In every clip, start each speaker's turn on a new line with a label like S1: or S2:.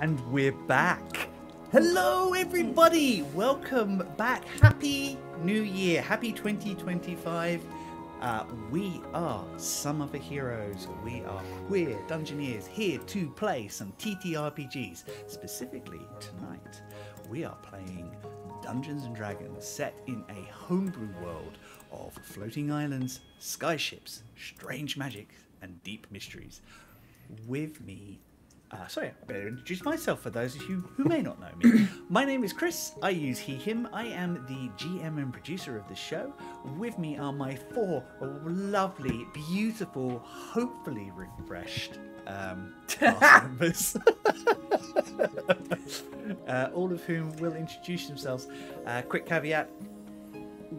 S1: And we're back. Hello, everybody. Welcome back. Happy New Year. Happy 2025. We are some of the heroes. We are queer Dungeoneers here to play some TTRPGs. Specifically tonight, we are playing Dungeons and Dragons set in a homebrew world of floating islands, skyships, strange magic, and deep mysteries. With me, I better introduce myself for those of you who may not know me. My name is Chris. I use he, him. I am the GM and producer of the show. With me are my four lovely, beautiful, hopefully refreshed cast members. All of whom will introduce themselves. Quick caveat.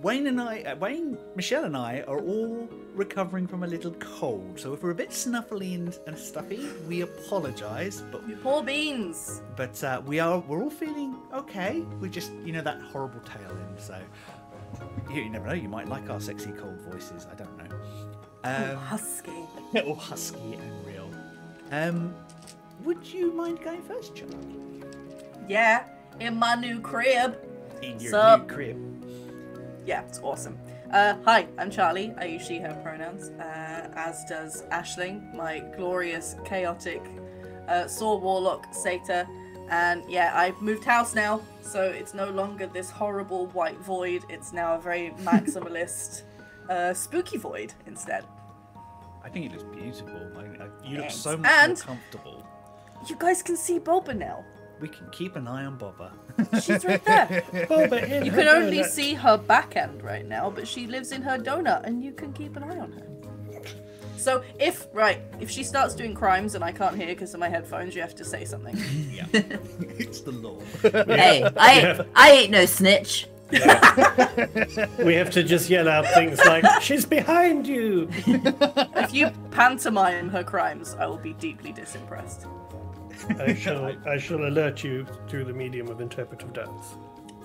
S1: Michelle and I are all recovering from a little cold, so if we're a bit snuffly and stuffy, we apologise. But
S2: you poor beans.
S1: But we're all feeling okay. We're just that horrible tail end. So you never know. You might like our sexy cold voices. I don't know.
S2: Husky.
S1: All husky and real. Would you mind going first, Charlie?
S2: Yeah, in my new crib.
S1: In your new crib.
S2: Yeah, it's awesome. Hi, I'm Charlie. I use she, her pronouns, as does Aisling, my glorious, chaotic sword warlock satyr. And yeah, I've moved house now, so it's no longer this horrible white void. It's now a very maximalist, spooky void instead.
S1: I think it looks beautiful. You look
S2: Thanks.
S1: so much more comfortable.
S2: You guys can see Boba now.
S1: We can keep an eye on Boba.
S2: She's right there.
S3: Boba
S2: You can only see her back end right now, but she lives in her donut, and you can keep an eye on her. So if she starts doing crimes and I can't hear because of my headphones, you have to say something.
S1: Yeah, it's the law.
S4: Hey, I ain't no snitch.
S3: We have to just yell out things like, "She's behind you!"
S2: If you pantomime her crimes, I will be deeply disimpressed.
S3: I shall alert you through the medium of interpretive dance.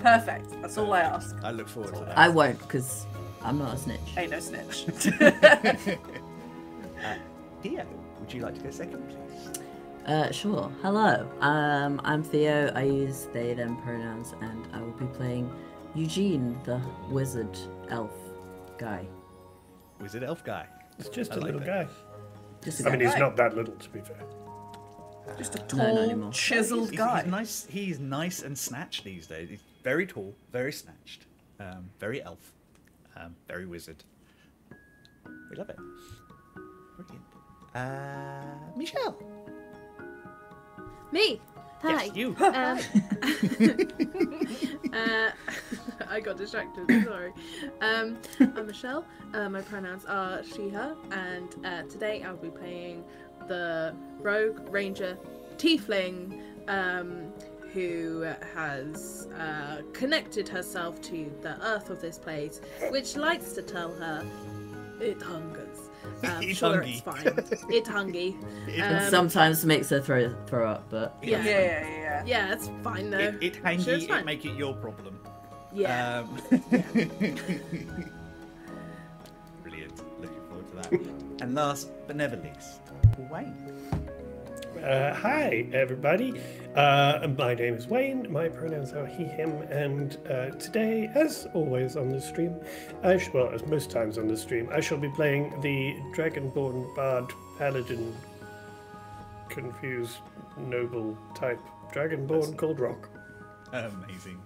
S2: Perfect. That's all I ask.
S1: I look forward to that.
S4: I won't, because I'm not a snitch.
S2: Ain't no snitch.
S1: Theo, would you like to go second, please?
S4: Sure. Hello. I'm Theo. I use they, them pronouns, and I will be playing Eugene, the wizard elf guy.
S1: Wizard elf guy.
S3: It's just
S1: I
S3: a
S1: like
S3: little
S1: that.
S3: guy.
S4: Just
S3: I mean, he's
S2: guy.
S3: not that little, to be fair.
S2: Just a
S4: not
S2: tall,
S4: anymore.
S2: chiseled guy.
S1: He's nice. He's nice and snatched these days. He's very tall, very snatched, very elf, very wizard. We love it. Brilliant. Michelle.
S5: Me. Hi.
S1: Yes, you.
S5: I got distracted. Sorry. I'm Michelle. My pronouns are she, her, and today I'll be playing the rogue ranger tiefling who has connected herself to the earth of this place, which likes to tell her it hungers.
S1: It's
S5: Sure,
S1: hungry.
S5: it's fine. It's hungry.
S4: And sometimes makes her throw up, but
S5: Yeah.
S2: Yeah.
S5: Yeah, it's fine though.
S1: It hangy.
S5: Sure, it's
S1: It
S5: fine.
S1: make it your problem.
S5: Yeah.
S1: Brilliant. Looking forward to that. And last but never least, Wayne.
S3: Hi, everybody. My name is Wayne. My pronouns are he, him, and today, as always on the stream, as most times on the stream, I shall be playing the Dragonborn Bard Paladin confused noble type Dragonborn called Rock.
S1: Amazing.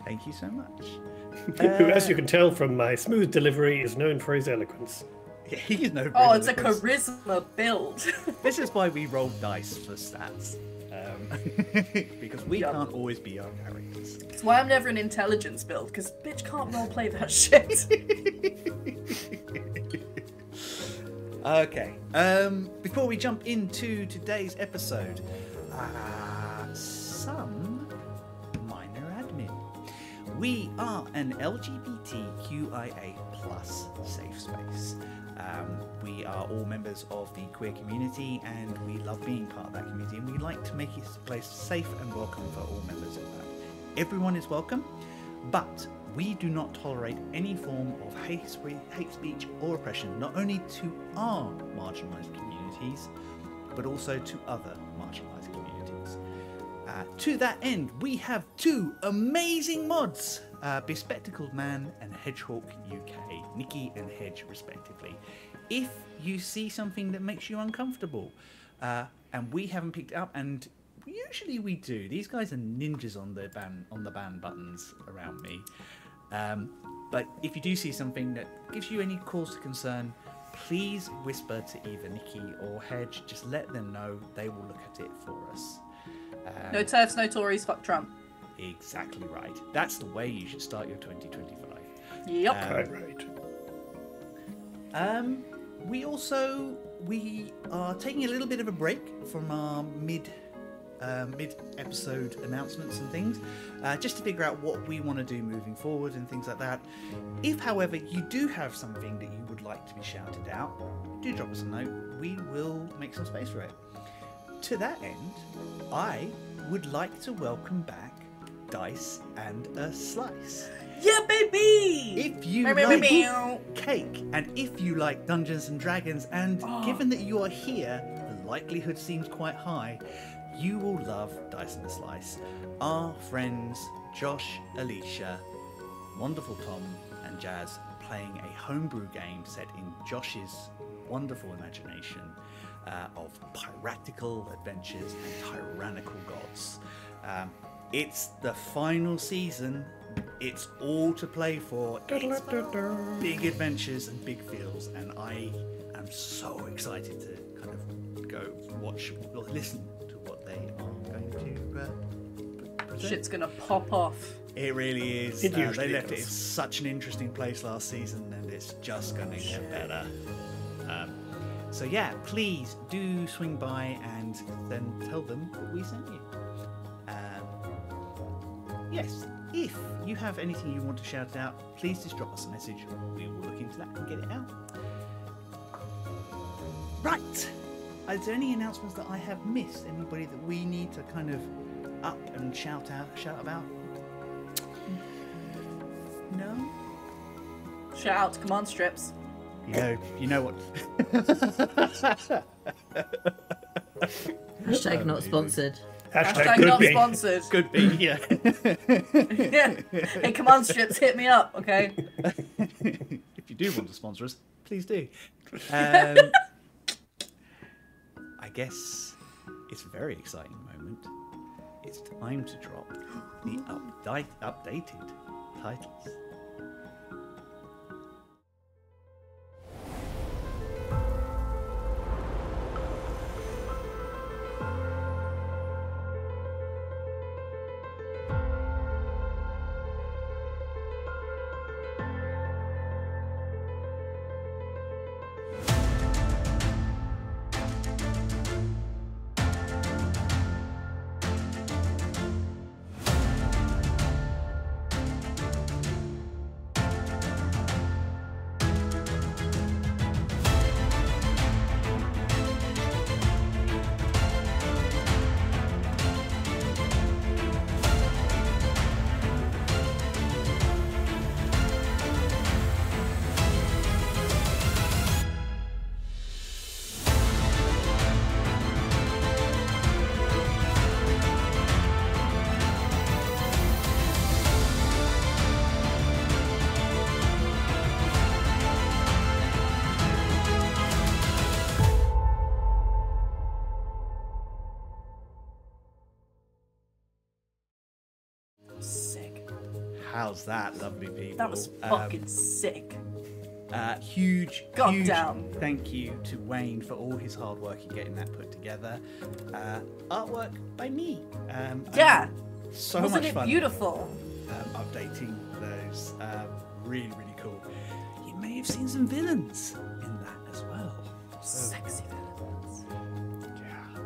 S1: Thank you so much.
S3: Who, as you can tell from my smooth delivery, is known for his eloquence.
S1: Yeah, he is no.
S2: Oh, it's a
S1: brilliant.
S2: charisma build.
S1: This is why we roll dice for stats. Because we can't always be our characters.
S2: That's why I'm never an intelligence build, because bitch can't roleplay that shit.
S1: Okay. Before we jump into today's episode, some minor admin. We are an LGBTQIA+ safe space. We are all members of the queer community, and we love being part of that community, and we like to make this place safe and welcome for all members of that. Everyone is welcome, but we do not tolerate any form of hate speech or oppression, not only to our marginalised communities, but also to other marginalised communities. To that end, we have two amazing mods, Bespectacled Man and Hedgehawk UK, Nikki and Hedge respectively. If you see something that makes you uncomfortable, and we haven't picked it up, and usually we do, these guys are ninjas on the ban buttons around me. But if you do see something that gives you any cause to concern, please whisper to either Nikki or Hedge. Just let them know. They will look at it for us.
S2: No TERFs, no Tories, fuck Trump.
S1: Exactly right. That's the way you should start your 2025.
S2: Yep.
S3: Right.
S1: We are taking a little bit of a break from our mid-episode announcements and things, just to figure out what we want to do moving forward and things like that. If, however, you do have something that you would like to be shouted out, do drop us a note. We will make some space for it. To that end, I would like to welcome back Dice and a Slice.
S2: Yeah, baby!
S1: If you like cake, and if you like Dungeons and Dragons, and given that you are here, the likelihood seems quite high, you will love Dice and a Slice. Our friends Josh, Alicia, wonderful Tom, and Jazz playing a homebrew game set in Josh's wonderful imagination of piratical adventures and tyrannical gods. It's the final season. It's all to play for. It's big adventures and big feels, and I am so excited to kind of go watch or listen to what they are going to present.
S2: Shit's gonna pop off.
S1: It really is.
S3: It
S1: They
S3: usually
S1: left it in
S3: does.
S1: such an interesting place last season, and it's just going to get better. So yeah, please do swing by and then tell them that we sent you. Yes, if you have anything you want to shout out, please just drop us a message. We will look into that and get it out. Right. Is there any announcements that I have missed? Anybody that we need to kind of up and shout about? No?
S2: Shout out to Command Strips.
S1: You know what?
S4: Hashtag not sponsored.
S2: Hashtag
S3: could
S2: not
S3: be.
S2: sponsored.
S1: Could be, yeah.
S2: Yeah. Hey, Command Strips, hit me up, okay?
S1: If you do want to sponsor us, please do. I guess it's a very exciting moment. It's time to drop the updated titles.
S2: Sick.
S1: How's that, lovely people?
S2: That was fucking sick.
S1: Huge
S2: Goddamn.
S1: thank you to Wayne for all his hard work in getting that put together. Artwork by me.
S2: Yeah.
S1: So
S2: Wasn't
S1: much
S2: it
S1: fun.
S2: beautiful?
S1: Updating those. Really, really cool. You may have seen some villains in that as well.
S2: Sexy villains.
S1: Yeah.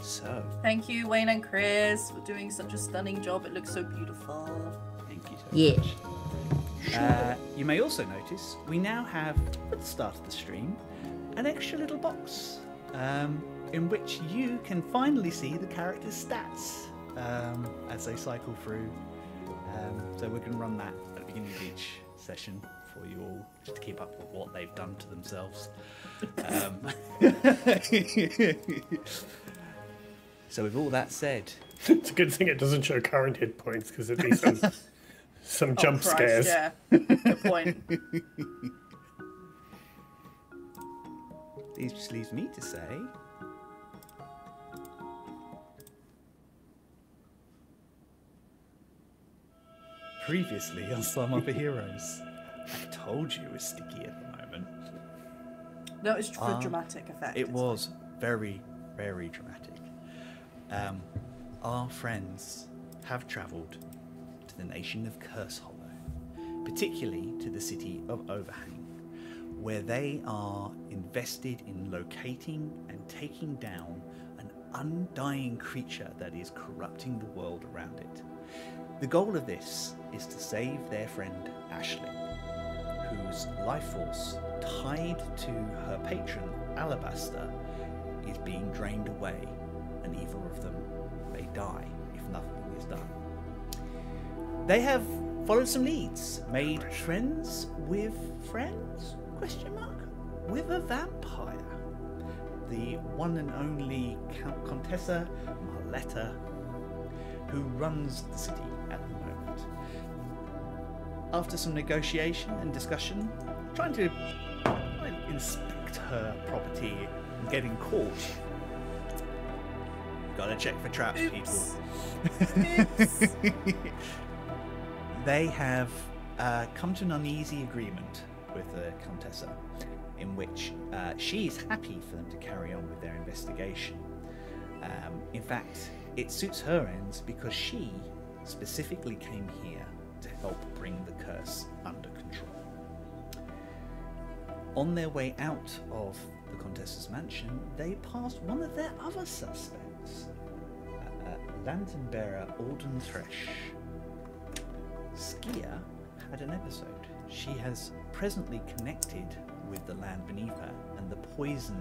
S1: So,
S2: Thank you, Wayne and Chris, for doing such a stunning job. It looks so beautiful.
S1: thank you so
S4: Yeah.
S1: much. You may also notice we now have, at the start of the stream, an extra little box in which you can finally see the character's stats as they cycle through. So we're going to run that at the beginning of each session for you all, just to keep up with what they've done to themselves. So with all that said,
S3: It's a good thing it doesn't show current hit points, because it'd be some jump
S2: Christ,
S3: scares.
S2: Yeah, good point.
S1: this just leaves me to say, previously on Some Other Heroes, I told you it was sticky at the moment.
S2: No, it's for dramatic effect.
S1: It was very, very dramatic. Our friends have travelled to the nation of Curse Hollow, particularly to the city of Overhang, where they are invested in locating and taking down an undying creature that is corrupting the world around it. The goal of this is to save their friend Aisling, whose life force, tied to her patron Alabaster, is being drained away, and either of them may die if nothing is done. They have followed some leads, made friends with friends? Question mark? With a vampire. The one and only Contessa Marletta, who runs the city at the moment. After some negotiation and discussion, trying to inspect her property and getting caught. Gotta check for traps,
S2: Oops.
S1: people. They have come to an uneasy agreement with the Contessa, in which she's happy for them to carry on with their investigation. In fact, it suits her ends because she specifically came here to help bring the curse under control. On their way out of the Contessa's mansion, they passed one of their other suspects, Lantern Bearer Alden Thresh. Skia had an episode. She has presently connected with the land beneath her, and the poison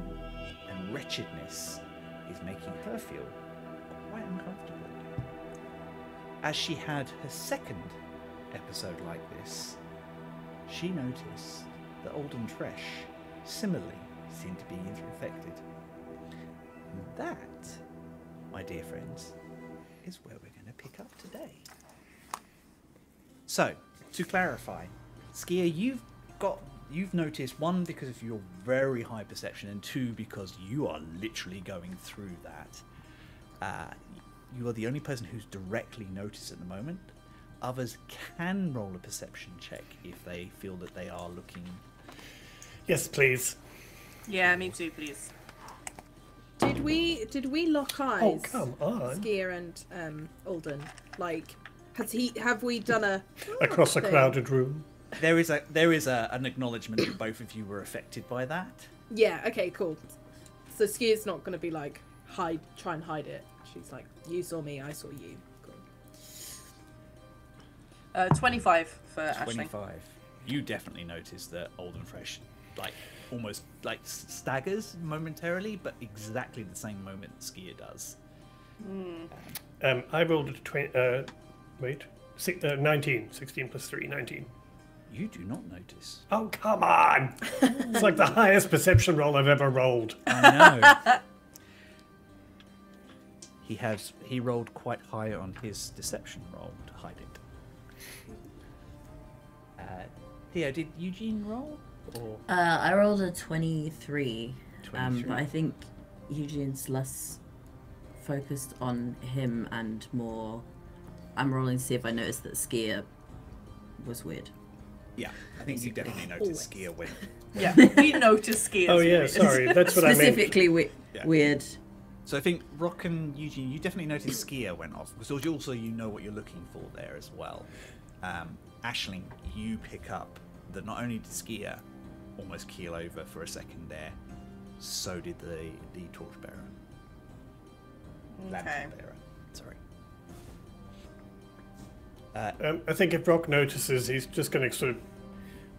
S1: and wretchedness is making her feel quite uncomfortable. As she had her second episode like this, she noticed that Alden Thresh similarly seemed to be infected. And that, my dear friends, is where we're going to pick up today. So, to clarify, Skia, you've noticed, one, because of your very high perception, and two, because you are literally going through that. You are the only person who's directly noticed at the moment. Others can roll a perception check if they feel that they are looking.
S3: Yes, please.
S2: Yeah, me too, please.
S5: Did we lock eyes?
S3: Oh, come on.
S5: Skia and Alden. Like, have we done a
S3: Across a
S5: thing?
S3: crowded room.
S1: There is an acknowledgement that both of you were affected by that.
S5: Yeah. Okay. Cool. So Skia's not going to be like try and hide it. She's like, you saw me, I saw you. Cool.
S2: 25 for Aisling.
S1: 25. You definitely noticed that Alden Fresh, almost staggers momentarily, but exactly the same moment Skia does.
S3: I rolled a 19. 16 plus 3, 19.
S1: You do not notice.
S3: Oh, come on! It's like the highest perception roll I've ever rolled.
S1: I know. He rolled quite high on his deception roll to hide it. Theo, did Eugene roll? Or
S4: I rolled a 23.
S1: 23?
S4: But I think Eugene's less focused on him and more. I'm rolling to see if I noticed that Skia was weird.
S1: Yeah, I think you definitely noticed Skia went.
S2: Yeah, we noticed Skia's.
S3: Oh, yeah, sorry. That's what I meant.
S4: Specifically weird.
S1: So I think Rock and Eugene, you definitely noticed Skia went off, because also you know what you're looking for there as well. Aisling, you pick up that not only did Skia almost keel over for a second there, so did the torchbearer.
S2: Okay.
S1: Lantern bearer. Sorry.
S3: I think if Rock notices, he's just going to sort of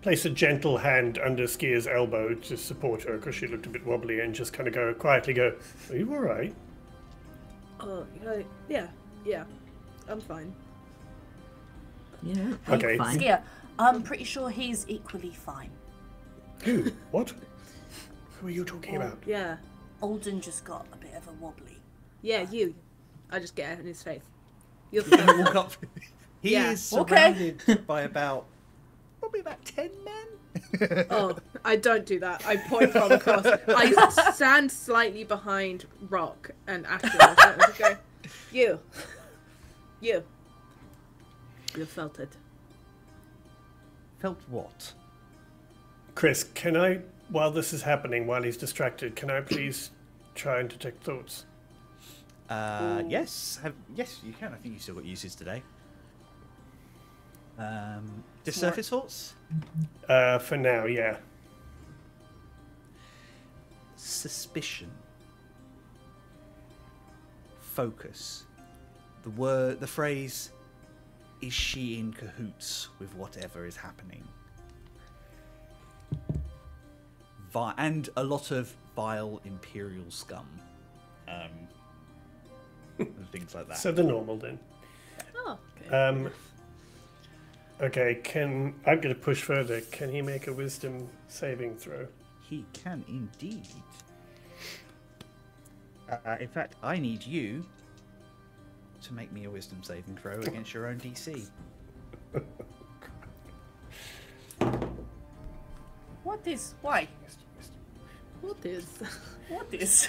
S3: place a gentle hand under Skia's elbow to support her, because she looked a bit wobbly, and just kind of quietly go, are you alright?
S5: Yeah, I'm fine.
S4: Yeah.
S3: Okay.
S4: Fine.
S2: Skia, I'm pretty sure he's equally fine.
S3: Who? What? Who are you talking
S2: Oh.
S3: about?
S5: Yeah.
S2: Alden just got a bit of a wobbly.
S5: Yeah, you. I just get it in his face. You're
S1: You walk up. He
S5: Yeah.
S1: is
S2: Okay.
S1: surrounded by probably about 10 men.
S5: Oh, I don't do that. I point from across. I stand slightly behind Rock and Ashley. I go, you. You felt it.
S1: Felt what?
S3: Chris, can I, while this is happening, while he's distracted, can I please try and detect thoughts?
S1: Yes. Yes, you can. I think you still got uses today. Just surface thoughts?
S3: For now, yeah.
S1: Suspicion. Focus. The phrase, is she in cahoots with whatever is happening? And a lot of vile imperial scum. And things like that.
S3: So the normal then.
S5: Oh, okay.
S3: Okay, I'm going to push further. Can he make a wisdom saving throw?
S1: He can indeed. In fact, I need you to make me a wisdom saving throw against your own DC.
S2: What is? Why?
S5: What is?
S2: What is?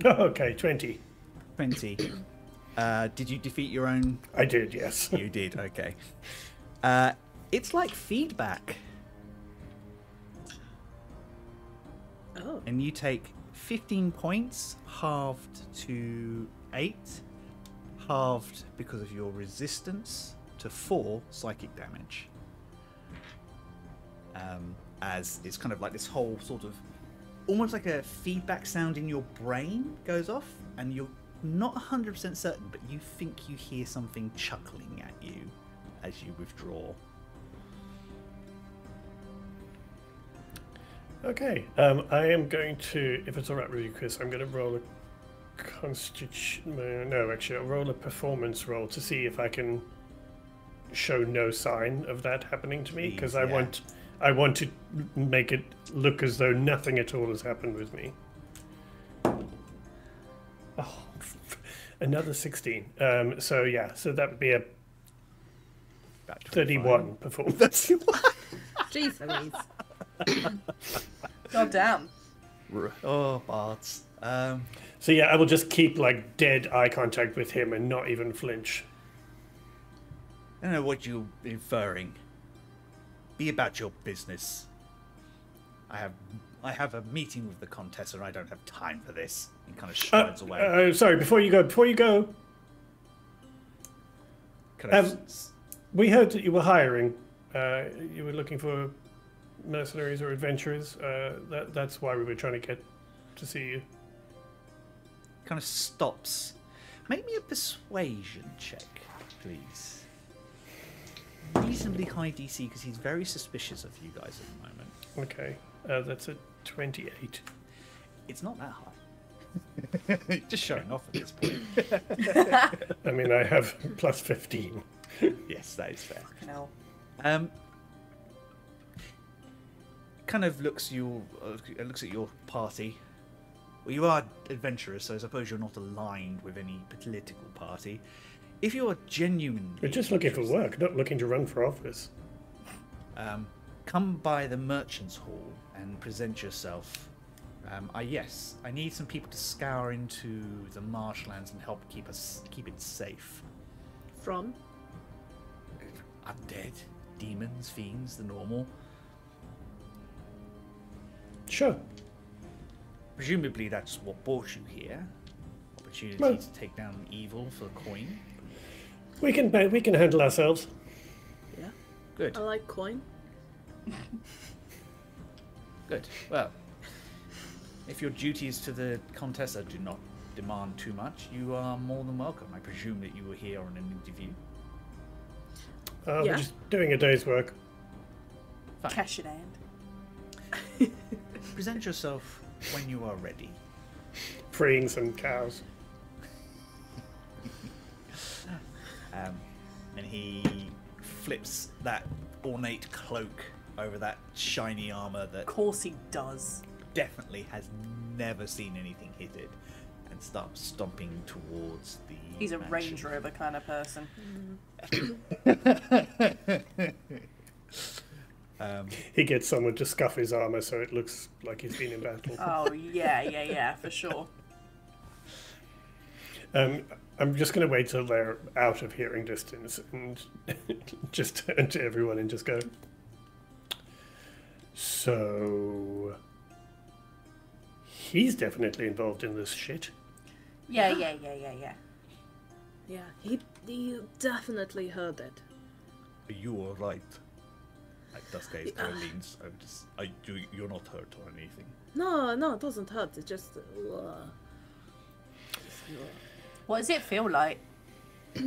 S3: Okay, 20.
S1: 20. Did you defeat your own?
S3: I did, yes.
S1: You did, okay. It's like feedback.
S5: Oh.
S1: And you take 15 points, halved to 8, halved because of your resistance to 4 psychic damage. As it's kind of like this whole sort of, almost like a feedback sound in your brain goes off, and you're not 100% certain, but you think you hear something chuckling at you as you withdraw.
S3: Okay, I am going to, if it's alright with you, Chris, I'm going to roll a constitution. No, actually, I'll roll a performance roll to see if I can show no sign of that happening to me, because
S1: Please,
S3: I want to make it look as though nothing at all has happened with me. Oh, another 16. So yeah, so that would be a
S1: About
S3: 31 performance.
S5: Jeez Louise.
S2: God damn.
S1: Oh, bards.
S3: So yeah, I will just keep like dead eye contact with him and not even flinch.
S1: I don't know what you're inferring. Be about your business. I have a meeting with the Contessa and I don't have time for this. He kind of strides away.
S3: Sorry, before you go,
S1: Kind of
S3: we heard that you were hiring. You were looking for mercenaries or adventurers. That's why we were trying to get to see you.
S1: kind of stops. Make me a persuasion check, please. Reasonably high DC because he's very suspicious of you guys at the moment.
S3: Okay, that's a 28.
S1: It's not that high. Just showing off at this point.
S3: I mean, I have plus 15.
S1: Yes, that is fair.
S2: No.
S1: Kind of looks at your party. Well, you are adventurers, so I suppose you're not aligned with any political party. If you are genuinely,
S3: We're just looking for work, not looking to run for office.
S1: come by the Merchants Hall and present yourself. Yes, I need some people to scour into the marshlands and help keep it safe.
S5: From?
S1: Undead, demons, fiends, the normal.
S3: Sure.
S1: Presumably that's what brought you here. Opportunity
S3: Well-
S1: to take down evil for coin.
S3: We can handle ourselves.
S5: Yeah.
S1: Good,
S5: I like coin.
S1: good. Well, if your duties to the Contessa do not demand too much, you are more than welcome. I presume that you were here on an interview.
S3: We're
S5: Yeah.
S3: just doing a day's work.
S1: Fine.
S2: Cash in hand.
S1: Present yourself when you are ready.
S3: Freeing some cows.
S1: And he flips that ornate cloak over that shiny armor that
S2: Of course he does.
S1: definitely has never seen anything hit it, and starts stomping towards the
S2: He's a
S1: mansion.
S2: Range Rover kind of person.
S3: He gets someone to scuff his armor so it looks like he's been in battle.
S2: Oh, yeah, for sure.
S3: I'm just going to wait till they're out of hearing distance and just turn to everyone and just go, so he's definitely involved in this shit.
S2: Yeah.
S5: Yeah, he definitely heard it.
S1: You are right. Like Duskgaze kind of leans over to you're not hurt or anything.
S5: No, it doesn't hurt. It's just.
S2: What does it feel like?
S1: Do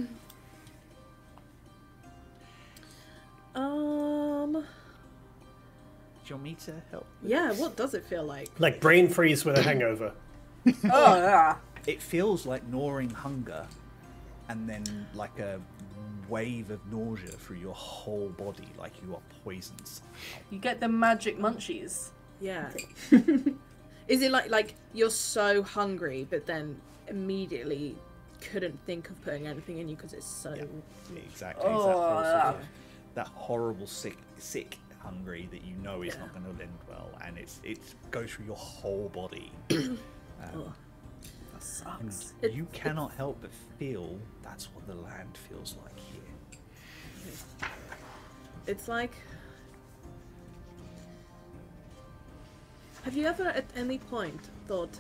S1: you want me to help?
S5: Yeah, what does it feel like?
S3: Like brain freeze with a hangover.
S2: Oh, yeah.
S1: It feels like gnawing hunger, and then like a wave of nausea through your whole body, like you are poisoned.
S2: You get the magic munchies.
S5: Yeah. Is it like you're so hungry, but then immediately couldn't think of putting anything in you because it's so.
S1: Yeah, exactly.
S2: Oh,
S1: It's that, whole sort of,
S2: yeah.
S1: that horrible sick hungry that you know is not going to end well, and it goes through your whole body.
S5: Oh.
S2: That sucks.
S1: And you cannot help but feel that's what the land feels like here.
S5: It's like. Have you ever at any point thought,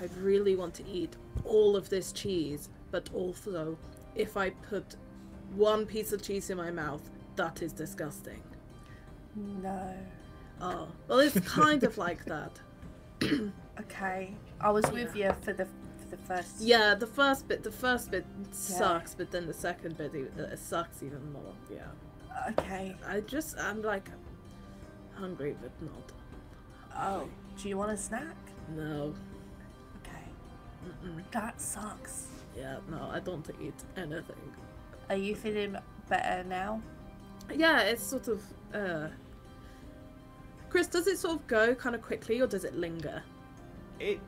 S5: I really want to eat all of this cheese, but also if I put one piece of cheese in my mouth, that is disgusting?
S2: No.
S5: Oh, well, it's kind of like that.
S2: Okay. I was with you for the first.
S5: Yeah, the first bit sucks, but then the second bit it sucks even more. Yeah.
S2: Okay.
S5: I'm like hungry, but not.
S2: Oh, do you want a snack?
S5: No.
S2: Okay. That sucks.
S5: Yeah, no, I don't eat anything.
S2: Are you feeling better now?
S5: Yeah, it's sort of. Chris, does it sort of go kind of quickly, or does it linger?
S1: It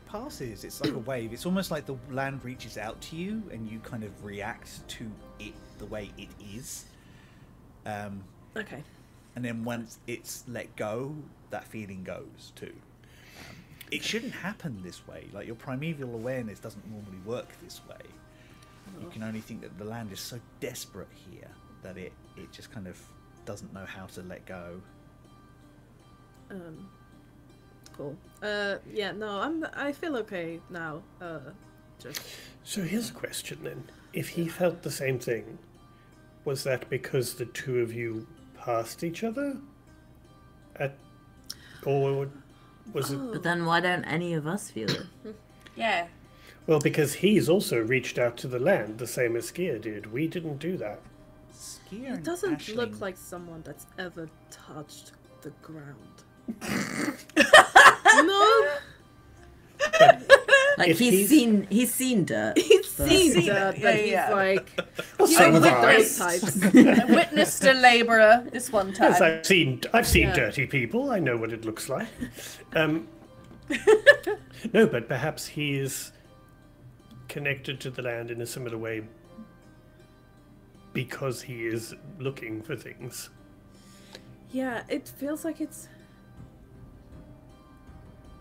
S1: passes. It's like a wave. It's almost like the land reaches out to you, and you kind of react to it the way it is.
S5: Okay.
S1: And then once it's let go, that feeling goes too. It shouldn't happen this way. Like, your primeval awareness doesn't normally work this way. You can only think that the land is so desperate here that it just kind of doesn't know how to let go.
S5: Cool. Yeah, no, I feel okay now. Just.
S3: So here's a question then. If he felt the same thing, was that because the two of you passed each other? Or was it...
S4: But then why don't any of us feel it?
S2: Yeah.
S3: Well, because he's also reached out to the land, the same as Skier did. We didn't do that.
S1: Skier
S5: It
S1: and
S5: doesn't
S1: Aisling-
S5: look like someone that's ever touched the ground. No,
S4: Like
S3: If
S4: he's seen dirt.
S5: he's
S4: but-
S5: seen that, but he's
S2: Yeah.
S5: like,
S3: So
S5: I'm
S3: have
S5: with
S3: I.
S5: those types.
S2: I witnessed a labourer this one time.
S3: Yes, I've seen
S5: Yeah.
S3: dirty people. I know what it looks like. No, but perhaps he is connected to the land in a similar way because he is looking for things.
S5: Yeah, it feels like it's.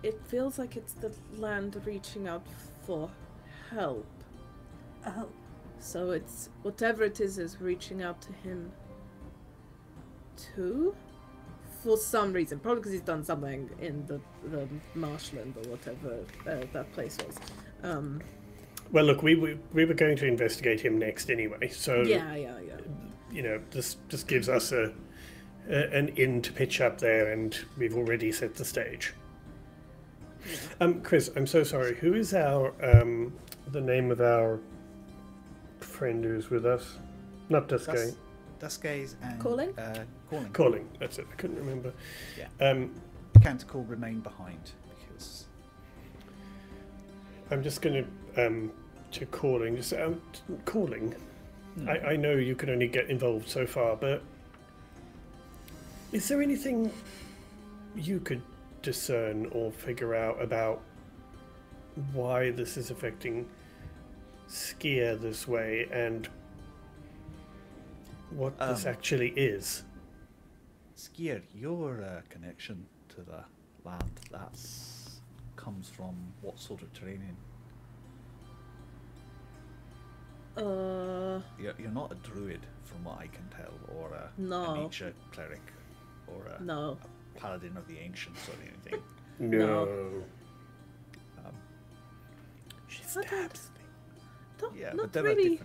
S5: It feels like it's the land reaching out for help.
S2: Oh.
S5: So it's whatever it is reaching out to him too, for some reason. Probably because he's done something in the marshland or whatever that place was.
S3: Well, look, we were going to investigate him next anyway, so
S5: Yeah.
S3: you know, this just gives us an in to pitch up there, and we've already set the stage. Chris, I'm so sorry. Who is our the name of our friend who's with us? Not Duskgaze.
S1: Duskgaze and
S5: Calling?
S1: Calling.
S3: Calling. That's it. I couldn't remember.
S1: Yeah. Canticle remain behind because
S3: I'm just going to Calling. Just Calling. I know you can only get involved so far, but is there anything you could discern or figure out about why this is affecting Skier this way and what this actually is?
S1: Skier, your connection to the land, that's comes from what sort of training? You're not a druid, from what I can tell, or a nature cleric, or a paladin of the ancients, or anything.
S3: No.
S1: She stabs things. Yeah,
S5: not
S1: but they're
S5: really.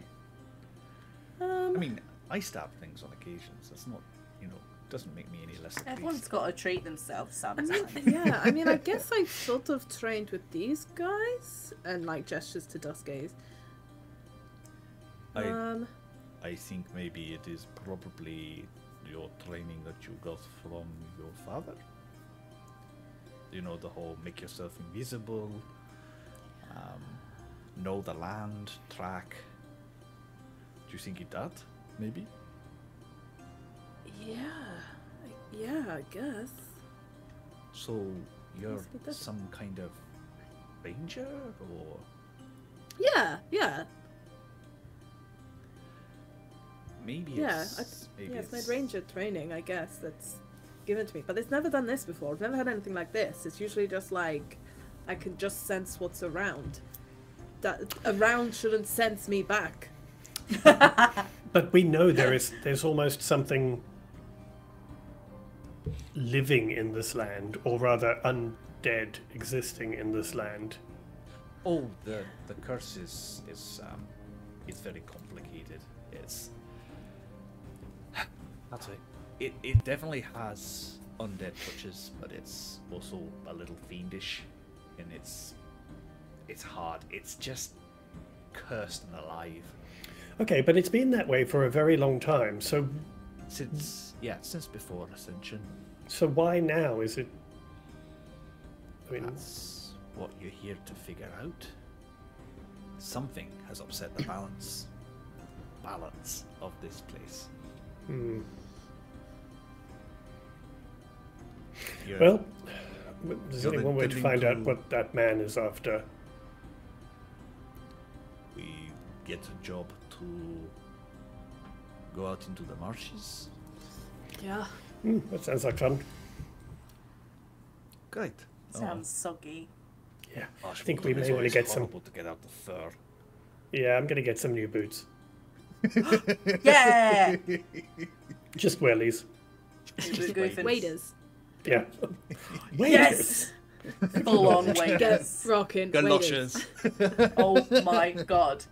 S1: different. I mean, I stab things on occasions. That's not, doesn't make me any less.
S2: Everyone's got to treat themselves sometimes.
S5: I mean, I guess I sort of trained with these guys, and like gestures to Duskgaze.
S1: I think maybe it is probably your training that you got from your father. The whole make yourself invisible, know the land, track. Do you think he did? Maybe?
S5: Yeah, I guess.
S1: So you're some kind of ranger, or?
S5: Yeah.
S1: Maybe
S5: it's my ranger training, I guess, that's given to me. But it's never done this before. I've never had anything like this. It's usually just like I can just sense what's around. That around shouldn't sense me back.
S3: But we know there's almost something living in this land, or rather undead existing in this land.
S1: Oh, the curse is it's very complicated. It definitely has undead touches, but it's also a little fiendish, and it's hard. It's just cursed and alive.
S3: Okay, but it's been that way for a very long time. So
S1: since before Ascension.
S3: So why now? Is it? I mean,
S1: that's what you're here to figure out. Something has upset the balance of this place.
S3: Well, does anyone want to find out what that man is after?
S1: We get a job to go out into the marshes.
S5: Yeah.
S3: That sounds like fun.
S1: Great.
S2: Sounds soggy.
S3: Yeah, I think we may want to get some.
S1: To get out the fur.
S3: Yeah, I'm going to get some new boots.
S2: Yeah.
S3: Just wellies.
S5: Waders.
S3: Yeah.
S2: Yes. Full on waders.
S5: Get rocking.
S1: Galoshes.
S2: Oh my god.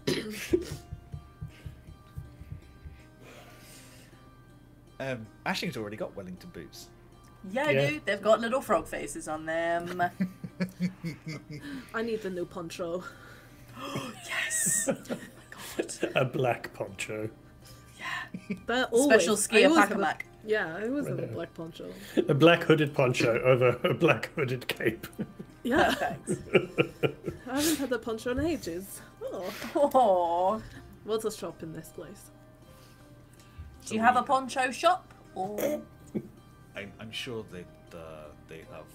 S1: Ashling's already got Wellington boots.
S2: Yeah, dude. They've got little frog faces on them.
S5: I need the new poncho.
S2: Yes. Oh my god.
S3: A black poncho.
S2: Yeah.
S5: But always,
S2: Special skier pack-a-mack.
S5: Yeah, I always have a black poncho.
S3: A black hooded poncho over a black hooded cape.
S5: Yeah.
S2: Perfect.
S5: I haven't had a poncho in ages. Oh.
S2: Aww.
S5: We'll just shop in this place.
S2: Do you have a poncho shop? Or...
S1: I'm sure that they have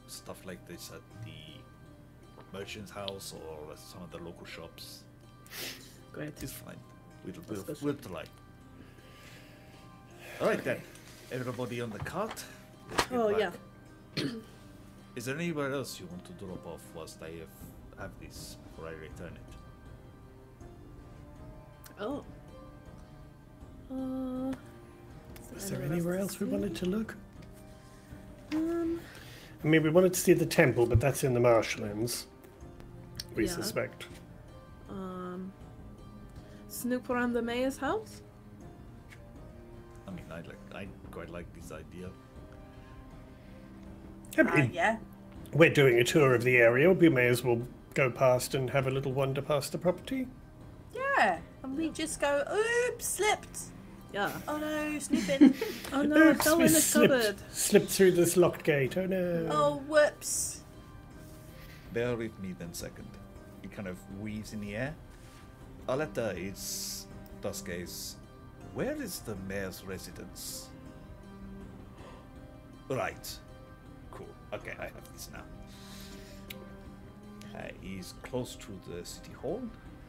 S1: stuff like this at the merchant's house or at some of the local shops.
S5: Great.
S1: It's fine. We'll try. All right then, everybody on the cart.
S5: Oh
S1: back.
S5: yeah.
S1: Is there anywhere else you want to drop off whilst I have this before I return it?
S5: Oh.
S3: Is there anywhere else we wanted to look? I mean, we wanted to see the temple, but that's in the marshlands. We suspect.
S5: Snoop around the mayor's house?
S1: I mean, I quite like this idea.
S3: I mean,
S2: yeah.
S3: we're doing a tour of the area. We may as well go past and have a little wander past the property.
S2: Yeah. And we just go, oops, slipped.
S5: Yeah.
S2: Oh no, snooping.
S5: Oh no, I
S3: Oops,
S5: fell
S3: we
S5: in the cupboard.
S3: slipped through this locked gate. Oh no.
S2: Oh, whoops.
S1: Bear with me then second. He kind of weaves in the air. Aletta is Duskgaze, where is the mayor's residence? Right. Cool. Okay, I have this now. He's close to the city hall,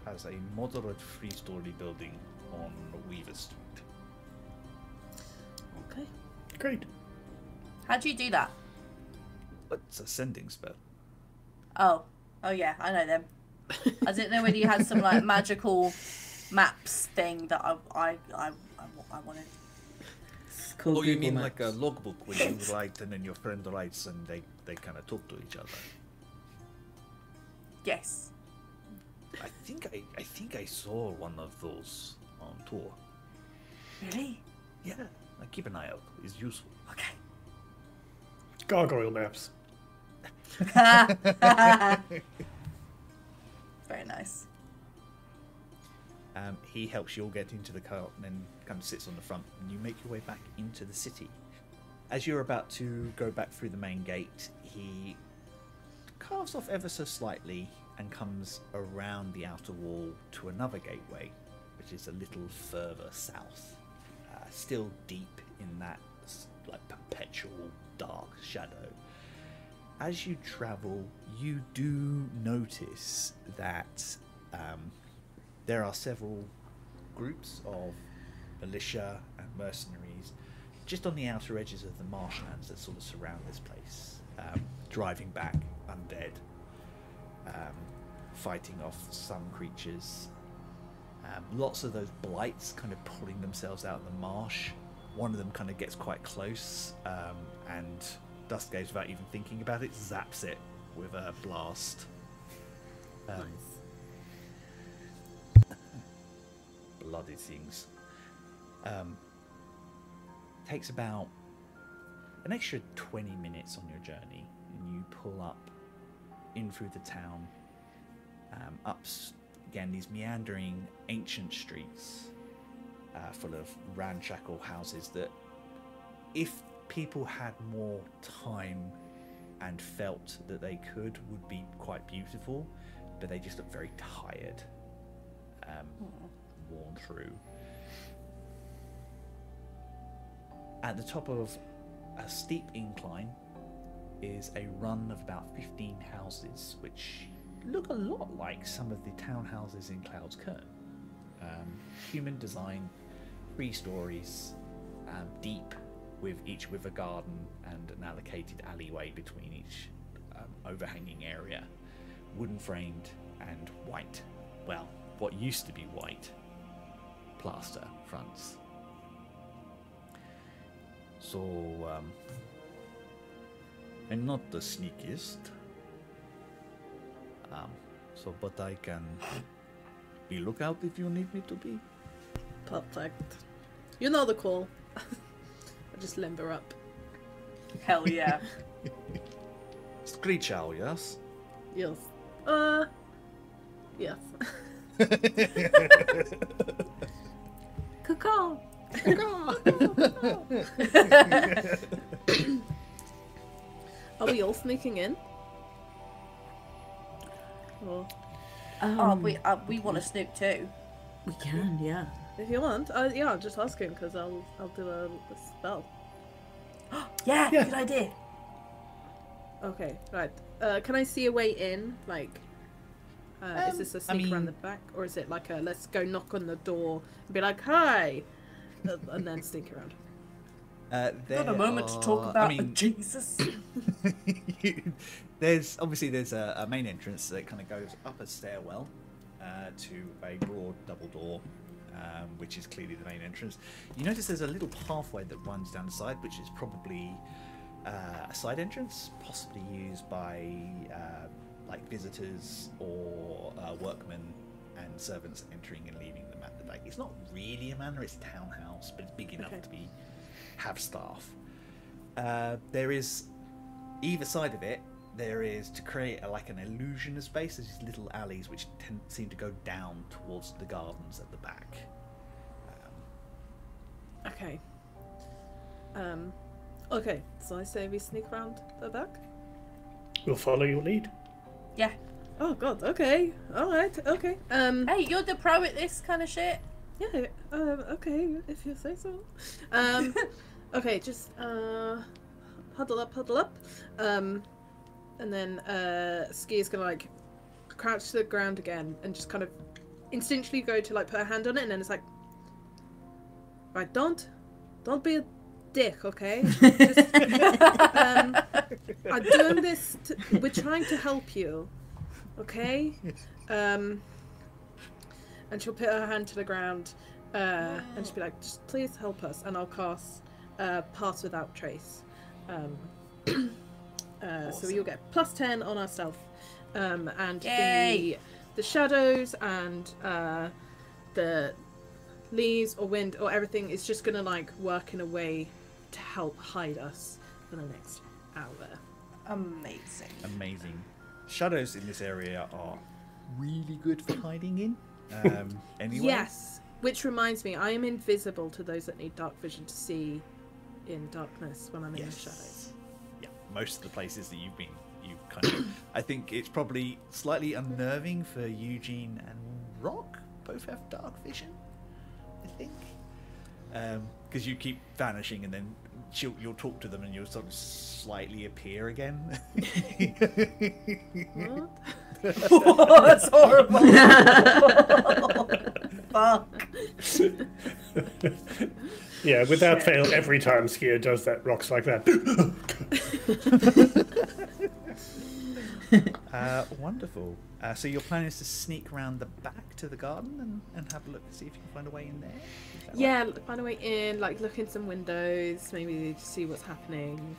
S1: has a moderate three-story building on Weaver Street.
S5: Okay.
S3: Great.
S2: How'd you do that?
S1: It's a sending spell.
S2: Oh yeah, I know them. I didn't know whether you had some like magical maps thing that I wanted.
S4: It's called
S1: Oh, you
S4: Google
S1: mean
S4: Maps.
S1: like a logbook where you write and then your friend writes and they kind of talk to each other?
S2: Yes.
S1: I think I saw one of those on tour.
S2: Really?
S1: Yeah, keep an eye out. It's useful.
S2: Okay.
S3: Gargoyle maps.
S2: Very nice.
S1: He helps you all get into the car and then kind of sits on the front, and you make your way back into the city. As you're about to go back through the main gate, he carves off ever so slightly and comes around the outer wall to another gateway, which is a little further south, still deep in that like perpetual dark shadow. As you travel, you do notice that there are several groups of militia and mercenaries just on the outer edges of the marshlands that sort of surround this place, driving back undead, fighting off some creatures. Lots of those blights kind of pulling themselves out of the marsh. One of them kind of gets quite close, and Duskgaze, without even thinking about it, zaps it with a blast. Bloody things. Takes about an extra 20 minutes on your journey, and you pull up in through the town, up again these meandering ancient streets full of ramshackle houses that, if people had more time and felt that they could, would be quite beautiful, but they just look very tired, worn through. At the top of a steep incline is a run of about 15 houses, which look a lot like some of the townhouses in Cloud's Cairn. Human design, 3 stories, deep, each with a garden and an allocated alleyway between each overhanging area, wooden framed and white. Well, what used to be white plaster fronts. So, I'm not the sneakiest. But I can be lookout if you need me to be.
S5: Perfect. You know the call. I just limber up.
S2: Hell yeah.
S1: Screech owl, yes?
S5: Yes. Yes.
S4: Caw.
S5: Are we all sneaking in? Or
S2: We want to snoop too.
S4: We can, yeah.
S5: if you want, yeah, I'm just asking because I'll do a spell.
S2: Yeah,
S3: Yeah.
S2: good idea.
S5: Okay, right. Can I see a way in? Like, is this a sneak around the back, or is it like a let's go knock on the door and be like hi, and then sneak around?
S2: Got a moment to talk about Jesus.
S1: There's a main entrance that kind of goes up a stairwell to a broad double door, which is clearly the main entrance. You notice there's a little pathway that runs down the side, which is probably a side entrance, possibly used by like visitors or workmen and servants entering and leaving the manor. Like, it's not really a manor; it's a townhouse, but it's big enough to have staff. There is either side of it. There is, to create an illusion of space, there's these little alleys which seem to go down towards the gardens at the back.
S5: Okay. Okay. So I say we sneak around the back.
S3: We'll follow your lead.
S2: Yeah.
S5: Oh God. Okay. All right. Okay.
S2: Hey, you're the pro at this kind of shit.
S5: Yeah, okay, if you say so. Okay, just huddle up. And then Skia's gonna like crouch to the ground again and just kind of instinctually go to like put her hand on it, and then it's like, right, don't be a dick, okay? Just, I'm doing this. We're trying to help you, okay? And she'll put her hand to the ground, and she'll be like, just please help us, and I'll cast Pass Without Trace. So you'll get +10 on our stealth, and the shadows and the leaves or wind or everything is just gonna like work in a way to help hide us for the next hour.
S1: Amazing. Shadows in this area are really good for hiding in. Anyway.
S5: Yes, which reminds me, I am invisible to those that need dark vision to see in darkness when I'm in the shadows.
S1: Yeah, most of the places that you've been, you kind of. I think it's probably slightly unnerving for Eugene and Rock. Both have dark vision, I think, because you keep vanishing and then you'll talk to them and you'll sort of slightly appear again.
S2: Oh, that's horrible. Fuck.
S3: Yeah, without fail, every time Skia does that, Rock's like that.
S1: Wonderful. So your plan is to sneak around the back to the garden and have a look to see if you can find a way in there?
S5: Yeah, find a way in, like look in some windows, maybe see what's happening.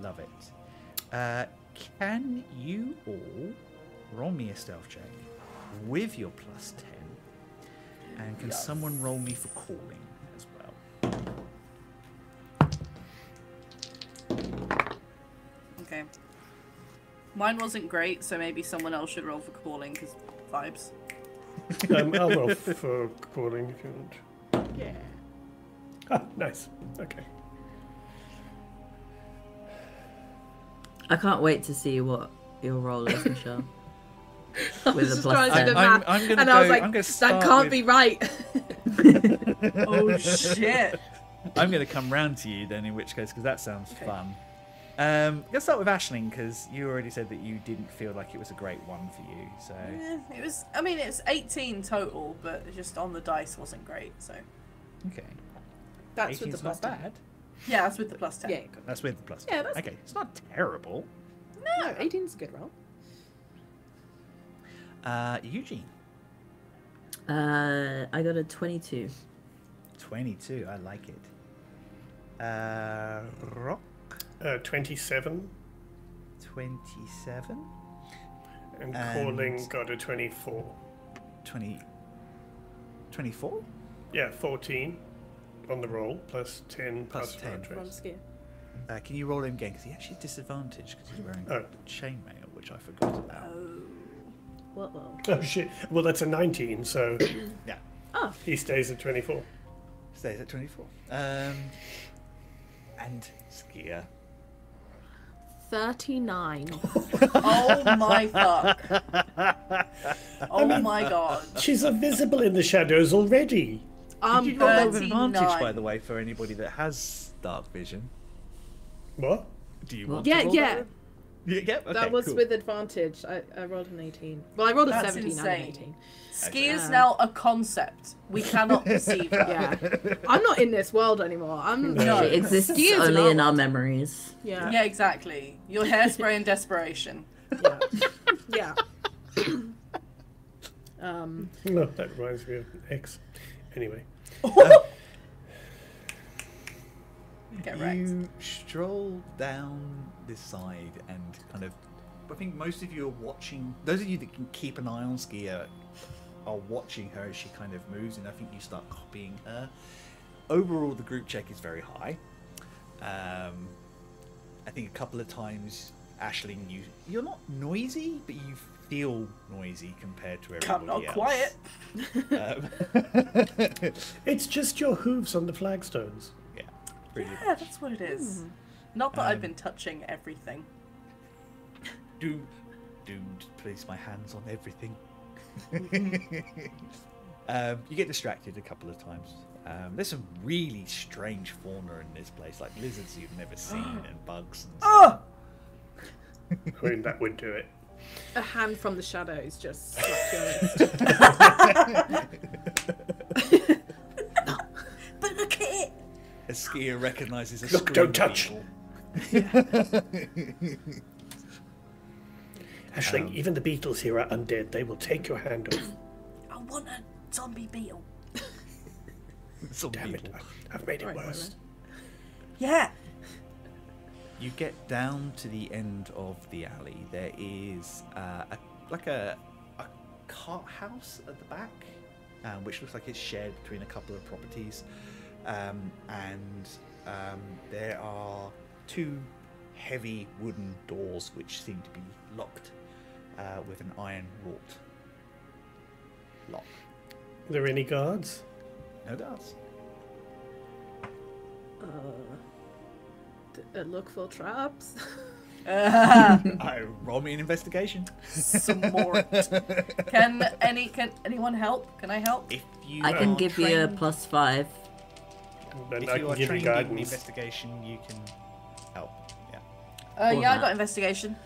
S1: Love it. Can you all roll me a stealth check with your +10? And can someone roll me for calling as well?
S2: Okay. Mine wasn't great, so maybe someone else should roll for calling, because vibes.
S3: I'll roll for calling if you want.
S5: Yeah.
S3: Ah, nice. Okay.
S4: I can't wait to see what your role is, Michelle.
S5: I was just trying to do the
S1: I'm
S5: math,
S1: gonna
S5: and
S1: go,
S5: I was like,
S1: I'm gonna
S5: that
S1: start
S5: can't
S1: with,
S5: be right.
S2: Oh shit.
S1: I'm going to come round to you then, in which case, because that sounds fun. Let's start with Aisling, because you already said that you didn't feel like it was a great one for you. So
S2: Yeah, it was. I mean, it's 18 total, but just on the dice wasn't great. So
S1: okay,
S5: That's with the
S1: 18's not
S5: +10.
S1: bad.
S2: yeah, that's with the +10.
S5: Yeah, good.
S1: That's with the +10.
S5: Yeah, that's
S1: okay. It's not terrible.
S5: No, 18's a good roll.
S1: Eugene,
S4: I got a 22.
S1: 22. I like it. Rock,
S3: 27.
S1: 27.
S3: And
S1: And-
S3: calling got a 24.
S1: 24.
S3: Yeah, 14 on the roll, plus 10
S1: Plus 10.
S3: Trace.
S5: From Skia.
S1: Can you roll him again? Because he actually has disadvantage because he's wearing
S3: Oh.
S1: chainmail, which I forgot about.
S5: Whoa.
S3: Oh shit. Well, that's a 19, so
S1: Yeah,
S5: Oh,
S3: he stays at 24.
S1: stays at 24. And Skia.
S5: 39.
S2: Oh my fuck. Oh my god.
S3: She's invisible in the shadows already.
S1: Did you not roll with
S2: 39.
S1: advantage, by the way, for anybody that has dark vision?
S3: What?
S1: Do you
S4: What?
S1: want
S5: Yeah,
S1: to roll
S5: yeah.
S1: that? Yeah, okay,
S5: That was
S1: cool.
S5: with advantage. I rolled an 18. Well, I rolled a
S2: That's
S5: 17 and an
S2: insane.
S5: 18.
S2: Ski is
S5: Yeah.
S2: now a concept. We cannot perceive her.
S5: Yeah. I'm not in this world anymore. I'm
S2: No.
S4: It exists
S5: Ski is
S4: only in
S5: an
S4: our
S5: art.
S4: memories.
S5: Yeah.
S2: Yeah, exactly. Your hairspray and desperation.
S5: Yeah.
S3: No, that reminds me of X. Anyway.
S2: Get wrecked.
S1: You stroll down this side and kind of, I think most of you are watching, those of you that can keep an eye on Skia are watching her as she kind of moves, and I think you start copying her. Overall, the group check is very high. I think a couple of times, Aisling, you're not noisy, but you feel noisy compared to everybody
S2: I'm not
S1: else.
S2: quiet.
S3: It's just your hooves on the flagstones.
S1: Yeah, pretty
S2: Yeah, that's what it is. Not that I've been touching everything.
S1: do place my hands on everything. You get distracted a couple of times. There's some really strange fauna in this place, like lizards you've never seen and bugs and stuff.
S3: I mean, that would do it.
S5: A hand from the shadows just slaps your wrist.
S2: But look at it!
S1: A skier recognises a
S3: Look,
S1: scream
S3: don't touch.
S1: beetle.
S3: Ashling, even the beetles here are undead. They will take your hand off.
S2: I want a zombie beetle.
S1: Zombie
S3: Damn it.
S1: beetle.
S3: I've made it
S5: Right,
S3: worse.
S2: Yeah.
S1: You get down to the end of the alley. There is a cart house at the back, which looks like it's shared between a couple of properties. There are two heavy wooden doors which seem to be locked with an iron wrought lock.
S3: Are there any guards?
S1: No guards.
S5: Look for traps.
S1: Roll me an investigation.
S2: Smart. Can anyone help? Can I help?
S1: If you
S4: I can
S1: are
S4: give you a
S1: trained-
S3: Then
S4: +5.
S1: If
S3: I
S1: you
S3: can
S1: are
S3: give you
S1: trained in
S3: guidance.
S1: investigation, you can help. Yeah.
S2: Yeah, I
S4: that.
S2: got investigation.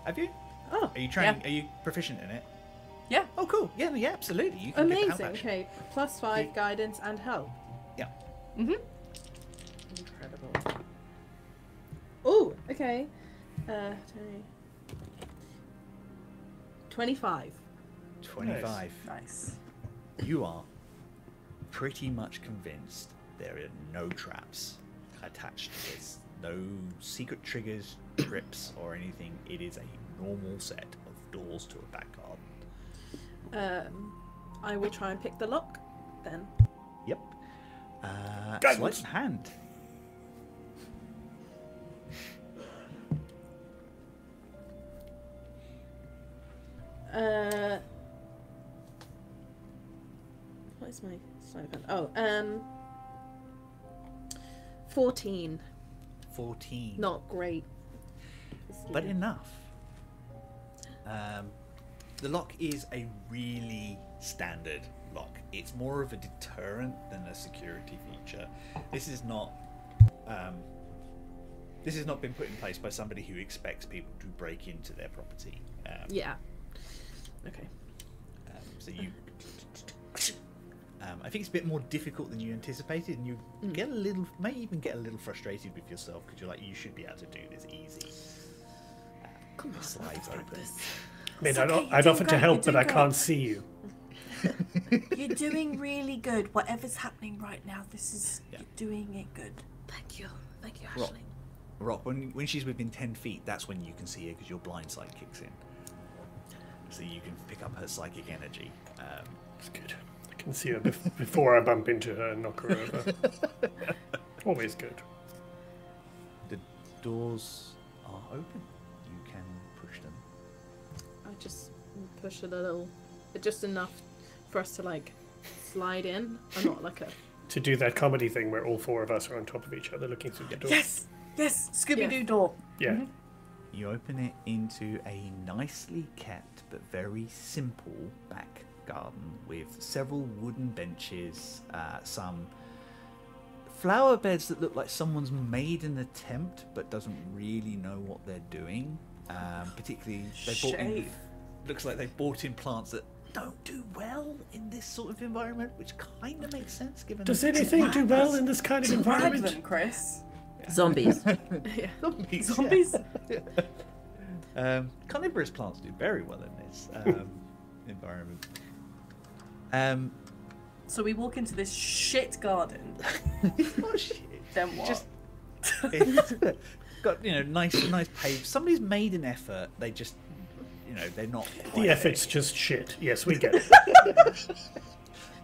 S1: Have you?
S5: Oh,
S1: Are you trained? Are you proficient in it?
S2: Yeah.
S1: Oh, cool. Yeah, absolutely. You can give the help
S5: amazing.
S1: action.
S5: Okay, +5 guidance and help.
S1: Yeah.
S5: Incredible. Oh, okay. 25.
S1: 25.
S2: Nice.
S1: You are pretty much convinced there are no traps attached to this. No secret triggers, trips, or anything. It is a normal set of doors to a back garden.
S5: I will try and pick the lock then.
S1: Yep.
S3: Guidance.
S1: Sleight of hand.
S5: What is my sleight of hand? 14.
S1: 14.
S5: Not great.
S1: But enough. The lock is a really standard lock. It's more of a deterrent than a security feature. This is not been put in place by somebody who expects people to break into their property.
S5: Yeah. Okay.
S1: So you, I think it's a bit more difficult than you anticipated, and you get may even get a little frustrated with yourself because you're like, you should be able to do this easy. It slides open.
S3: I mean,
S2: It's okay,
S3: I'd
S2: you're
S3: offer
S2: doing
S3: to
S2: great,
S3: help,
S2: you're
S3: but I
S2: doing
S3: can't see you.
S2: You're doing really good. Whatever's happening right now, you're doing it good.
S5: Thank you. Thank you,
S1: Rock.
S5: Ashley.
S1: Rock, when she's within 10 feet, that's when you can see her because your blind sight kicks in. So you can pick up her psychic energy.
S3: It's good. I can see her before I bump into her and knock her over. Always good.
S1: The doors are open. You can push them.
S5: I just push a little, just enough for us to like slide in. I'm not like a.
S3: To do that comedy thing where all four of us are on top of each other looking through the door.
S2: Yes, Scooby-Doo door.
S3: Yeah.
S1: You open it into a nicely kept but very simple back garden with several wooden benches, some flower beds that look like someone's made an attempt but doesn't really know what they're doing. Particularly, looks like they bought in plants that don't do well in this sort of environment, which kind of makes sense given.
S3: Does anything do well in this kind of
S2: Drag
S3: environment?
S2: them, Chris.
S4: Zombies.
S5: Yeah.
S1: Zombies.
S2: Zombies.
S1: Carnivorous plants do very well in this environment.
S2: So we walk into this shit garden.
S1: It's not shit.
S2: Then what?
S1: Just it's got nice paved. Somebody's made an effort. They just they're not. Quite
S3: The effort's just shit. Yes, we get it.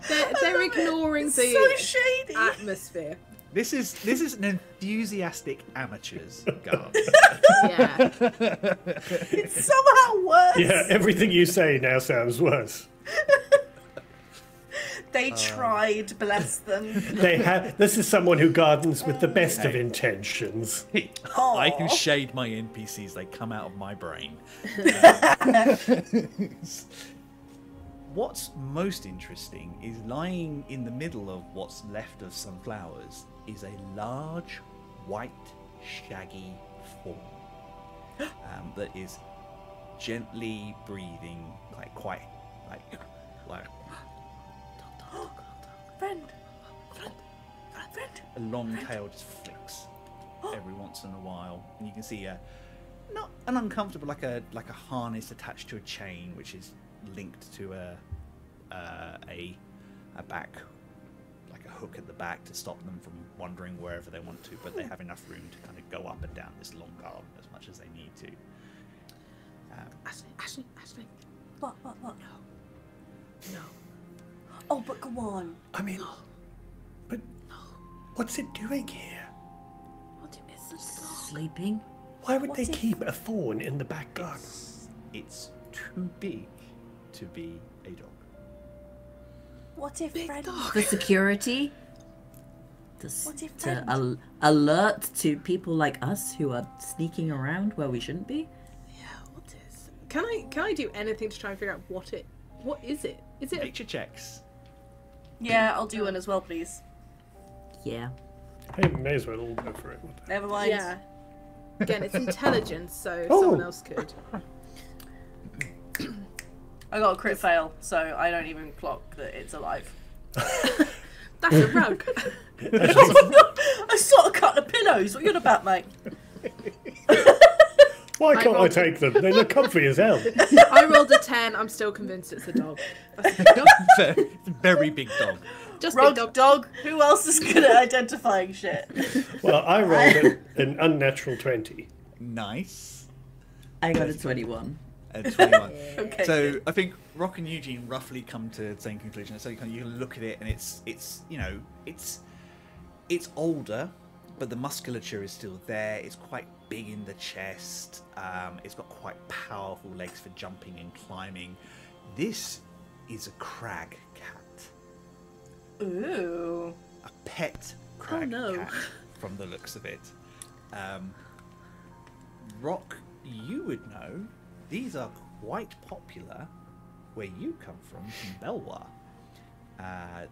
S5: They're ignoring
S2: It's
S5: the
S2: so shady.
S5: atmosphere.
S1: This is an enthusiastic amateur's garden.
S5: Yeah.
S2: It's somehow worse.
S3: Yeah, everything you say now sounds worse.
S2: They tried, bless them.
S3: This is someone who gardens with the best of intentions.
S1: I can shade my NPCs. They come out of my brain. what's most interesting is lying in the middle of what's left of some flowers is a large, white, shaggy form that is gently breathing, like quite, like
S2: Friend.
S1: a long tail just flicks every once in a while, and you can see not an uncomfortable, like a harness attached to a chain, which is linked to a back, like a hook at the back to stop them from wandering wherever they want to. But they have enough room to kind of go up and down this long garden as much as they need to.
S5: Ashley.
S2: What?
S5: No.
S2: Oh, but go on.
S3: I mean, but what's it doing here?
S5: What is this dog?
S4: Sleeping?
S3: Why would
S2: What's
S3: they
S2: it-
S3: keep a fawn in the back garden?
S1: It's too big to be a dog.
S2: What if Friend?
S4: For security?
S2: What if
S4: To
S2: Friend?
S4: alert to people like us who are sneaking around where we shouldn't be?
S5: Yeah, what is? Can I do anything to try and figure out what is it? Is it?
S1: Nature checks.
S2: Yeah, I'll do one as well, please.
S4: Yeah.
S3: I may as well all go for it.
S2: Never mind.
S5: Yeah. Again, it's intelligence, so
S3: Oh.
S5: someone else could.
S2: I got a crit fail, so I don't even clock that it's alive.
S5: That's a rug.
S2: I sort of cut the pillows. What are you on about, mate?
S3: Why can't I
S5: rolled-
S3: take them? They look comfy as hell.
S5: I rolled a 10. I'm still convinced it's a dog.
S1: Very big dog.
S5: Just
S2: Rug
S5: big dog.
S2: dog. Who else is good at identifying shit?
S3: Well, I rolled an unnatural 20.
S1: Nice.
S4: I got a 21.
S1: 21.
S2: Okay.
S1: So I think Rock and Eugene roughly come to the same conclusion. So you can look at it, and it's older, but the musculature is still there. It's quite big in the chest. It's got quite powerful legs for jumping and climbing. This is a crag cat,
S2: Ooh.
S1: a pet crag
S5: no.
S1: cat, from the looks of it. Rock, you would know. These are quite popular where you come from Belwa,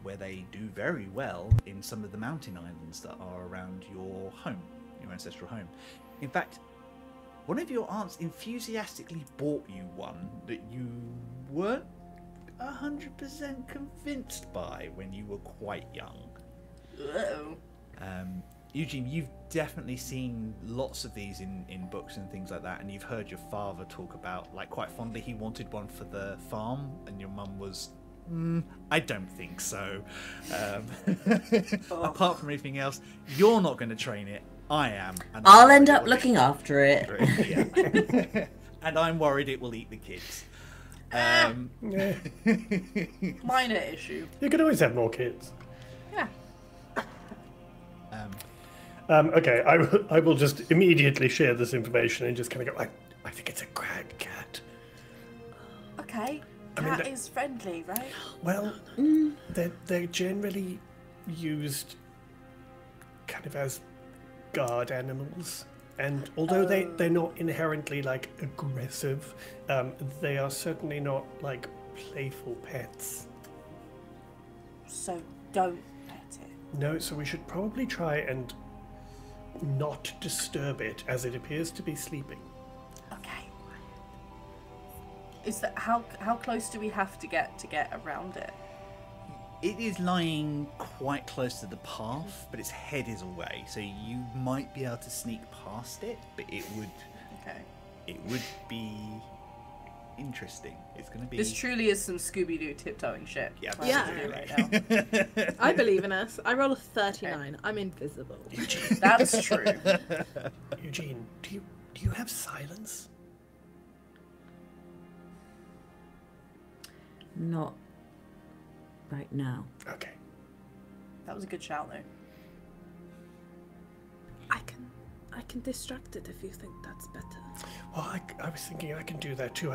S1: where they do very well in some of the mountain islands that are around your home, your ancestral home. In fact, one of your aunts enthusiastically bought you one that you weren't 100% convinced by when you were quite young.
S2: Uh-oh.
S1: Eugene, you've definitely seen lots of these in books and things like that, and you've heard your father talk about, like, quite fondly, he wanted one for the farm, and your mum was, I don't think so. Apart from anything else, you're not going to train it. I am. And
S4: I'll
S1: I'm
S4: end
S1: worried
S4: up
S1: it will
S4: looking after it.
S1: Yeah. And I'm worried it will eat the kids.
S3: Yeah.
S2: Minor issue.
S3: You could always have more kids.
S2: Yeah.
S3: Okay, I will just immediately share this information and just kind of go, I think it's a crag cat.
S2: Okay.
S3: I mean,
S2: Cat
S3: that-
S2: is friendly, right?
S3: Well, they're generally used kind of as guard animals. And although they're not inherently, like, aggressive, they are certainly not, like, playful pets.
S2: So don't pet it.
S3: No, so we should probably try and not disturb it as it appears to be sleeping.
S2: Okay. Is that how close do we have to get around it?
S1: It is lying quite close to the path, but its head is away, so you might be able to sneak past it, but it would be interesting. It's going to be...
S2: This truly is some Scooby-Doo tiptoeing shit.
S1: Yeah,
S2: we're about to do right now.
S5: I believe in us. I roll a 39. I'm invisible.
S2: That's true.
S3: Eugene, do you have silence?
S4: Not right now.
S3: Okay.
S2: That was a good shout, though.
S5: I can distract it if you think that's better.
S3: Well, I was thinking I can do that too.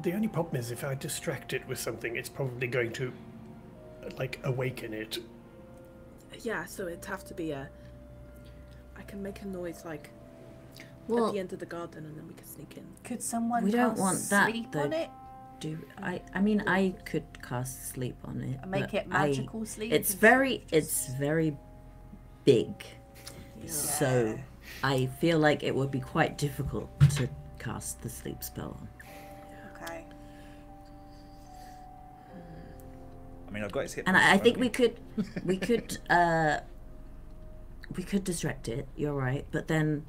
S3: The only problem is if I distract it with something, it's probably going to, like, awaken it.
S5: Yeah, so it'd have to be I can make a noise like
S4: Well,
S5: at the end of the garden, and then we can sneak in.
S2: Could someone
S4: We don't
S2: cast
S4: want that,
S2: sleep
S4: though.
S2: on it?
S4: do I mean I could cast sleep on it.
S2: Make
S4: but
S2: it magical sleep.
S4: It's very big. So I feel like it would be quite difficult to cast the sleep spell on.
S2: Okay.
S1: I mean, I've got his hit.
S4: And I think we could distract it, you're right, but then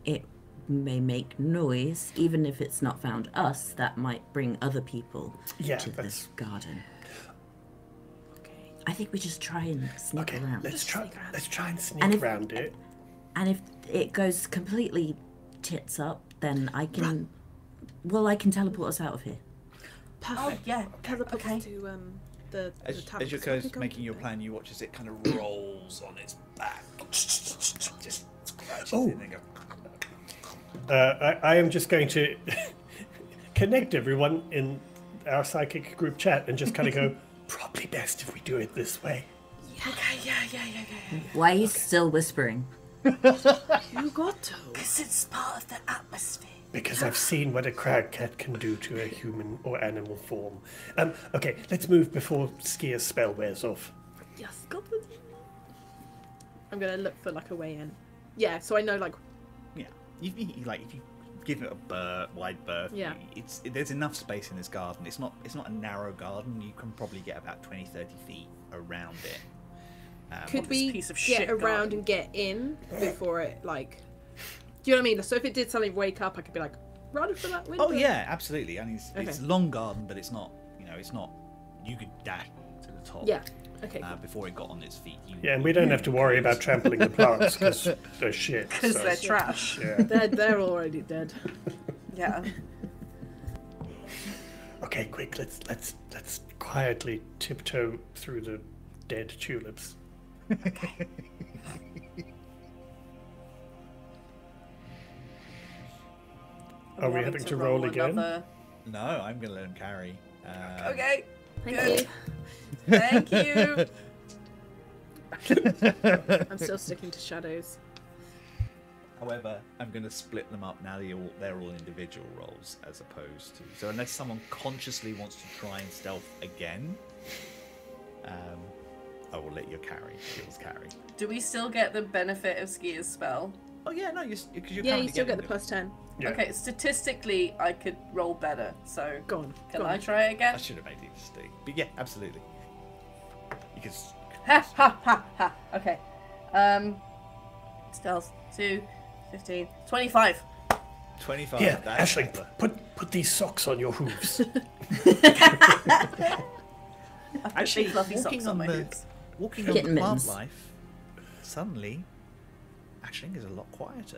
S4: it may make noise, even if it's not found us, that might bring other people to this garden.
S5: Okay.
S4: I think we just try and sneak around.
S3: Let's try and sneak around it.
S4: And if it goes completely tits up, then I can I can teleport us out of here.
S5: Perfect.
S2: Oh yeah.
S5: Teleport
S2: Okay.
S5: to the
S1: As
S5: tablets.
S1: you're guys making your plan, you watch as it kind of rolls on its back. Just scratches it and then go.
S3: I am just going to connect everyone in our psychic group chat and just kind of go, probably best if we do it this way.
S2: Okay. Yeah.
S4: Why are you still whispering?
S5: You got to.
S2: Because it's part of the atmosphere.
S3: Because I've seen what a crag cat can do to a human or animal form. Okay, let's move before Skia's spell wears off.
S5: Yes, got it. I'm gonna look for like a way in. Yeah, so I know like.
S1: Yeah, if you give it a wide berth,
S5: Yeah.
S1: there's enough space in this garden. It's not a narrow garden. You can probably get about 20-30 feet around it.
S5: Could we
S2: piece of
S5: get
S2: shit
S5: around
S2: garden.
S5: and get in before it like? Do you know what I mean? So if it did suddenly wake up, I could be like, run for that window.
S1: Oh yeah, absolutely. I mean, it's
S5: Okay.
S1: a long garden, but it's not. It's not. You could dash to the top.
S5: Yeah. Okay.
S1: Before it got on its feet.
S3: Yeah, and we don't have to worry about trampling the plants because they're shit.
S2: Because
S3: so-
S2: they're trash.
S3: Yeah.
S5: They're already dead.
S2: Yeah.
S3: Okay, quick. Let's quietly tiptoe through the dead tulips. Are we having to roll again?
S2: Another...
S1: No, I'm gonna let him carry.
S2: Okay.
S5: Thank
S2: Thank you.
S5: you. I'm still sticking to shadows.
S1: However, I'm going to split them up now. They're all individual rolls as opposed to. So unless someone consciously wants to try and stealth again, I will let your skills carry.
S2: Do we still get the benefit of Skia's spell?
S1: Oh yeah, no, because you're
S5: Yeah,
S1: currently
S5: you still get
S1: getting
S5: the +10.
S3: Yeah.
S2: Okay, statistically, I could roll better. So
S5: Go on.
S2: can
S5: go
S2: I
S5: on.
S2: try
S1: I
S2: again?
S1: should have made it stick, but yeah, absolutely. Because
S2: Ha ha ha ha. Okay. Stealth 2, 15, 25.
S1: 25.
S3: Here,
S1: that's
S3: Aisling,
S1: better.
S3: put these socks on your hooves.
S1: Actually,
S2: Big fluffy
S1: walking
S2: socks on my
S1: the
S2: hooves.
S1: walking on
S4: Kitten
S1: the plant
S4: mittens.
S1: life, suddenly, Aisling is a lot quieter.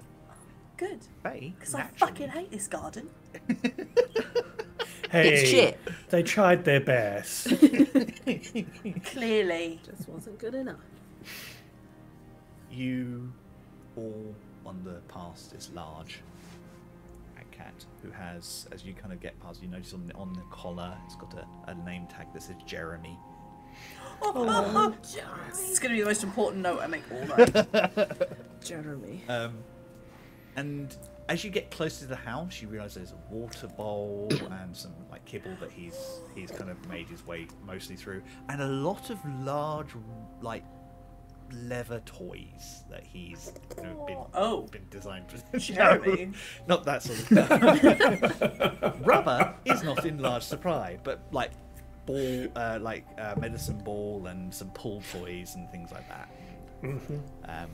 S2: Good.
S1: Faye,
S2: Because I
S1: naturally-
S2: fucking hate this garden.
S3: Hey,
S4: It's shit.
S3: they tried their best.
S2: Clearly.
S5: Just wasn't good enough.
S1: You all wander past this large Crag Cat who has, as you kind of get past, you notice on the collar, it's got a name tag that says Jeremy.
S2: It's going to be the most important note I make all night.
S5: Jeremy.
S1: And as you get close to the house, you realise there's a water bowl and some like kibble that he's kind of made his way mostly through, and a lot of large like leather toys that he's been designed for.
S2: Jeremy.
S1: No, not that sort of stuff. Rubber is not in large supply, but like medicine ball and some pool toys and things like that.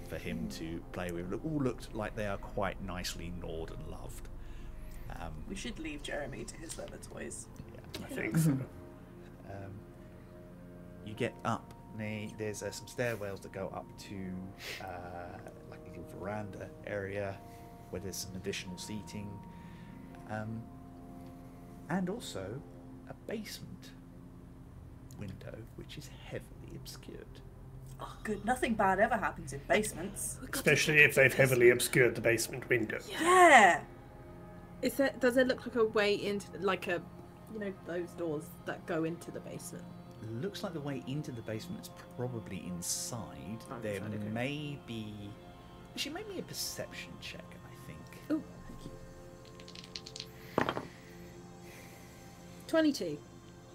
S1: For him to play with. All looked like they are quite nicely gnawed and loved.
S2: We should leave Jeremy to his leather toys.
S3: I think so.
S1: You get up. There's some stairwells that go up to like a little veranda area where there's some additional seating, and also a basement window which is heavily obscured.
S2: Oh, good. Nothing bad ever happens in basements.
S3: Especially if they've heavily obscured the basement window.
S2: Yeah.
S5: Does it look like a way into like a, those doors that go into the basement?
S1: Looks like the way into the basement is probably inside.
S5: Oh,
S1: There
S5: inside, okay.
S1: may be. Actually, make me a perception check, I think.
S5: Oh, 22.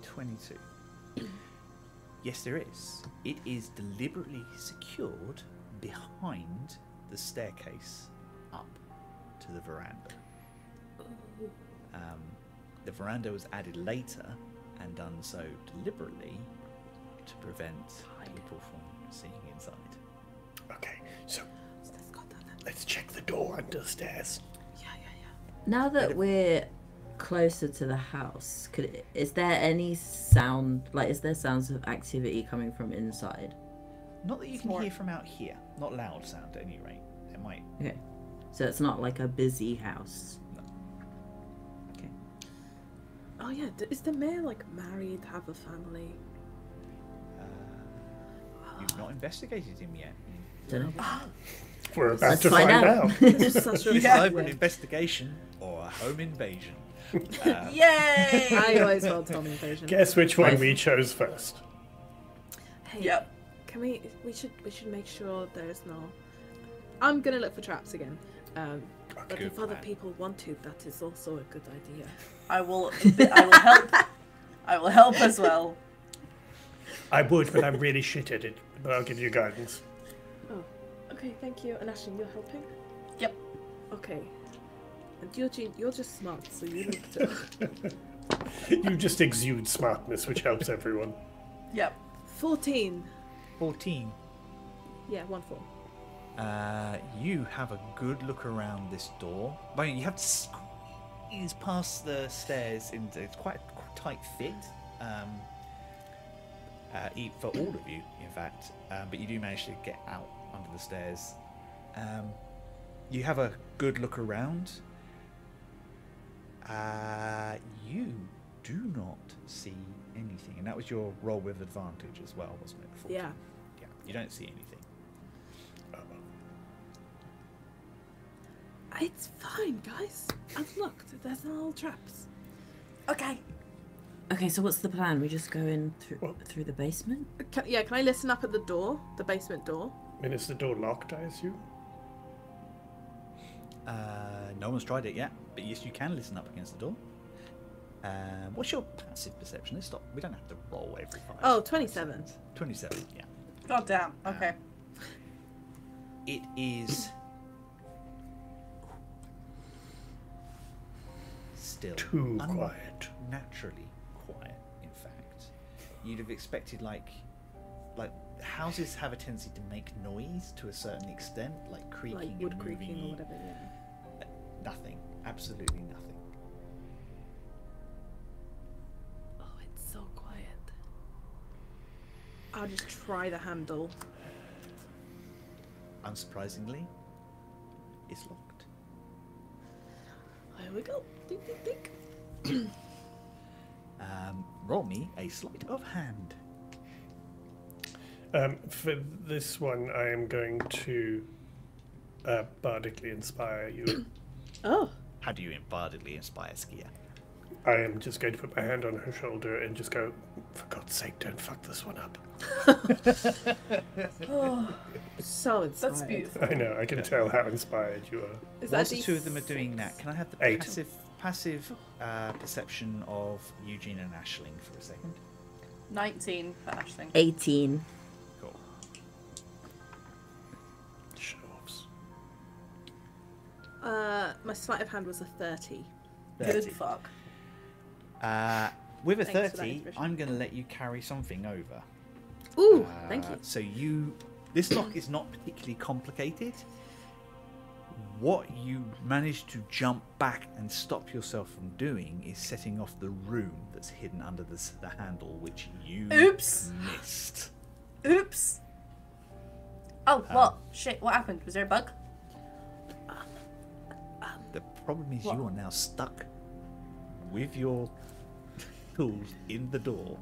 S1: 22. Yes, there is. It is deliberately secured behind the staircase up to the veranda. The veranda was added later and done so deliberately to prevent people from seeing inside.
S3: Okay, so let's check the door under the stairs.
S5: Yeah.
S4: Now that we're closer to the house, is there any sound, is there sounds of activity coming from inside?
S1: Not that you can hear from out here. Not loud sound at any rate. It might.
S4: Okay. So it's not like a busy house.
S1: No.
S4: Okay.
S5: Oh yeah, is the mayor married, have a family?
S1: You've not investigated him yet.
S4: Don't know.
S3: We're about
S4: Let's
S3: to
S4: find
S3: find
S4: out.
S3: out.
S5: It's such a
S1: It's
S5: bad
S1: either an
S5: way.
S1: investigation or a home invasion.
S2: Yay!
S5: I always felt home invasion.
S3: Guess which one we chose first.
S5: Hey,
S2: Yep.
S5: can we should make sure there's no. I'm gonna look for traps again. But
S1: Good
S5: if other
S1: plan.
S5: people want to, that is also a good idea.
S2: I will help. I will help as well.
S3: I would, but I'm really shit at it. But I'll give you guidance.
S5: Oh, okay, thank you. And Ashley, you're helping?
S2: Yep.
S5: Okay. And Eugene, you're just smart, so you look to...
S3: You just exude smartness, which helps everyone.
S2: Yep.
S5: 14.
S1: 14.
S5: Yeah, 1-4.
S1: You have a good look around this door. I mean, you have to squeeze past the stairs into quite a tight fit. For all of you, in fact. But you do manage to get out under the stairs. You have a good look around. You do not see anything. And that was your roll with advantage as well, wasn't it? 14?
S5: Yeah.
S1: Yeah, you don't see anything.
S5: It's fine, guys. I've looked. There's no traps.
S2: Okay.
S4: Okay, so what's the plan? We just go in through the basement?
S5: Can I listen up at the door? The basement door?
S3: I mean, is the door locked, I assume?
S1: No one's tried it yet, but yes, you can listen up against the door. What's your passive perception? Let's stop. We don't have to roll every 5.
S5: Oh, 27.
S1: 27, yeah.
S2: God damn. Okay.
S1: It is still
S3: Too quiet.
S1: Naturally quiet, in fact. You'd have expected like houses have a tendency to make noise to a certain extent, like creaking
S5: Like wood
S1: and
S5: creaking
S1: moving.
S5: or whatever, yeah.
S1: Nothing. Absolutely nothing.
S5: Oh, it's so quiet. I'll just try the handle.
S1: Unsurprisingly, it's locked.
S5: Here we go. Ding, ding, ding.
S1: Roll me a sleight of hand.
S3: For this one, I am going to bardically inspire you.
S5: Oh.
S1: How do you bardically inspire Skia?
S3: I am just going to put my hand on her shoulder and just go, for God's sake, don't fuck this one up.
S5: Oh, so inspired.
S2: That's beautiful.
S3: I know, I can tell how inspired you are.
S5: Is
S1: Whilst
S5: that
S1: the two of them are doing that, can I have the
S3: 8.
S1: passive perception of Eugene and Aisling for a second?
S2: 19 for Aisling.
S4: 18.
S1: Cool.
S3: Show-offs.
S5: My sleight of hand was a 30.
S2: Good fuck.
S1: With a
S5: Thanks for that
S1: 30,
S5: information.
S1: I'm going to let you carry something over.
S5: Ooh, thank you.
S1: So this lock is not particularly complicated. What you manage to jump back and stop yourself from doing is setting off the rune that's hidden under the handle, which you
S2: Oops.
S1: missed.
S2: Oops. Oh, what? Shit, what happened? Was there a bug?
S1: The problem is
S2: What?
S1: you are now stuck with your tools in the door.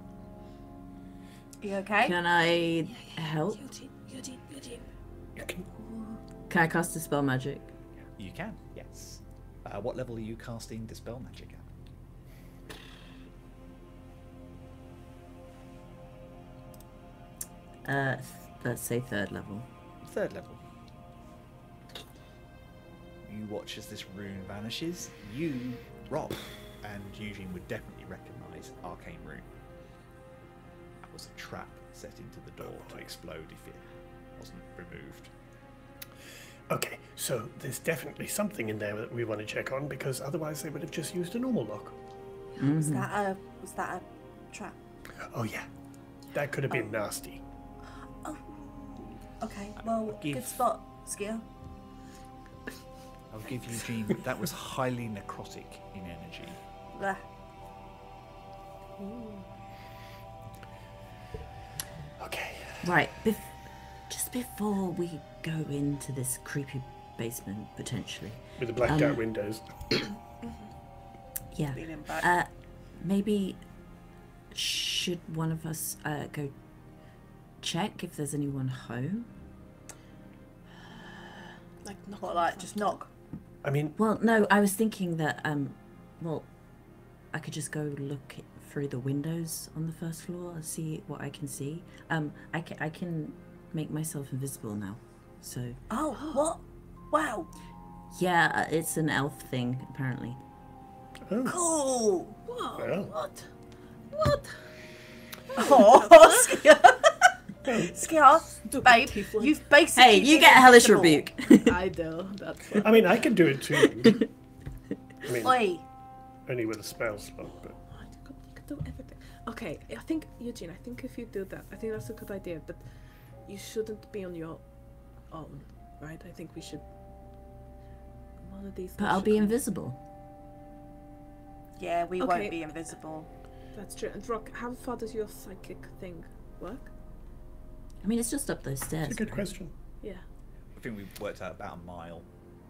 S2: You okay?
S4: Can I help?
S5: Eugene.
S3: You can...
S4: Can I cast a spell magic?
S1: You can, yes. What level are you casting Dispel Magic at?
S4: Let's say 3rd level.
S1: 3rd level. You watch as this rune vanishes. You, Rob, and Eugene would definitely recognise Arcane Rune. That was a trap set into the door to explode if it wasn't removed.
S3: Okay, so there's definitely something in there that we want to check on, because otherwise they would have just used a normal lock.
S2: Was that a trap?
S3: Oh yeah, that could have been nasty.
S2: Oh. Okay. Well, good spot, Skier.
S1: I'll give Eugene, that was highly necrotic in energy.
S2: Blah.
S3: Okay.
S4: Right. Just before we go into this creepy basement, potentially.
S3: With the blacked out windows.
S4: Yeah.
S2: Feeling bad.
S4: Maybe should one of us go check if there's anyone home?
S5: Like knock.
S2: What, like just knock?
S3: I mean,
S4: Well, no, I was thinking that I could just go look through the windows on the first floor and see what I can see. I can make myself invisible now. So
S2: Oh, what? Wow.
S4: yeah, it's an elf thing apparently.
S2: Cool.
S5: Whoa,
S3: Well.
S5: what?
S2: Oh, Skier. Skier, babe,
S5: Tiefling.
S2: you've basically
S4: Hey, you
S2: been
S4: get a hellish
S2: invisible.
S4: rebuke.
S5: I do. That's what.
S3: I mean, I can do it too. I mean,
S2: Oi.
S3: only with a spell slot, but
S5: You could do everything. Okay, I think Eugene. I think if you do that, I think that's a good idea. But you shouldn't be on your own, right? I think we should. One of these.
S4: But
S5: things
S4: I'll
S5: should
S4: be
S5: come-
S4: invisible.
S2: Yeah, we
S5: Okay.
S2: won't be invisible.
S5: That's true. And Rock, how far does your psychic thing work?
S4: I mean, it's just up those stairs.
S3: it's a good question.
S5: Yeah.
S1: I think we worked out about a mile.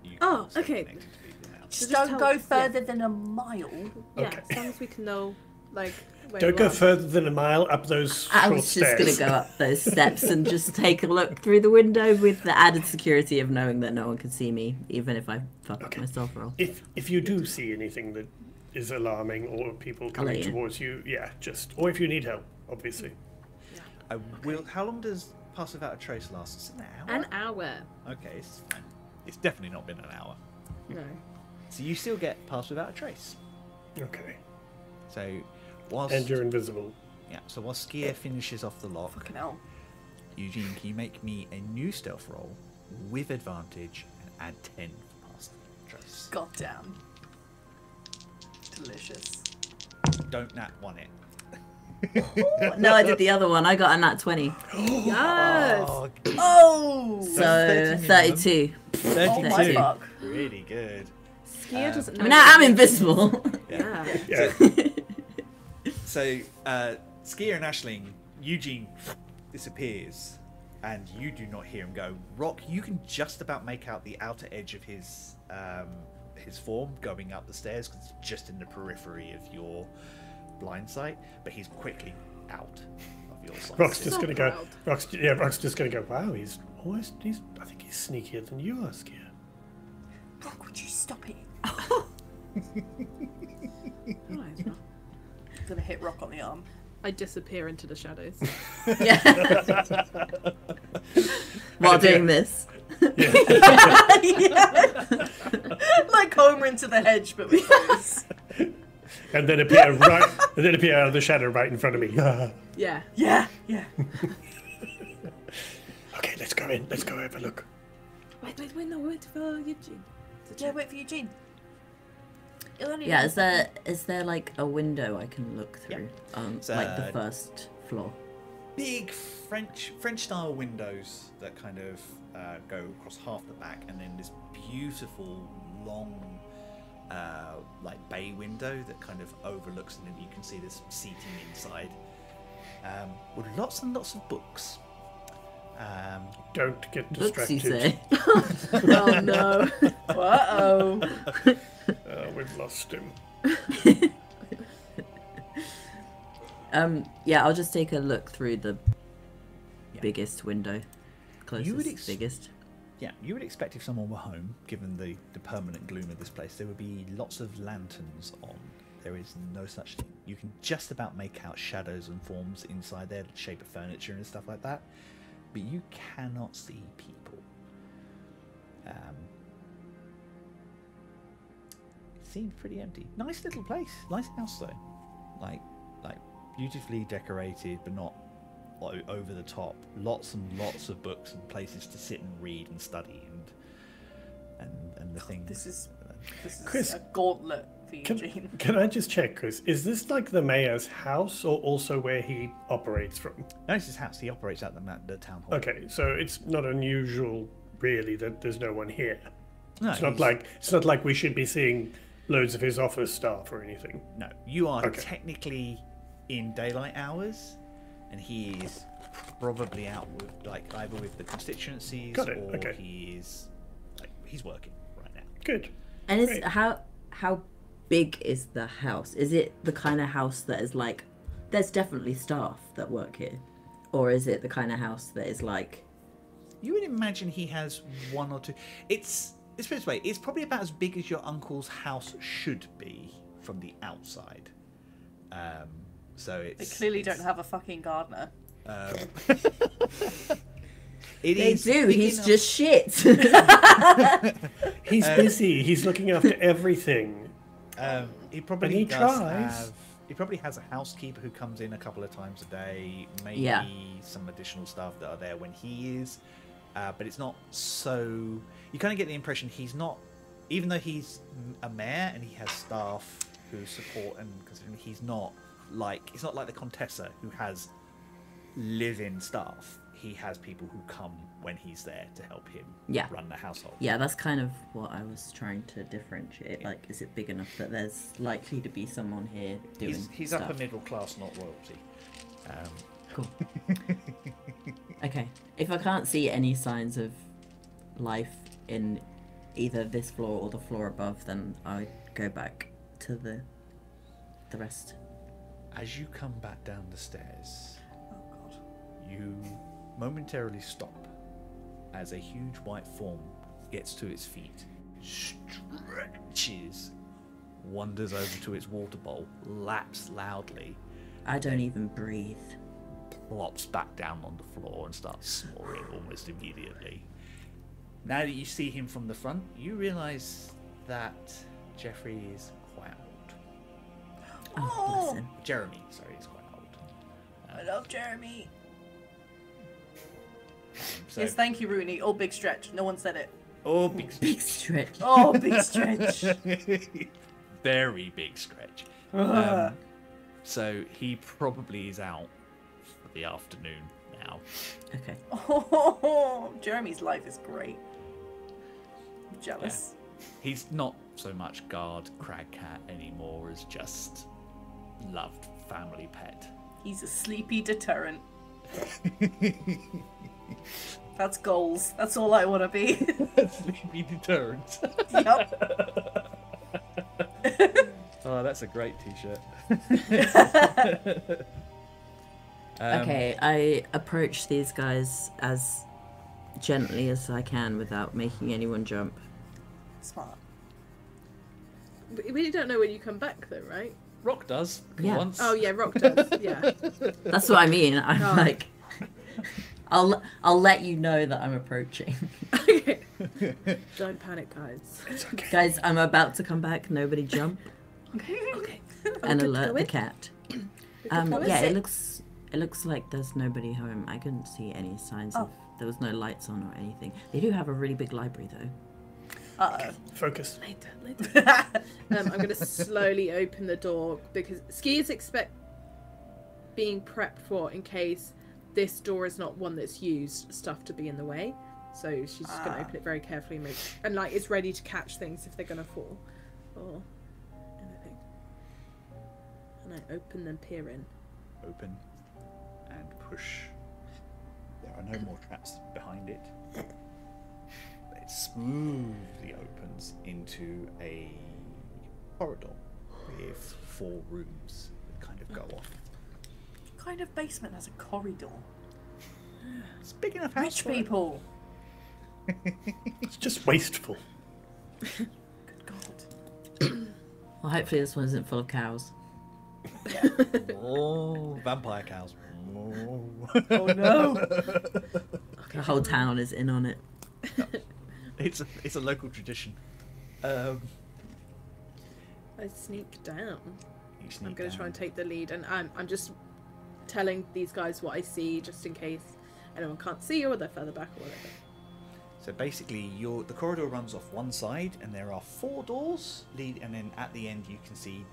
S1: You
S5: Oh,
S1: can stay
S5: okay.
S1: connected to people now.
S2: Just
S5: just
S2: don't
S5: tell-
S2: go further than a mile.
S5: Yeah.
S3: Okay.
S5: As long as we can know, like. Where
S3: Don't
S5: you
S3: go
S5: are.
S3: further than a mile up those
S4: I
S3: short
S4: was just
S3: stairs.
S4: gonna go up those steps and just take a look through the window with the added security of knowing that no one can see me, even if I fuck
S3: Okay.
S4: myself roll.
S3: If you do see anything that is alarming or people coming
S4: let you.
S3: towards you, yeah, or if you need help, obviously.
S1: I will. How long does Pass Without a Trace last? It's an hour.
S5: An hour.
S1: Okay, it's fine. It's definitely not been an hour.
S5: No.
S1: So you still get Pass Without a Trace.
S3: Okay.
S1: So whilst
S3: And you're invisible.
S1: yeah, so while Skier finishes off the lock,
S2: Fucking hell.
S1: Eugene, can you make me a new stealth roll with advantage and add 10 for Pass Without a Trace?
S2: Goddamn. Delicious.
S1: Don't nat one it.
S4: No, I did the other one. I got a nat 20.
S5: Yes.
S2: Oh!
S4: So
S1: 30 minimum.
S4: 32.
S1: 32.
S2: Oh my fuck.
S1: Really good.
S5: Skier doesn't know.
S4: I mean, I am invisible.
S5: Yeah.
S3: Yeah.
S1: So, Skier and Ashling, Eugene disappears, and you do not hear him go. Rock, you can just about make out the outer edge of his form going up the stairs because it's just in the periphery of your blind sight, but he's quickly out of your sight.
S3: Rock's just
S5: So
S3: gonna go.
S5: proud.
S3: Rock's just gonna go. Wow, I think he's sneakier than you are, Skier.
S2: Rock, would you stop it?
S5: Right, well,
S2: I'm gonna hit Rock on the arm.
S5: I disappear into the shadows.
S4: Yeah. While doing this.
S2: Yeah. Like Homer into the hedge, but with those.
S3: And then appear out of the shadow right in front of me.
S5: Yeah.
S2: Yeah, yeah.
S3: Okay, let's go in. Let's go have a look.
S5: Wait, no, wait for Eugene.
S2: Yeah, wait for Eugene. It'll only
S4: Yeah,
S2: be-
S4: is there like a window I can look through?
S1: It's,
S4: Like the first floor.
S1: Big French style windows that kind of go across half the back, and then this beautiful long like bay window that kind of overlooks, and then you can see this seating inside with lots and lots of books.
S3: Don't get
S4: Books, you
S3: distracted.
S4: say?
S5: Oh no.
S2: Uh-oh.
S3: We've lost him.
S4: Yeah, I'll just take a look through the
S1: Yeah.
S4: biggest window. Closest,
S1: ex-
S4: biggest.
S1: Yeah, you would expect if someone were home, given the permanent gloom of this place, there would be lots of lanterns on. There is no such thing. You can just about make out shadows and forms inside there, the shape of furniture and stuff like that, but you cannot see people. seemed pretty empty. Nice little place, nice house though, like beautifully decorated, but not over the top. Lots and lots of books and places to sit and read and study and the things.
S2: This is
S3: Chris,
S2: a gauntlet for Eugene.
S3: Can I just check, Chris? Is this like the mayor's house or also where he operates from?
S1: No, it's his house. He operates at the town hall.
S3: Okay, so it's not unusual, really, that there's no one here.
S1: No,
S3: It's not like we should be seeing loads of his office staff or anything.
S1: No, you are
S3: Okay.
S1: technically in daylight hours, and he is probably out with either with the constituencies
S3: Got it,
S1: or
S3: okay.
S1: he's working right now.
S3: Good.
S4: And is
S3: Great.
S4: how big is the house? Is it the kind of house that is like, there's definitely staff that work here, or is it the kind of house that is like?
S1: You would imagine he has one or two. Let's put it this way: it's probably about as big as your uncle's house should be from the outside. So
S2: They
S1: it's
S2: clearly don't have a fucking gardener.
S4: They do.
S1: big
S4: He's
S1: enough-
S4: just shit.
S3: He's busy. He's looking after everything.
S1: He probably
S3: But he
S1: does
S3: tries.
S1: have. He probably has a housekeeper who comes in a couple of times a day. Maybe
S4: Yeah.
S1: some additional staff that are there when he is. But it's not so. You kind of get the impression he's not, even though he's a mayor and he has staff who support and considering he's not like the Contessa who has live-in staff. He has people who come when he's there to help him run the household.
S4: Yeah, that's kind of what I was trying to differentiate. Like, is it big enough that there's likely to be someone here doing
S1: He's
S4: stuff?
S1: upper middle class, not royalty.
S4: Cool. Okay. If I can't see any signs of life in either this floor or the floor above, then I go back to the rest.
S1: As you come back down the stairs,
S2: Oh god.
S1: you momentarily stop as a huge white form gets to its feet, stretches, wanders over to its water bowl, laps loudly,
S4: I don't even breathe.
S1: plops back down on the floor and starts snoring almost immediately. Now that you see him from the front, you realise that Jeffrey is quite old.
S4: Oh, bless him.
S1: Jeremy, sorry, is quite old.
S2: I love Jeremy.
S1: So,
S2: Yes, thank you, Rooney. Oh, big stretch. No one said it.
S1: oh, big
S4: Big stretch.
S2: Oh, big stretch.
S1: very big stretch. So he probably is out for the afternoon now.
S4: Okay.
S2: Oh, Jeremy's life is great. I'm jealous.
S1: He's not so much guard Crag Cat anymore as just loved family pet.
S2: He's a sleepy deterrent. That's goals. That's all I want to be.
S1: Sleepy deterrent.
S2: Yup.
S1: Oh, that's a great t-shirt.
S4: Okay, I approach these guys as gently as I can without making anyone jump.
S2: Smart.
S5: We don't know when you come back, though, right?
S1: Rock does
S4: Yeah.
S1: once.
S5: Oh yeah, Rock does. Yeah.
S4: That's what I mean. I'm
S5: Oh.
S4: like, I'll let you know that I'm approaching.
S5: Okay. Don't panic, guys.
S3: It's okay.
S4: Guys, I'm about to come back. Nobody jump
S5: Okay.
S4: and
S5: good
S4: alert the
S5: going.
S4: cat.
S5: Good
S4: Yeah,
S5: going.
S4: it looks like there's nobody home. I couldn't see any signs
S2: Oh.
S4: of there was no lights on or anything. They do have a really big library though.
S2: Uh-oh.
S3: Focus.
S5: Later. I'm going to slowly open the door because skiers expect being prepped for in case this door is not one that's used, stuff to be in the way. So she's just going to open it very carefully and like it's ready to catch things if they're going to fall or anything. And I open and peer in.
S1: Open and push. There are no more traps behind it. It smoothly opens into a corridor with 4 rooms that kind of go off.
S2: What kind of basement has a corridor?
S1: It's big enough house
S2: Rich
S1: for it.
S2: people.
S3: It's just wasteful.
S2: Good God.
S4: Well, hopefully this one isn't full of cows.
S1: Oh, vampire cows. Oh.
S2: Oh no.
S4: The whole town is in on it.
S1: It's a local tradition.
S5: I sneak down.
S1: You sneak
S5: I'm going to try
S1: down.
S5: and take the lead, and I'm just telling these guys what I see, just in case anyone can't see or they're further back or whatever.
S1: So basically, the corridor runs off one side, and there are 4 doors and then at the end you can see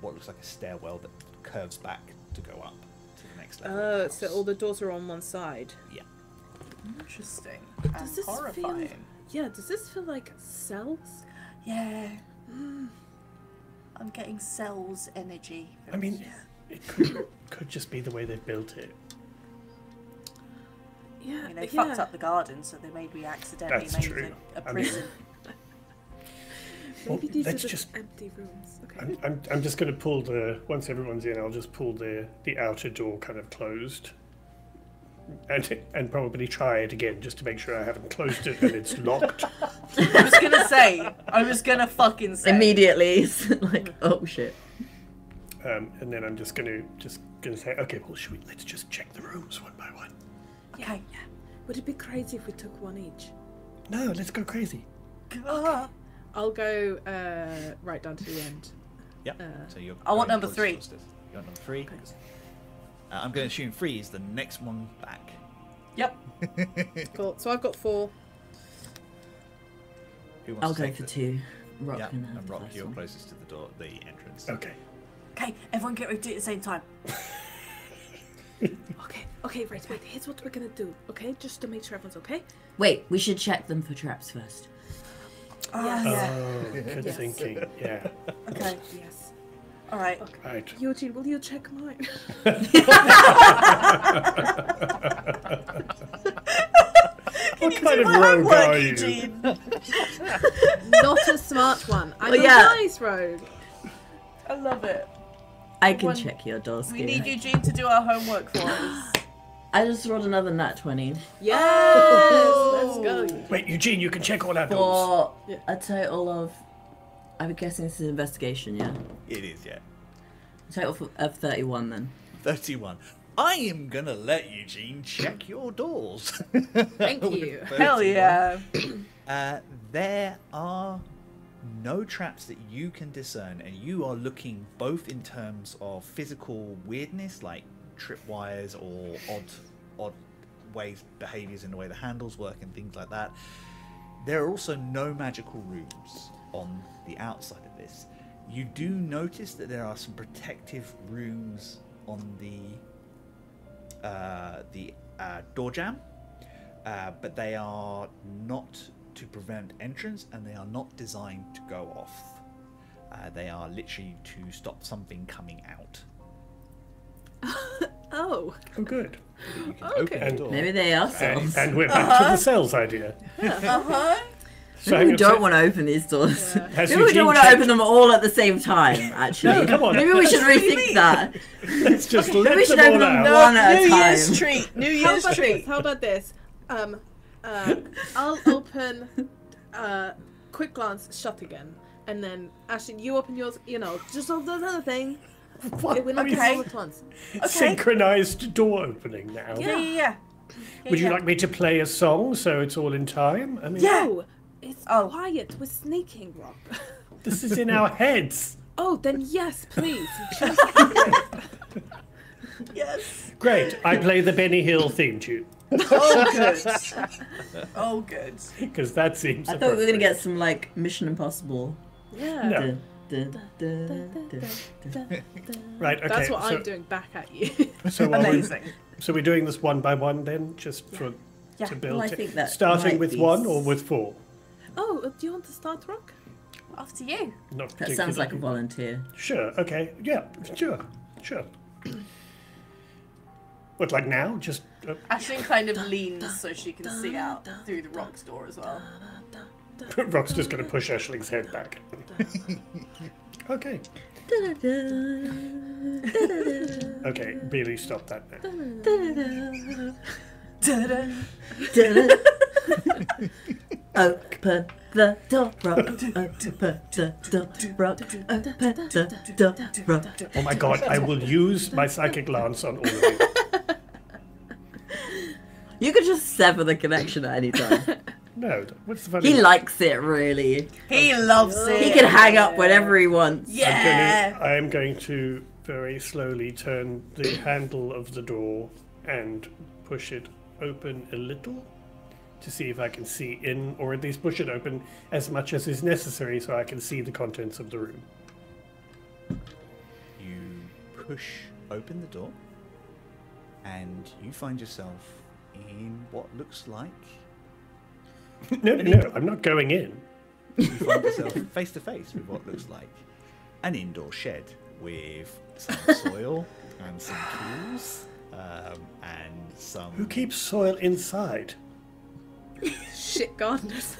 S1: what looks like a stairwell that curves back to go up to the next level. of the house.
S5: So all the doors are on one side.
S1: Yeah.
S2: Interesting.
S5: Does
S2: And
S5: this
S2: horrifying.
S5: feel? Yeah. Does this feel like cells?
S2: Yeah. I'm getting cells energy.
S3: I mean, it could just be the way they've built it.
S5: Yeah.
S2: I mean, they fucked up the garden, so they maybe accidentally
S3: That's
S2: made
S3: true.
S2: it a
S3: I mean-
S2: prison.
S5: Maybe
S3: Well,
S5: these are
S3: let's
S5: just
S3: just-
S5: empty rooms. Okay.
S3: I'm just going to pull once everyone's in, I'll just pull the outer door kind of closed. And probably try it again just to make sure I haven't closed it and it's locked.
S2: I was gonna fucking say.
S4: Immediately, it's like, oh shit.
S3: And then I'm just gonna say, okay, well, let's just check the rooms one by one.
S2: Okay.
S5: Would it be crazy if we took one each?
S3: No, let's go crazy.
S2: Ah.
S5: I'll go right down to the end.
S1: Yep. So you're.
S2: I want
S1: going
S2: number
S1: towards
S2: 3.
S1: the stairs. You want number 3? I'm going to assume 3 is the next one back.
S2: Yep.
S5: Cool. So I've got 4.
S1: Who wants
S4: I'll
S1: to
S4: go
S1: take
S4: for
S1: the-
S4: 2. Rock
S1: Yeah,
S4: can have
S1: and
S4: the
S1: Rock,
S4: first
S1: you're
S4: one.
S1: closest to the door, the entrance.
S3: Okay.
S2: Okay, everyone get ready to do it at the same time.
S5: Okay, right. Here's what we're gonna do. Okay, just to make sure everyone's okay.
S4: Wait, we should check them for traps first.
S2: Yeah.
S3: Oh, good
S5: Yes.
S3: thinking. Yeah.
S2: Okay.
S5: Yes.
S2: All right.
S3: Right.
S5: Eugene, will you check mine?
S3: What kind of rogue are you?
S2: Eugene?
S5: Not a smart one. I'm
S4: Well,
S5: a
S4: yeah.
S5: nice rogue.
S2: I love it.
S4: I can
S2: One-
S4: check your doors.
S2: We need Eugene to do our homework for us.
S4: I just rolled another nat 20
S5: Yes. Let's go.
S3: Wait, Eugene, you can check all our doors.
S4: for
S5: Yeah.
S4: a total of. I'm guessing this is investigation, yeah.
S1: It is, yeah.
S4: A total of 31 then.
S1: 31. I am going to let Eugene check your doors.
S5: Thank you.
S1: With
S2: Hell
S1: 31.
S2: yeah.
S1: There are no traps that you can discern, and you are looking both in terms of physical weirdness, like tripwires or odd ways, behaviors in the way the handles work and things like that. There are also no magical rooms on the outside of this. You do notice that there are some protective rooms on the door jamb, but they are not to prevent entrance, and they are not designed to go off. They are literally to stop something coming out.
S5: Oh.
S3: Oh, good.
S1: You can
S5: Okay.
S1: open the
S3: And-
S1: door.
S4: Maybe they are cells.
S3: And we're back to the cells idea.
S2: Uh-huh.
S3: So
S4: Maybe
S3: hang
S4: we
S3: on,
S4: don't
S3: so-
S4: want to open these doors.
S5: Yeah.
S3: Has
S4: Maybe we
S3: Eugene
S4: don't want to
S3: checked-
S4: open them all at the same time, actually.
S3: No, come on.
S4: Maybe we should rethink that.
S3: Let's just
S4: Maybe
S3: let
S4: we should
S3: them
S4: open
S3: all
S4: them
S3: out.
S4: one at a
S2: New
S4: time.
S2: Year's treat. New
S5: How
S2: Year's
S5: about
S2: treat.
S5: this? How about this? I'll open. Quick glance, shut again, and then Ashton, you open yours. You know, just all the other thing.
S3: What?
S5: We're not
S2: Okay.
S5: doing all at once.
S2: Okay.
S3: Synchronized door opening now.
S2: Yeah.
S3: Would you like me to play a song so it's all in time? I mean,
S5: No, it's
S2: Oh.
S5: quiet. We're sneaking, Rob.
S3: this is in our heads.
S5: Oh, then yes, please.
S2: Yes.
S3: Great. I play the Benny Hill theme tune
S2: Oh, good. Oh, good.
S3: because that seems.
S4: I thought we were going to
S3: appropriate.
S4: get some, like, Mission Impossible.
S5: Yeah.
S3: No.
S4: Dun, dun, dun, dun, dun.
S3: Right. Okay.
S5: That's what
S3: so,
S5: I'm doing back at you.
S3: So are we,
S2: Amazing.
S3: so we're doing this one by one then, just for
S2: Yeah.
S3: to build
S4: Well, I
S3: it.
S4: think that
S3: Starting
S4: might
S3: with
S4: be
S3: one or with 4.
S5: Oh, do you want to start, Rock?
S2: After you.
S3: Not
S4: That sounds like a
S3: particularly.
S4: volunteer.
S3: Sure. Okay. Yeah. Sure. What, like now? Just.
S2: Ashton kind of leans so she can see out through the rock's door as well.
S3: Rock's just going to push Ashling's head back. Okay. Okay, Bailey, stop that now.
S4: Open the door, Rock. Open the door, Rock. Open the door, Rock.
S3: Oh my god, I will use my psychic lance on all of you.
S4: You could just sever the connection at any time.
S3: No, what's the funny?
S4: He likes it, really.
S2: He loves it.
S4: He can hang up whenever he wants.
S2: Yeah.
S3: I am going to very slowly turn the handle of the door and push it open a little to see if I can see in, or at least push it open as much as is necessary so I can see the contents of the room.
S1: You push open the door, and you find yourself in what looks like...
S3: No, I'm not going in.
S1: You find yourself face to face with what looks like an indoor shed with some soil and some tools and some...
S3: Who keeps soil inside?
S5: Shit gardeners.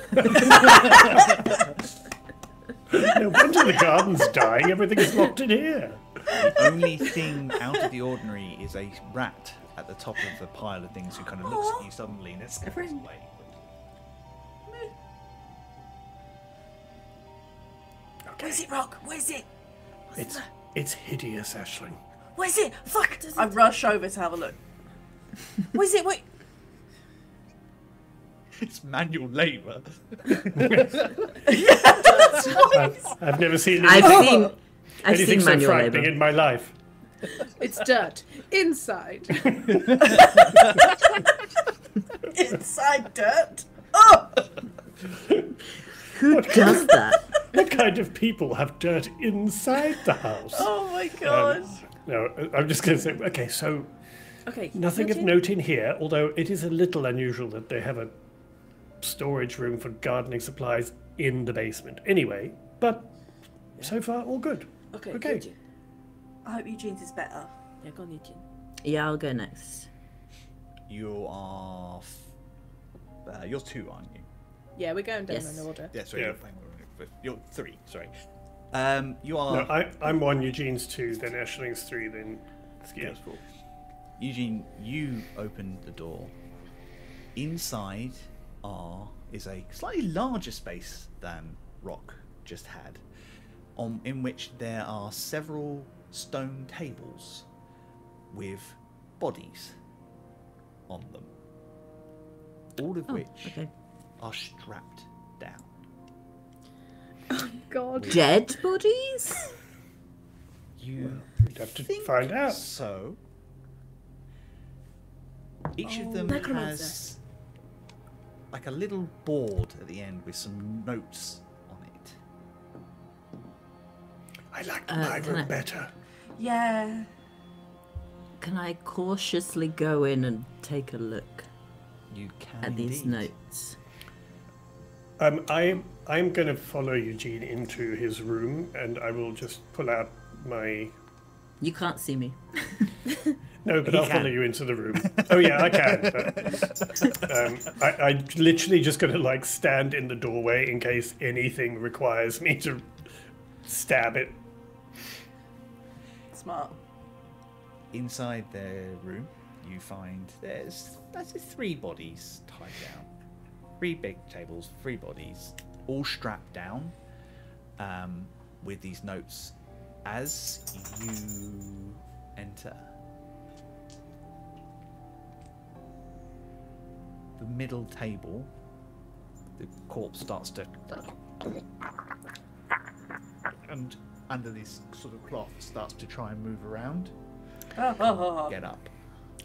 S3: No wonder the garden's dying. Everything is locked in here.
S1: The only thing out of the ordinary is a rat at the top of the pile of things who kind of looks at you suddenly and it's away.
S2: Where's it, Rock? Where's it?
S3: It's hideous, Aisling.
S2: Where's it? Fuck! I rush over to have a look. Where's it? Wait.
S1: It's manual labour.
S3: I've never seen
S4: I've
S3: anything
S4: seen
S3: so
S4: manual
S3: frightening
S4: labor.
S3: in my life.
S5: It's dirt. Inside.
S2: Inside dirt. Oh!
S4: Who does that?
S3: What kind of people have dirt inside the house?
S2: Oh my god.
S3: No, I'm just going to say, okay, so
S5: Okay.
S3: nothing of
S5: Martin?
S3: note in here, although it is a little unusual that they have a storage room for gardening supplies in the basement. Anyway, but so far, all good.
S5: Okay.
S3: Okay.
S5: Eugene.
S2: I hope Eugene's is better.
S5: Yeah, go on, Eugene.
S4: Yeah, I'll go next.
S1: You are... you're 2, aren't you?
S5: Yeah, we're going down
S4: Yes.
S5: in order.
S1: Yeah, sorry.
S3: Yeah.
S1: You're 3, sorry. You are...
S3: No, I'm 1, Eugene's 2, then Aisling's 3, then Skia's 4.
S1: Eugene, you open the door. Inside is a slightly larger space than Rock just had, in which there are several stone tables with bodies on them, all of which
S4: Okay.
S1: are strapped down.
S5: God.
S4: Dead bodies?
S1: You
S3: We'd have to
S1: think
S3: find out.
S1: so. Each of them
S5: Necromancer.
S1: has like a little board at the end with some notes on it.
S3: I like
S4: can
S3: my
S4: I-
S3: room better.
S2: Yeah.
S4: Can I cautiously go in and take a look
S1: You can
S4: at these
S1: indeed.
S4: notes?
S3: I'm going to follow Eugene into his room, and I will just pull out my...
S4: You can't see me.
S3: No, but
S1: He
S3: I'll
S1: can.
S3: follow you into the room. Oh yeah, I can. But, I literally just going to like stand in the doorway in case anything requires me to stab it.
S2: Smart.
S1: Inside their room, you find there's 3 bodies tied down. 3 big tables, 3 bodies, all strapped down with these notes. As you enter, the middle table, the corpse starts to... And under this sort of cloth starts to try and move around. Get up.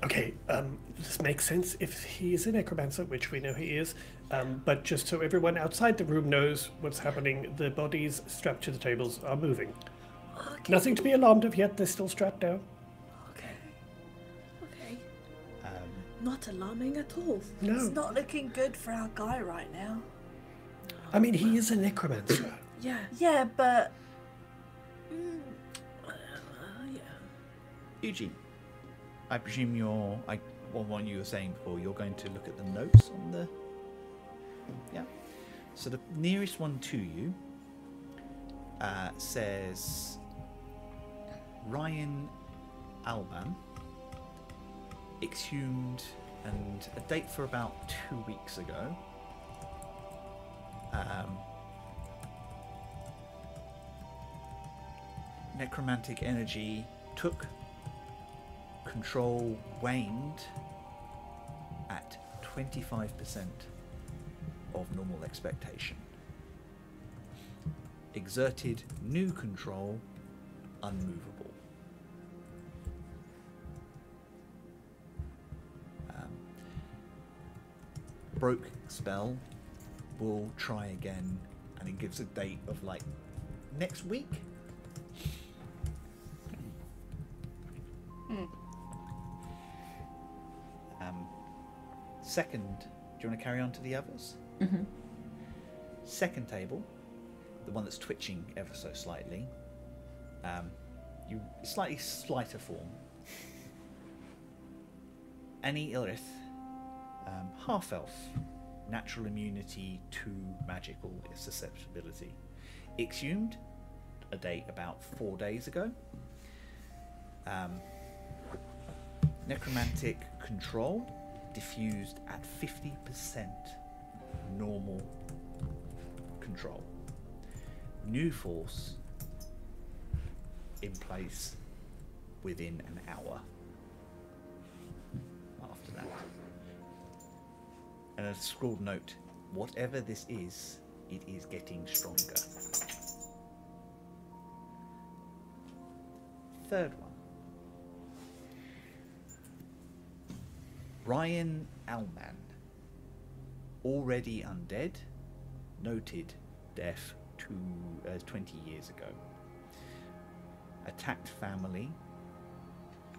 S3: Okay, this makes sense if he is a necromancer, which we know he is. But just so everyone outside the room knows what's happening, the bodies strapped to the tables are moving.
S2: Okay.
S3: Nothing to be alarmed of yet. They're still strapped down.
S2: Okay.
S5: Okay.
S1: Um,
S5: Not alarming at all.
S3: No,
S2: It's not looking good for our guy right now.
S3: I mean he is a necromancer.
S5: Yeah.
S2: Yeah, but
S5: Yeah.
S1: Eugene, I presume what you were saying before, you're going to look at the notes on the... Yeah. So the nearest one to you says Ryan Alban, exhumed, and a date for about 2 weeks ago. Necromantic energy took control, waned at 25% of normal expectation. Exerted new control, unmovable. Broke spell will try again, and it gives a date of like next week. Second, do you want to carry on to the others?
S4: Mm-hmm.
S1: Second table, the one that's twitching ever so slightly, you slightly slighter form. Annie Ilrith, half elf, natural immunity to magical susceptibility. Exhumed a date about 4 days ago. Necromantic control diffused at 50% normal control. New force in place within an hour after that. And a scrawled note, whatever this is, it is getting stronger. Third one. Ryan Alman, already undead, noted death 20 years ago. Attacked family,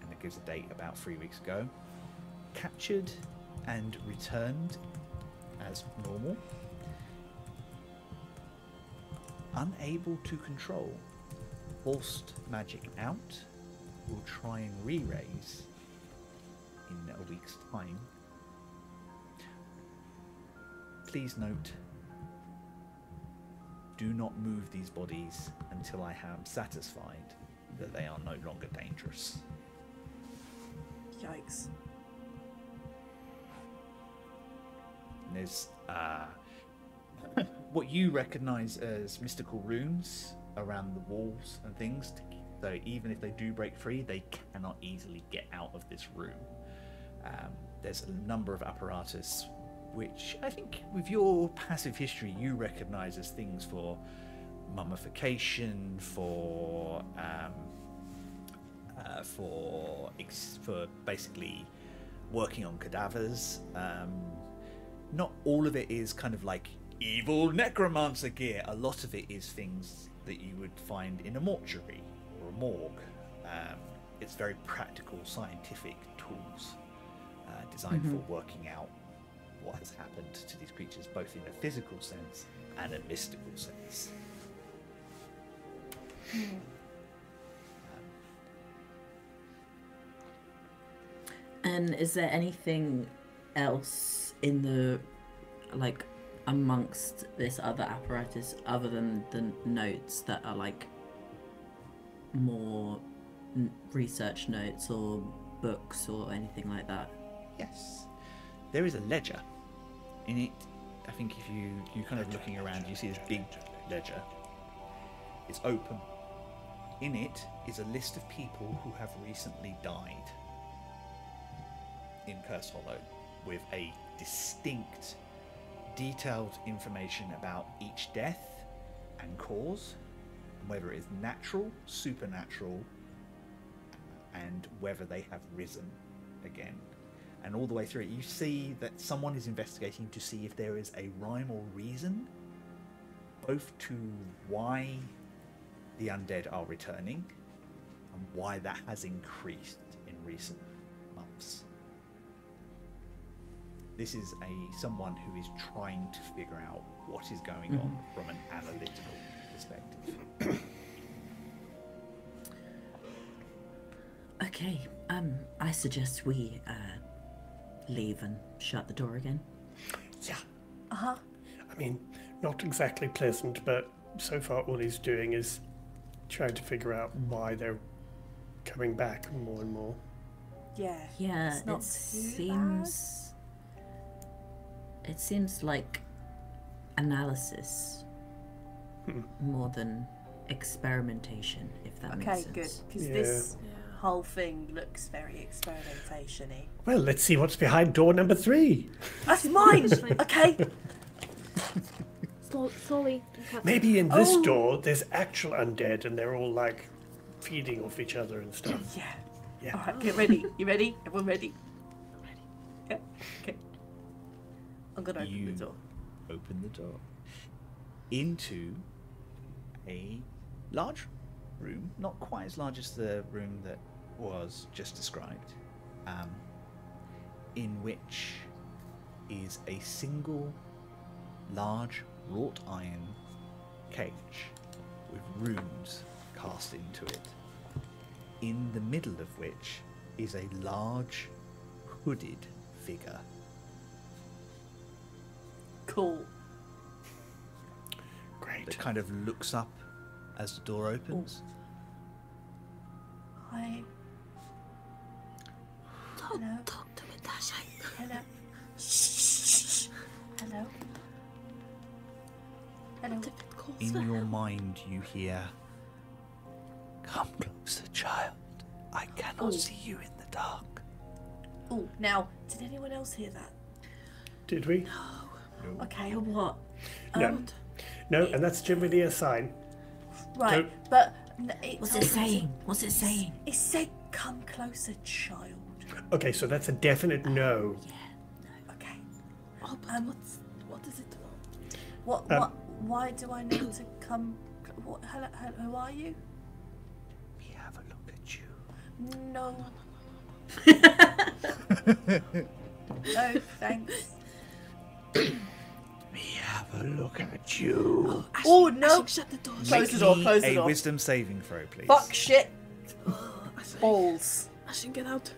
S1: and it gives a date about 3 weeks ago. Captured and returned as normal. Unable to control, forced magic out, will try and re-raise in a week's time. Please note, do not move these bodies until I am satisfied that they are no longer dangerous.
S2: Yikes.
S1: And there's what you recognise as mystical runes around the walls and things, so even if they do break free, they cannot easily get out of this room. There's a number of apparatus which I think with your passive history you recognise as things for mummification, for basically working on cadavers. Not all of it is kind of like evil necromancer gear. A lot of it is things that you would find in a mortuary or a morgue. It's very practical, scientific tools designed for working out what has happened to these creatures, both in a physical sense and a mystical sense.
S4: And is there anything else in the, like, amongst this other apparatus other than the notes that are like more research notes or books or anything like that?
S1: Yes, there is a ledger. In it, I think if you kind of looking around, you see this big ledger. It's open. In it is a list of people who have recently died in Curse Hollow, with a distinct, detailed information about each death and cause, and whether it is natural, supernatural, and whether they have risen again. And all the way through it, you see that someone is investigating to see if there is a rhyme or reason, both to why the undead are returning and why that has increased in recent months. This is someone who is trying to figure out what is going on from an analytical perspective.
S4: Okay, I suggest we leave and shut the door again.
S3: Yeah.
S2: Uh-huh.
S3: I mean, not exactly pleasant, but so far all he's doing is trying to figure out why they're coming back more and more.
S2: Yeah.
S4: Yeah,
S2: It's not
S4: it
S2: too
S4: it seems like analysis more than experimentation, if that makes sense.
S2: Okay, good. Because
S3: Yeah.
S2: this whole thing looks very experimentation-y.
S3: Well, let's see what's behind door number 3.
S2: That's mine! Okay.
S5: slowly.
S3: Maybe in this
S2: Oh.
S3: door there's actual undead and they're all like feeding off each other and stuff.
S2: Yeah.
S3: Yeah.
S2: Alright, get ready. You ready? Everyone ready? Ready. Yeah. Okay. I'm gonna open the door.
S1: Open the door into a large room, not quite as large as the room that was just described, in which is a single large wrought iron cage with runes cast into it, in the middle of which is a large hooded figure.
S2: Cool.
S3: Great.
S1: That kind of looks up as the door opens.
S2: Hi. Hello.
S5: Talk to me, Tasha.
S2: Hello. Shh. Hello. Hello.
S5: What if it calls
S1: In
S5: for
S1: your
S5: help?
S1: mind you hear, "Come closer, child. I cannot
S2: Ooh.
S1: see you in the dark."
S2: Oh, now, did anyone else hear that?
S3: Did we?
S2: Okay.
S4: What?
S3: No. No, and that's generally a sign.
S2: Right,
S3: Don't-
S2: but
S4: What's it saying? What's it saying?
S2: It said, "Come closer, child."
S3: Okay, so that's a definite no.
S2: Okay.
S5: Oh, but what does it do?
S2: What? Why do I need to come? What? Hello, who are you?
S1: Let me have a look at you.
S2: No. No, thanks.
S1: Let me have a look at you.
S2: Oh no!
S5: Shut the door.
S2: Close
S1: Make
S2: the door,
S1: me
S2: close the
S1: a
S2: door.
S1: wisdom saving throw, please.
S2: Fuck shit. Balls.
S5: I shouldn't get out.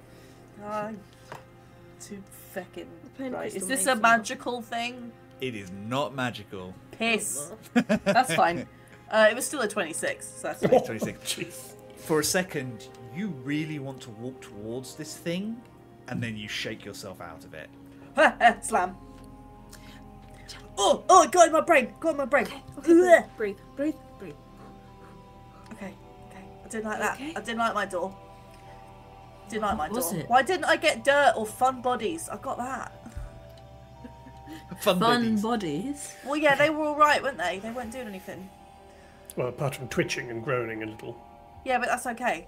S2: Too feckin'.
S5: playing
S2: Right. Is
S5: Crystal
S2: this a
S5: Mason.
S2: magical thing?
S1: It is not magical.
S2: Piss. That's fine. It was still a 26, so that's fine.
S1: 26.
S3: Jeez.
S1: For a second, you really want to walk towards this thing, and then you shake yourself out of it.
S2: Slam. Oh, it got in my brain. Got in my brain.
S5: Okay, breathe.
S2: Okay. I didn't like that.
S5: Okay.
S2: I didn't like my door. Didn't like my
S4: What was
S2: door.
S4: it?
S2: Why didn't I get dirt or fun bodies? I got that.
S1: Fun
S4: Fun
S1: biddies.
S4: bodies.
S2: Well, yeah, they were all right, weren't they? They weren't doing anything.
S3: Well, apart from twitching and groaning a little.
S2: Yeah, but that's okay.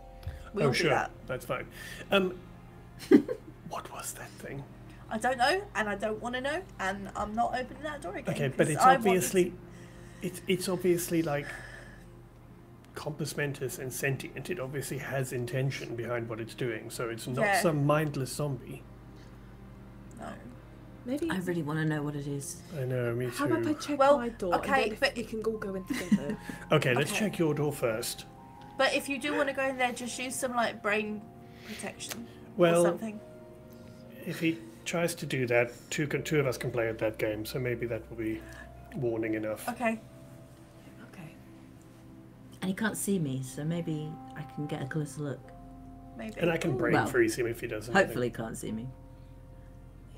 S2: We all do
S3: sure.
S2: that.
S3: That's fine. What was that thing?
S2: I don't know, and I don't want to know, and I'm not opening that door again.
S3: Okay, but
S2: 'cause
S3: it's
S2: I wanted
S3: obviously it's obviously like compos mentis and sentient. It obviously has intention behind what it's doing, so it's not
S2: Yeah.
S3: some mindless zombie.
S2: to- No.
S5: Maybe.
S4: I really want to know what it is.
S3: I know, me
S5: How about I
S3: too.
S5: check
S2: Well,
S5: my door?
S2: okay,
S5: and then
S2: but-
S5: we can all go in together.
S3: Okay, let's
S2: Okay.
S3: check your door first.
S2: But if you do want to go in there, just use some like brain protection or
S3: Well,
S2: something.
S3: if he tries to do that, two of us can play at that game, so maybe that will be warning enough.
S2: Okay.
S5: Okay.
S4: And he can't see me, so maybe I can get a closer look.
S2: Maybe.
S3: And I can brain
S4: Well,
S3: freeze him if he doesn't. I think.
S4: Hopefully he can't see me.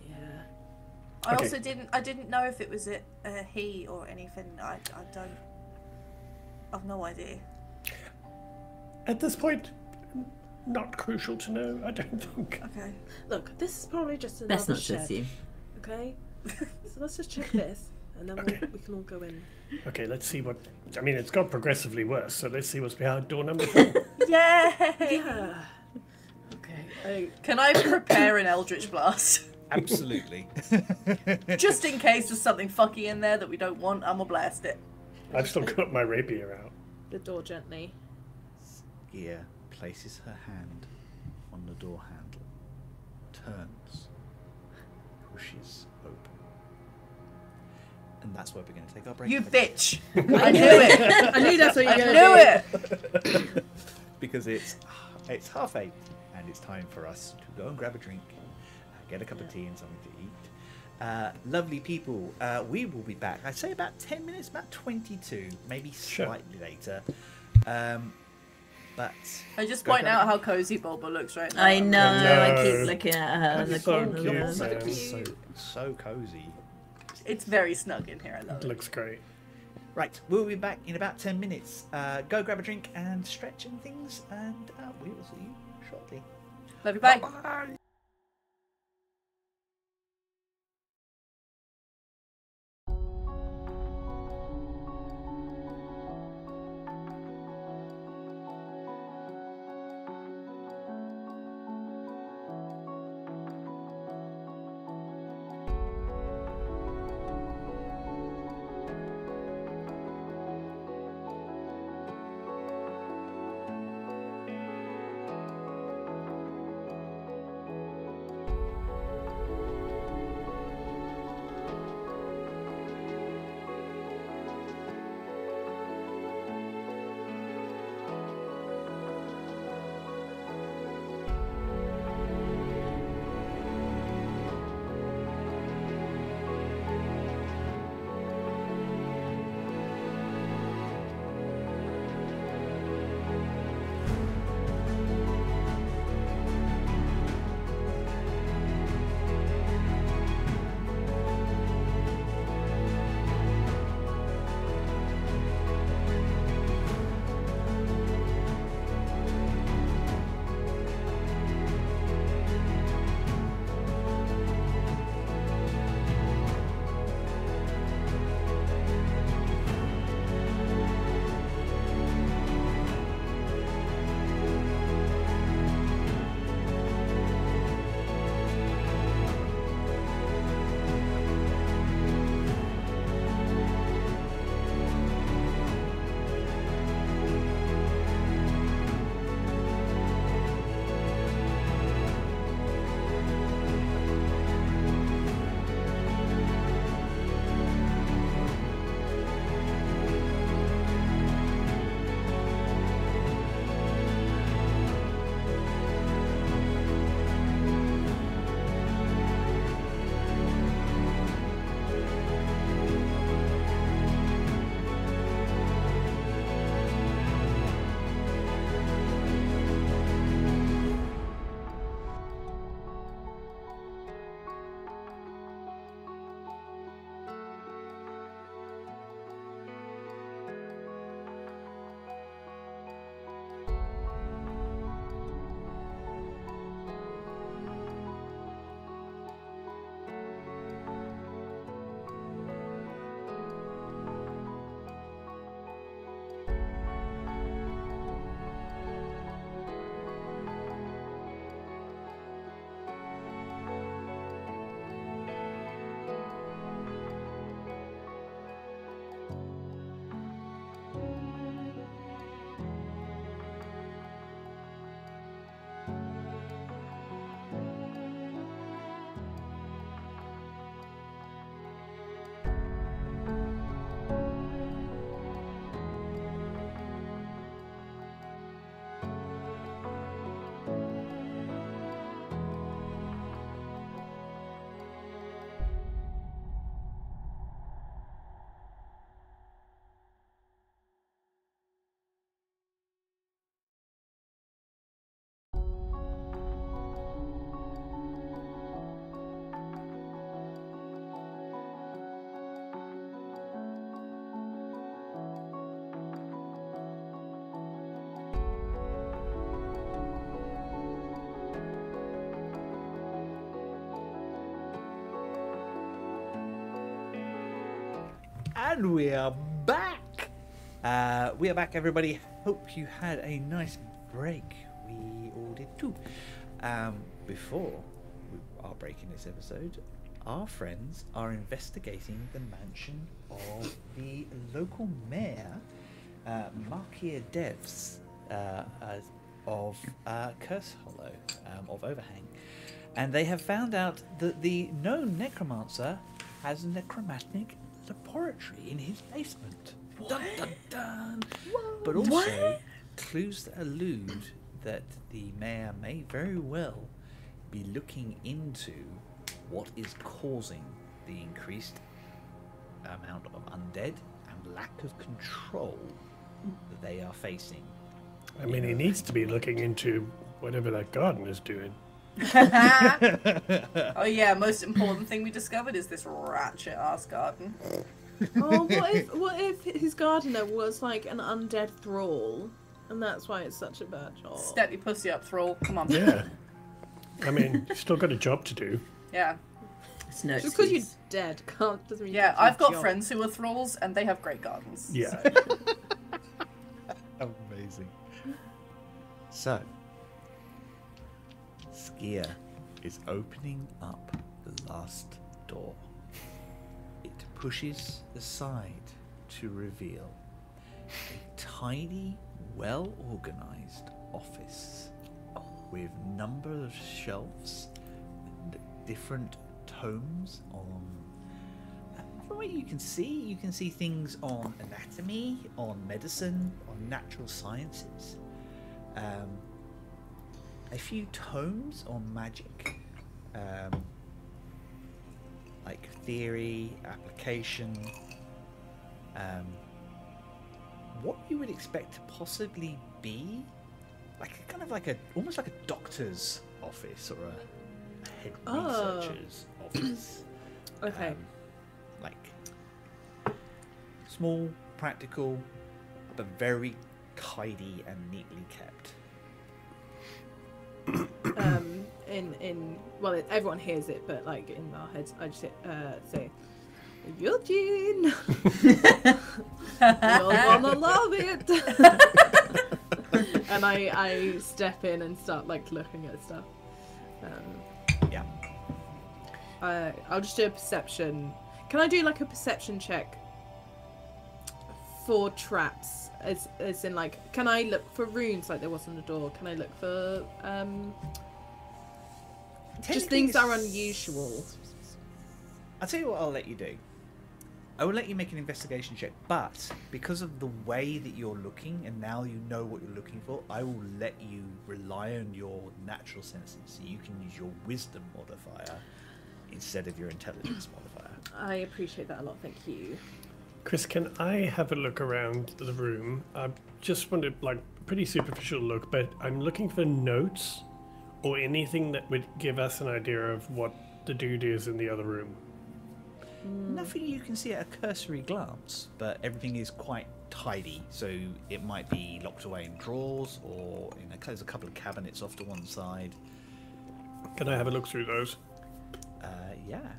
S5: Yeah.
S2: I
S3: Okay.
S2: also didn't know if it was a he or anything. I don't. I've no idea.
S3: At this point, not crucial to know, I don't think.
S2: Okay.
S5: Look, this is probably just another
S4: Best not to
S5: shed.
S4: assume.
S5: Okay. So let's just check this, and then
S3: Okay.
S5: we can all go in.
S3: Okay, let's see what. I mean, it's got progressively worse, so let's see what's behind door number 4.
S2: Yay!
S5: Yeah. Okay.
S2: Can I prepare an Eldritch Blast?
S1: Absolutely.
S2: Just in case there's something fucky in there that we don't want, I'm gonna blast it.
S3: I've still got my rapier out.
S5: The door gently.
S1: Gia places her hand on the door handle, turns, pushes open. And that's where we're going to take our break.
S2: You
S1: for the day.
S2: bitch! I knew it!
S5: I knew that's what you
S2: I
S5: were
S2: knew
S5: gonna
S2: it!
S1: Because it's 8:30 and it's time for us to go and grab a drink, get a cup of tea and something to eat. Lovely people, we will be back. I'd say about 10 minutes, about 22, maybe
S3: Sure.
S1: slightly later. But
S2: I just
S1: Go
S2: point
S1: grab
S2: out
S1: it.
S2: how cozy Bulba looks right now.
S4: I know, I
S3: No.
S4: keep looking at her in the
S3: That's so
S4: corner.
S3: cute,
S4: of the-
S3: man.
S1: so cozy.
S2: It's very snug in here, I love
S3: It
S2: it.
S3: looks great.
S1: Right, we'll be back in about 10 minutes. Go grab a drink and stretch and things, and we will see you shortly.
S2: Love you, bye.
S1: Bye. And we are back. We are back, everybody. Hope you had a nice break. We all did too. Before our break in this episode, our friends are investigating the mansion of the local mayor, Markia Devs, of Curse Hollow, of Overhang. And they have found out that the known Necromancer has a necromantic laboratory in his basement. Dun, dun, dun. But also clues that allude that the mayor may very well be looking into what is causing the increased amount of undead and lack of control that they are facing.
S3: I mean, he needs to be looking into whatever that garden is doing.
S2: Oh yeah, most important thing we discovered is this ratchet ass garden.
S5: Oh, what if his gardener was like an undead thrall, and that's why it's such a bad job?
S2: Step your pussy up, thrall. Come on.
S3: Yeah. I mean, you've still got a job to do.
S2: Yeah.
S4: It's no
S5: Just because you're
S4: excuse.
S5: dead doesn't mean.
S2: Yeah,
S5: you
S2: I've got
S5: job.
S2: friends who are thralls, and they have great gardens.
S3: Yeah.
S1: Amazing. So, Skier is opening up the last door. It pushes aside to reveal a tiny, well-organized office with number of shelves and different tomes on. From what you can see things on anatomy, on medicine, on natural sciences. A few tomes on magic, like theory, application, what you would expect to possibly be like kind of like almost like a doctor's office or a head researcher's office.
S5: Okay.
S1: Like small, practical, but very tidy and neatly kept.
S5: Well, everyone hears it, but like in our heads, I just say, Eugene, you're gonna love it. And I step in and start like looking at stuff.
S1: Yeah.
S5: I'll just do a perception. Can I do like a perception check for traps? As in like, can I look for runes like there was on the door? Can I look for just things that are unusual?
S1: I'll tell you what I'll let you do. I will let you make an investigation check, but because of the way that you're looking and now you know what you're looking for, I will let you rely on your natural senses. So you can use your wisdom modifier instead of your intelligence modifier.
S5: I appreciate that a lot, thank you.
S3: Chris, can I have a look around the room? I just wanted like a pretty superficial look, but I'm looking for notes or anything that would give us an idea of what the dude is in the other room.
S1: Nothing you can see at a cursory glance, but everything is quite tidy. So it might be locked away in drawers, or there's a couple of cabinets off to one side.
S3: Can I have a look through those?
S1: Yeah.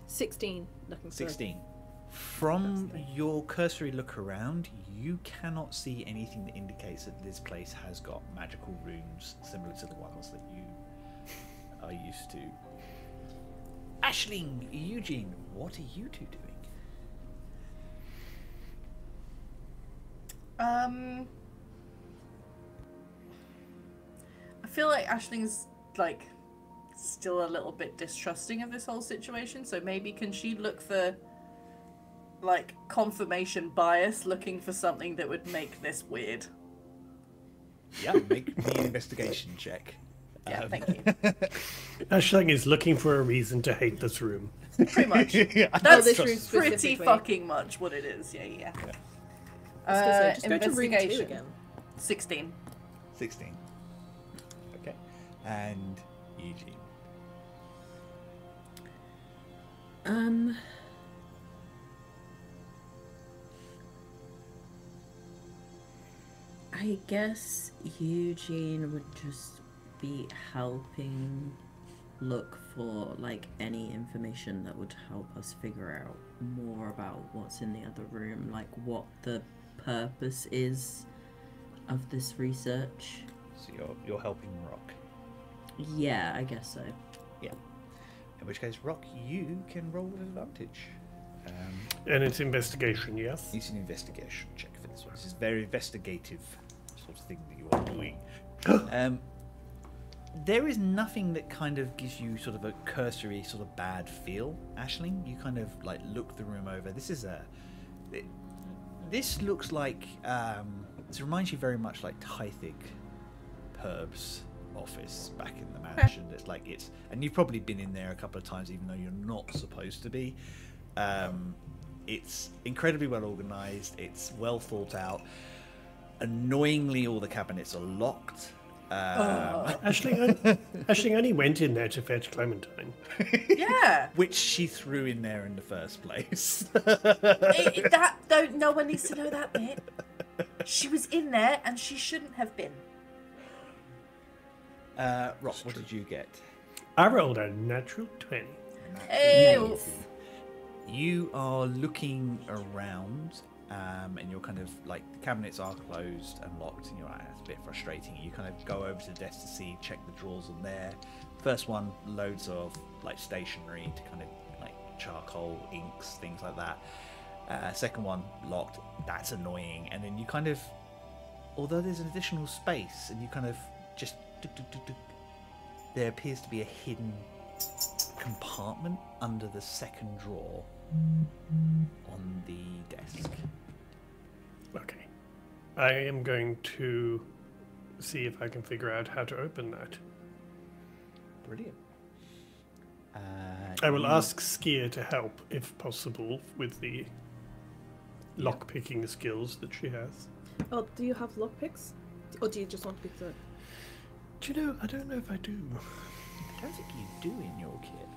S5: 16. Looking for
S1: 16. From your cursory look around, you cannot see anything that indicates that this place has got magical runes similar to the ones that you are used to. Aisling, Eugene, what are you two doing?
S2: I feel like Aisling's like still a little bit distrusting of this whole situation, so maybe can she look for like confirmation bias, looking for something that would make this weird?
S1: Yeah, make me an investigation check.
S2: Yeah, thank you.
S3: Aisling is looking for a reason to hate this room.
S2: Pretty much.
S5: That's
S2: That's
S5: room
S2: pretty
S5: specifically.
S2: fucking much what it is. Yeah.
S5: I was gonna say, just go to room 2
S2: investigation.
S5: again.
S2: 16.
S1: 16. Okay. And Eugene.
S4: I guess Eugene would just be helping look for like any information that would help us figure out more about what's in the other room, like what the purpose is of this research.
S1: So you're helping Rock.
S4: Yeah, I guess so.
S1: Yeah. In which case, Rock, you can roll with advantage.
S3: And it's investigation, yes?
S1: It's an investigation check for this one. This is very investigative sort of thing that you are doing. There is nothing that kind of gives you sort of a cursory sort of bad feel, Aisling. You kind of like look the room over. This looks like this reminds you very much like Tythig Perb's office back in the mansion. And you've probably been in there a couple of times, even though you're not supposed to be. It's incredibly well organized. It's well thought out. Annoyingly, all the cabinets are locked.
S3: Aisling only went in there to fetch Clementine.
S2: Yeah.
S1: Which she threw in there in the first place.
S2: No one needs to know that bit. She was in there and she shouldn't have been.
S1: Rock, what did you get?
S3: I rolled a natural 20.
S2: Ew.
S1: You are looking around, and you're kind of like the cabinets are closed and locked, and you're like, it's a bit frustrating. You kind of go over to the desk to see, check the drawers on there. First one, loads of like stationery to kind of like charcoal, inks, things like that. Second one, locked. That's annoying. And then you kind of, although there's an additional space, and you kind of just there appears to be a hidden compartment under the second drawer on the desk.
S3: Okay. I am going to see if I can figure out how to open that.
S1: Brilliant.
S3: I will ask Skier to help, if possible, with the lock-picking skills that she has.
S5: Oh, do you have lockpicks? Or do you just want to pick the...
S3: Do you know, I don't know if I do.
S1: I don't think you do in your kit.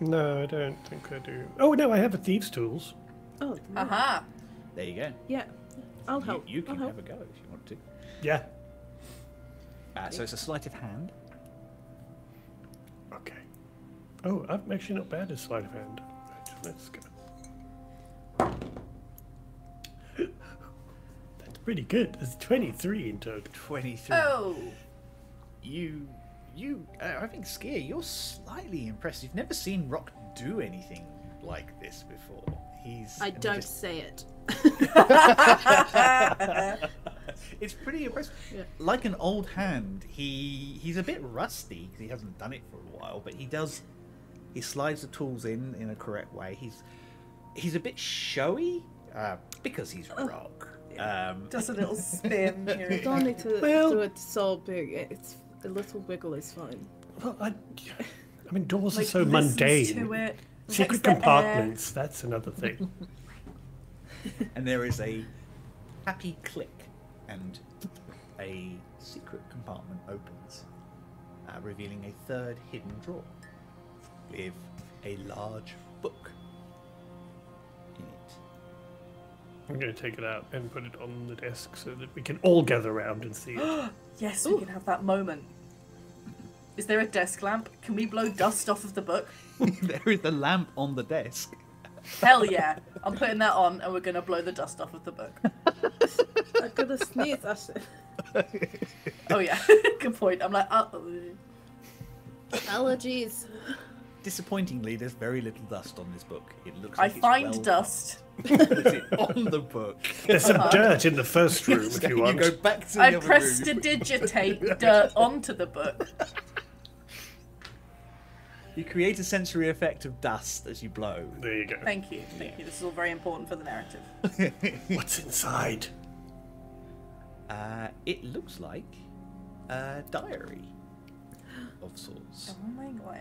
S3: No, I don't think I do. Oh, no, I have a thieves' tools.
S5: Oh,
S2: Aha.
S1: There you go.
S5: Yeah. I'll help.
S1: You can
S5: I'll
S1: have
S5: help.
S1: a go if you want to.
S3: Yeah.
S1: So it's a sleight of hand.
S3: Okay. Oh, I'm actually not bad at sleight of hand. Right, let's go. That's pretty good. There's 23 in total.
S1: 23.
S2: Oh.
S1: I think Skier, you're slightly impressed. You've never seen Rock do anything like this before.
S5: I don't say it.
S1: It's pretty impressive.
S5: Yeah.
S1: Like an old hand, he's a bit rusty because he hasn't done it for a while, but he slides the tools in a correct way. He's a bit showy because he's Rock.
S2: Just a little spin
S5: You
S2: here.
S5: don't need to
S3: Well-
S5: do it so big. It's a little wiggle is fine.
S3: Well, I mean, doors are
S2: Like,
S3: so
S2: listens
S3: mundane.
S2: to it,
S3: Secret
S2: checks the air.
S3: compartments, that's another thing.
S1: And there is a happy click, and a secret compartment opens, revealing a third hidden drawer with a large book in it.
S3: I'm going to take it out and put it on the desk so that we can all gather around and see it.
S2: Yes, we can have that moment. Is there a desk lamp? Can we blow dust off of the book?
S1: There is a lamp on the desk.
S2: Hell yeah. I'm putting that on and we're going to blow the dust off of the book.
S5: I'm gonna sneeze, Ashley.
S2: Oh yeah, good point. I'm like,
S5: Allergies.
S1: Disappointingly, there's very little dust on this book. It looks
S2: I
S1: like it's
S2: find
S1: well
S2: dust.
S1: Put it on the book.
S3: There's some dirt in the first room if you want.
S1: go back to the
S2: I
S1: other
S2: prestidigitate dirt onto the book.
S1: You create a sensory effect of dust as you blow.
S3: There you go.
S2: Thank you. Thank you. This is all very important for the narrative.
S3: What's inside?
S1: It looks like a diary of sorts.
S2: Oh my god.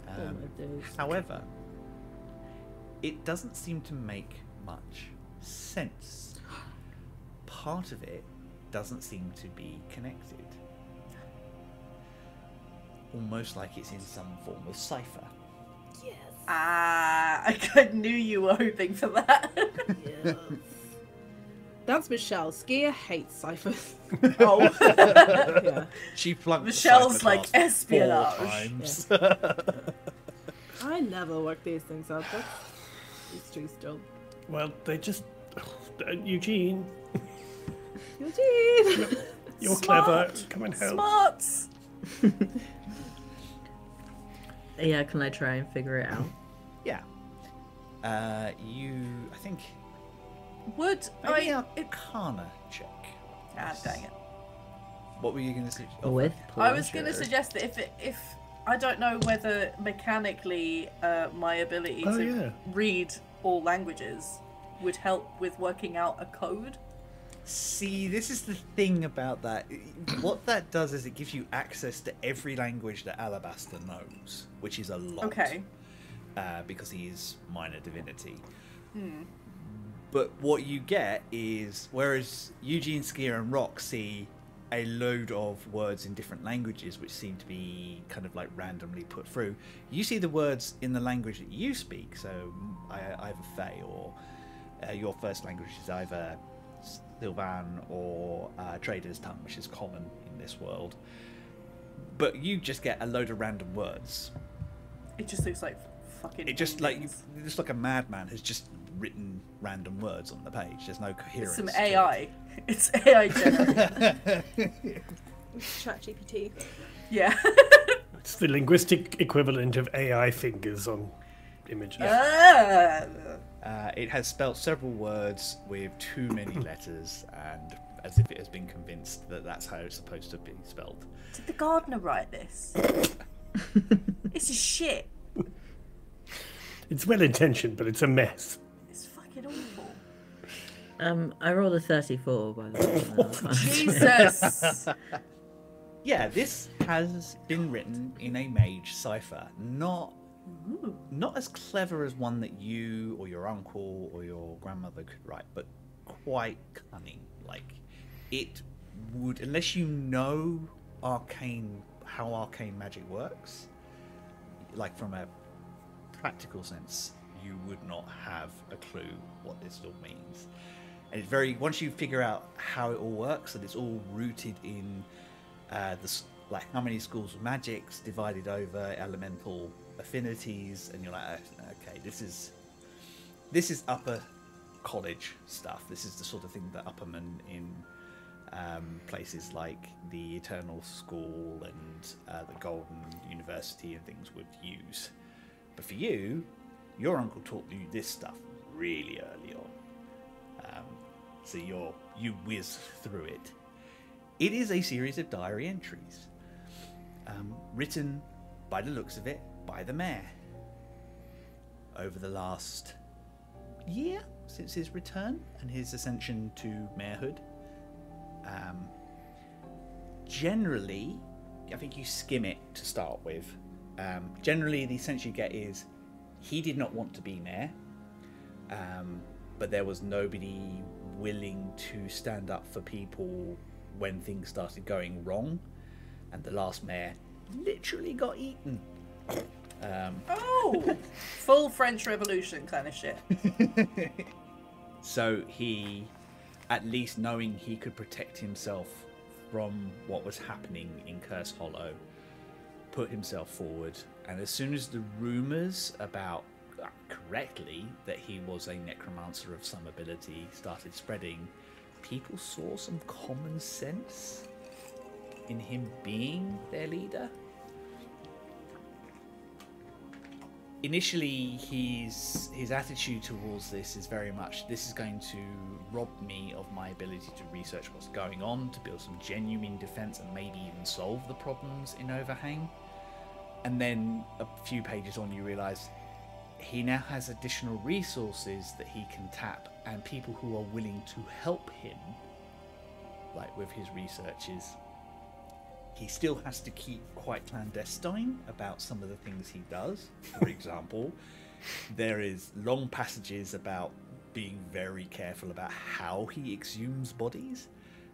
S4: Oh my days.
S1: However, it doesn't seem to make much sense. Part of it doesn't seem to be connected. Almost like it's in some form of cipher.
S5: Yes.
S2: I knew you were hoping for that.
S5: Yes. That's Michelle. Skier hates ciphers.
S2: Oh,
S5: Yeah.
S1: She flunked the
S2: Michelle's
S1: cipher
S2: like
S1: class 4
S2: espionage.
S1: times.
S5: I never work these things out. That's history still.
S3: Well, they just... Eugene,
S5: Eugene!
S3: you're
S2: Smart.
S3: clever. Come and help.
S2: Smarts.
S4: Yeah, can I try and figure it out?
S1: Yeah. I think...
S2: Would
S1: Maybe
S2: I?
S1: Arcana check.
S2: Ah, dang it.
S1: What were you going to say?
S4: With
S2: I was going to
S4: pleasure.
S2: suggest that if I don't know whether mechanically my ability
S3: Oh,
S2: to
S3: yeah.
S2: read all languages would help with working out a code.
S1: See, this is the thing about that. What that does is it gives you access to every language that Alabaster knows, which is a lot.
S2: Okay.
S1: Because he is minor divinity. But what you get is, whereas Eugene, Skier, and Rock see a load of words in different languages which seem to be kind of like randomly put through, you see the words in the language that you speak. So either Fey or your first language is either Sylvan or Trader's Tongue, which is common in this world. But you just get a load of random words.
S2: It just looks like fucking.
S1: It just like
S2: endings.
S1: just like a madman has just written random words on the page. There's no coherence.
S2: It's some
S1: to
S2: AI. It's AI generated.
S5: ChatGPT.
S2: Yeah.
S3: It's the linguistic equivalent of AI fingers on images.
S2: Ah.
S1: It has spelt several words with too many letters, and as if it has been convinced that that's how it's supposed to be spelled.
S2: Did the gardener write this? This is shit.
S3: It's well intentioned, but it's a mess.
S2: It's fucking awful.
S4: I rolled a 34, by the way.
S2: Jesus.
S1: Yeah, this has been written in a mage cipher, not as clever as one that you or your uncle or your grandmother could write, but quite cunning. Like, it would, unless you know how arcane magic works, like from a practical sense, you would not have a clue what this all means. And it's very, once you figure out how it all works, and it's all rooted in like how many schools of magic's divided over elemental affinities, and you're like, okay, this is upper college stuff. This is the sort of thing that uppermen in places like the Eternal School and the Golden University and things would use. But for you, your uncle taught you this stuff really early on. So you whiz through it. It is a series of diary entries, written, by the looks of it, by the mayor. Over the last year since his return and his ascension to mayorhood. Generally, I think you skim it to start with. Generally, the sense you get is he did not want to be mayor, but there was nobody willing to stand up for people when things started going wrong, and the last mayor literally got eaten.
S2: Oh, full French Revolution kind of shit.
S1: So he, at least knowing he could protect himself from what was happening in Curse Hollow, put himself forward. And as soon as the rumours about, correctly, that he was a necromancer of some ability started spreading, people saw some common sense in him being their leader. Initially, his attitude towards this is very much, this is going to rob me of my ability to research what's going on, to build some genuine defense and maybe even solve the problems in Overhang. And then a few pages on, you realize he now has additional resources that he can tap, and people who are willing to help him, like with his researches. He still has to keep quite clandestine about some of the things he does. For example, there is long passages about being very careful about how he exhumes bodies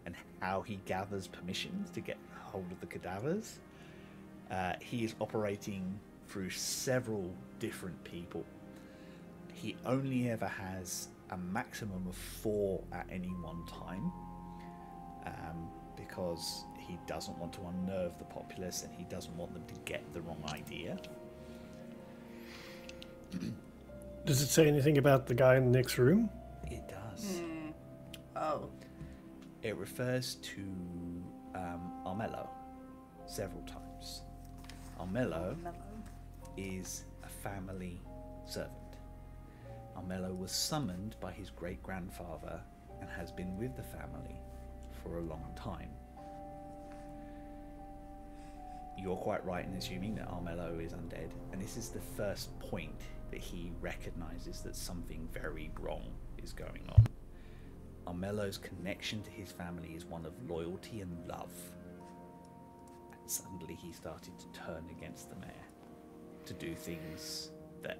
S1: and how he gathers permissions to get hold of the cadavers. He is operating through several different people. He only ever has a maximum of 4 at any one time, because he doesn't want to unnerve the populace and he doesn't want them to get the wrong idea.
S3: Does it say anything about the guy in the next room?
S1: It does.
S2: Oh.
S1: It refers to Armello several times. Armello is a family servant. Armello was summoned by his great-grandfather and has been with the family for a long time. You're quite right in assuming that Armello is undead, and this is the first point that he recognizes that something very wrong is going on. Armello's connection to his family is one of loyalty and love. And suddenly he started to turn against the mayor, to do things that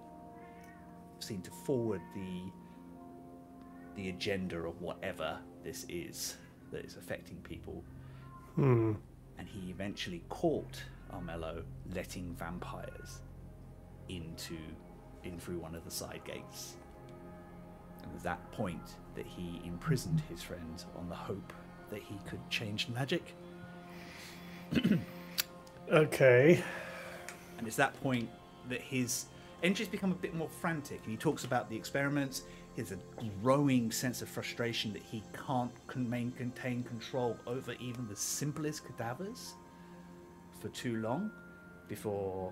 S1: seem to forward the agenda of whatever this is that is affecting people. And he eventually caught Armello letting vampires in through one of the side gates. And at that point that he imprisoned his friend on the hope that he could change magic.
S3: Okay.
S1: And it's that point that his entries become a bit more frantic, and he talks about the experiments. He has a growing sense of frustration that he can't contain control over even the simplest cadavers for too long before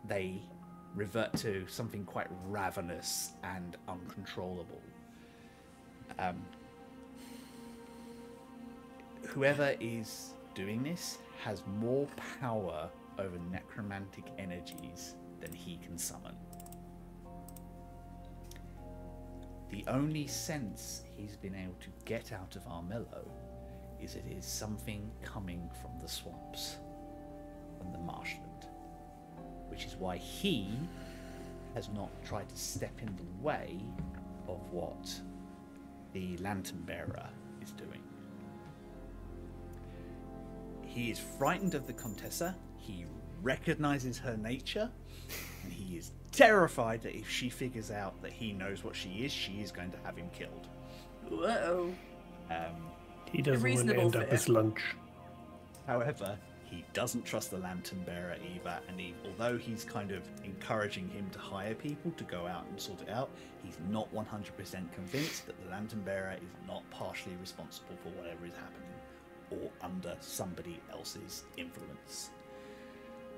S1: they revert to something quite ravenous and uncontrollable. Whoever is doing this has more power over necromantic energies than he can summon. The only sense he's been able to get out of Armello is it is something coming from the swamps and the marshland, which is why he has not tried to step in the way of what the lantern bearer is doing. He is frightened of the Contessa, he recognizes her nature, and he is terrified that if she figures out that he knows what she is going to have him killed.
S2: Whoa.
S3: He doesn't want to end up as lunch.
S1: However, he doesn't trust the lantern bearer either, and although he's kind of encouraging him to hire people to go out and sort it out, he's not 100% convinced that the lantern bearer is not partially responsible for whatever is happening or under somebody else's influence.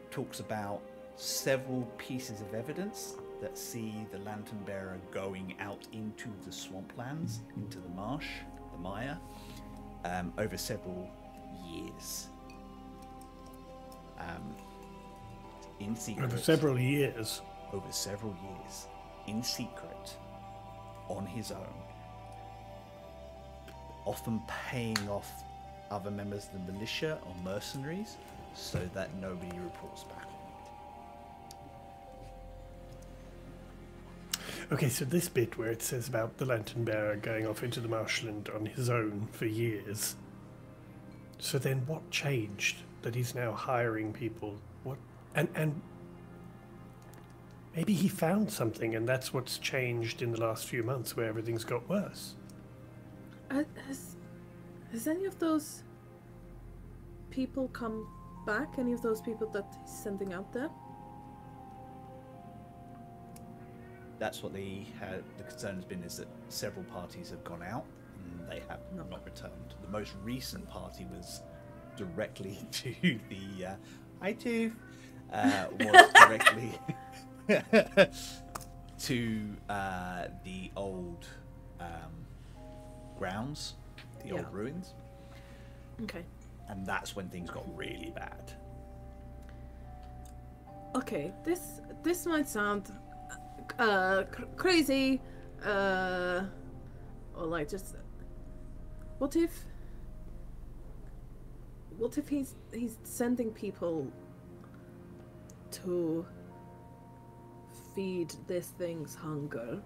S1: Talks about several pieces of evidence that see the lantern bearer going out into the swamplands, into the marsh, the mire, over several years. In secret.
S3: Over several years.
S1: Over several years. In secret. On his own. Often paying off other members of the militia or mercenaries so that nobody reports back on it.
S3: Okay, so this bit where it says about the lantern bearer going off into the marshland on his own for years. So then what changed that he's now hiring people? What and maybe he found something and that's what's changed in the last few months where everything's got worse.
S5: Has any of those people come back? Any of those people that he's sending out there?
S1: That's what the concern has been, is that several parties have gone out and they have not returned. The most recent party was directly to the was directly to the old grounds, the old ruins.
S5: Okay.
S1: And that's when things got really bad.
S5: Okay, this might sound crazy, or like just what if he's sending people to feed this thing's hunger?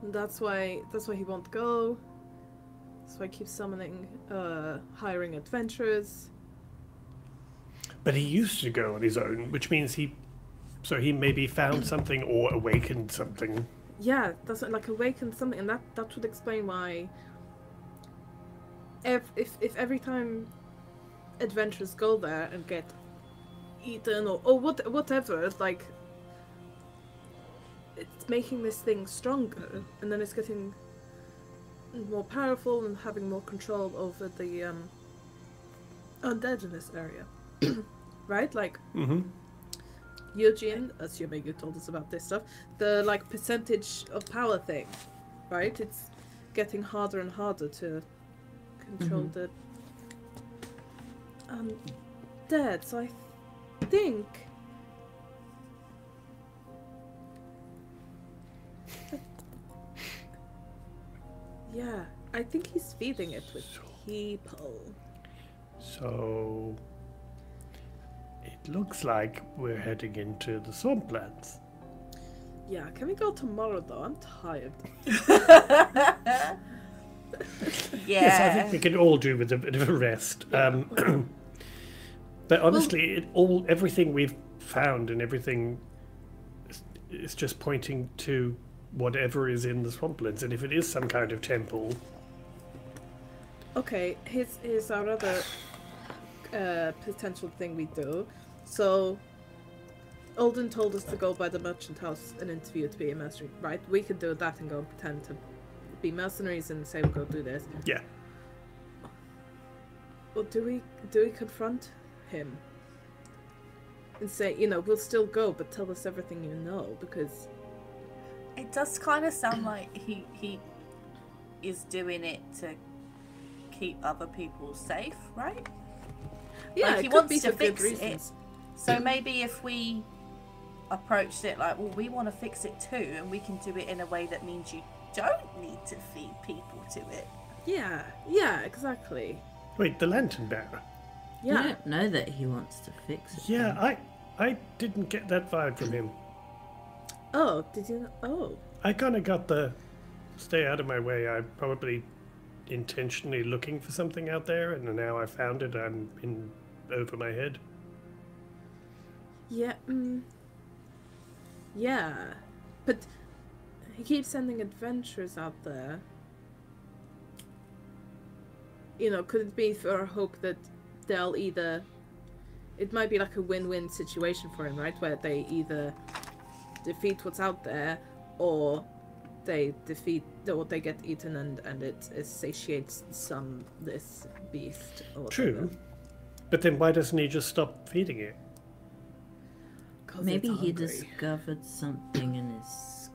S5: That's why he won't go. That's why he keeps summoning, hiring adventurers.
S3: But he used to go on his own, which means he So he maybe found something or awakened something.
S5: Yeah, that's like awakened something, and that would explain why. If every time adventurers go there and get eaten or whatever, like it's making this thing stronger, and then it's getting more powerful and having more control over the undead in this area, right? Like.
S3: Mm-hmm.
S5: Eugene, assuming you told us about this stuff, the like percentage of power thing, right? It's getting harder and harder to control the dead. So I think yeah, I think he's feeding it with people.
S3: So it looks like we're heading into the swamplands.
S5: Yeah, can we go tomorrow though? I'm tired.
S3: Yes, I think we could all do with a bit of a rest. But honestly, everything we've found and everything is just pointing to whatever is in the swamplands, and if it is some kind of temple.
S5: Okay, here's our other potential thing we do. So, Alden told us to go by the merchant house and interview to be a mercenary, right? We could do that and go and pretend to be mercenaries and say we'll go do this.
S3: Yeah.
S5: Or do we confront him and say, you know, we'll still go, but tell us everything you know, because
S2: it does kind of sound like he is doing it to keep other people safe, right?
S5: Yeah,
S2: like he
S5: it could
S2: wants
S5: be
S2: to
S5: for good
S2: fix it.
S5: reasons.
S2: So maybe if we approached it like, well, we want to fix it too, and we can do it in a way that means you don't need to feed people to it.
S5: Yeah, exactly.
S3: Wait, the lantern bearer?
S5: Yeah.
S4: You don't know that he wants to fix it.
S3: Yeah, I didn't get that vibe from him.
S5: Oh, did you? Oh.
S3: I kind of got the stay out of my way. I'm probably intentionally looking for something out there, and now I found it. I'm in over my head.
S5: Yeah. Yeah, but he keeps sending adventurers out there. You know, could it be for a hope that they'll either... It might be like a win-win situation for him, right? Where they either defeat what's out there, or they get eaten and it satiates this beast. Or
S3: True. But then why doesn't he just stop feeding it?
S4: Maybe he discovered something and is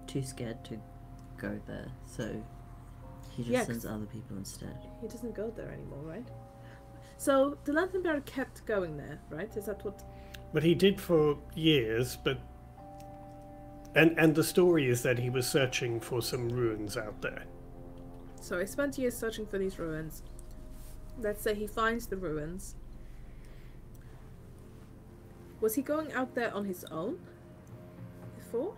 S4: too scared to go there, so he just sends other people instead.
S5: He doesn't go there anymore, right? So the lantern bearer kept going there, right? Is that what?
S3: But he did for years, but and the story is that he was searching for some ruins out there.
S5: So he spent years searching for these ruins. Let's say he finds the ruins. Was he going out there on his own before?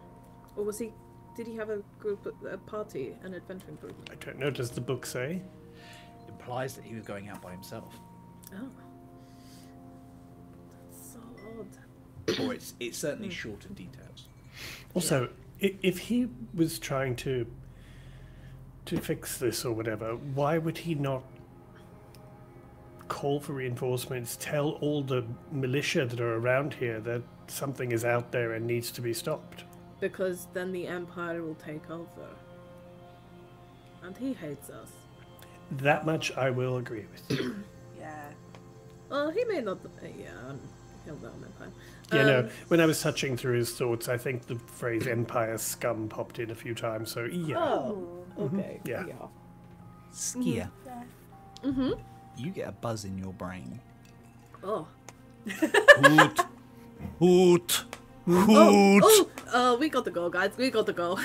S5: Or did he have a group, a party, an adventuring group?
S3: I don't know, does the book say?
S1: Implies that he was going out by himself.
S5: Oh. That's so odd.
S1: Or it's certainly short of details.
S3: Also, if he was trying to fix this or whatever, why would he not call for reinforcements, tell all the militia that are around here that something is out there and needs to be stopped?
S5: Because then the Empire will take over. And he hates us.
S3: That much I will agree with.
S2: Yeah.
S5: Well, he may not... he'll know Empire.
S3: Yeah, no, when I was touching through his thoughts, I think the phrase Empire scum popped in a few times, so yeah.
S5: Oh, okay.
S3: Yeah.
S1: Skia,
S5: Mm-hmm.
S1: you get a buzz in your brain.
S5: Oh.
S1: Hoot! Hoot! Hoot!
S5: Oh, we got to go, guys. We got to go.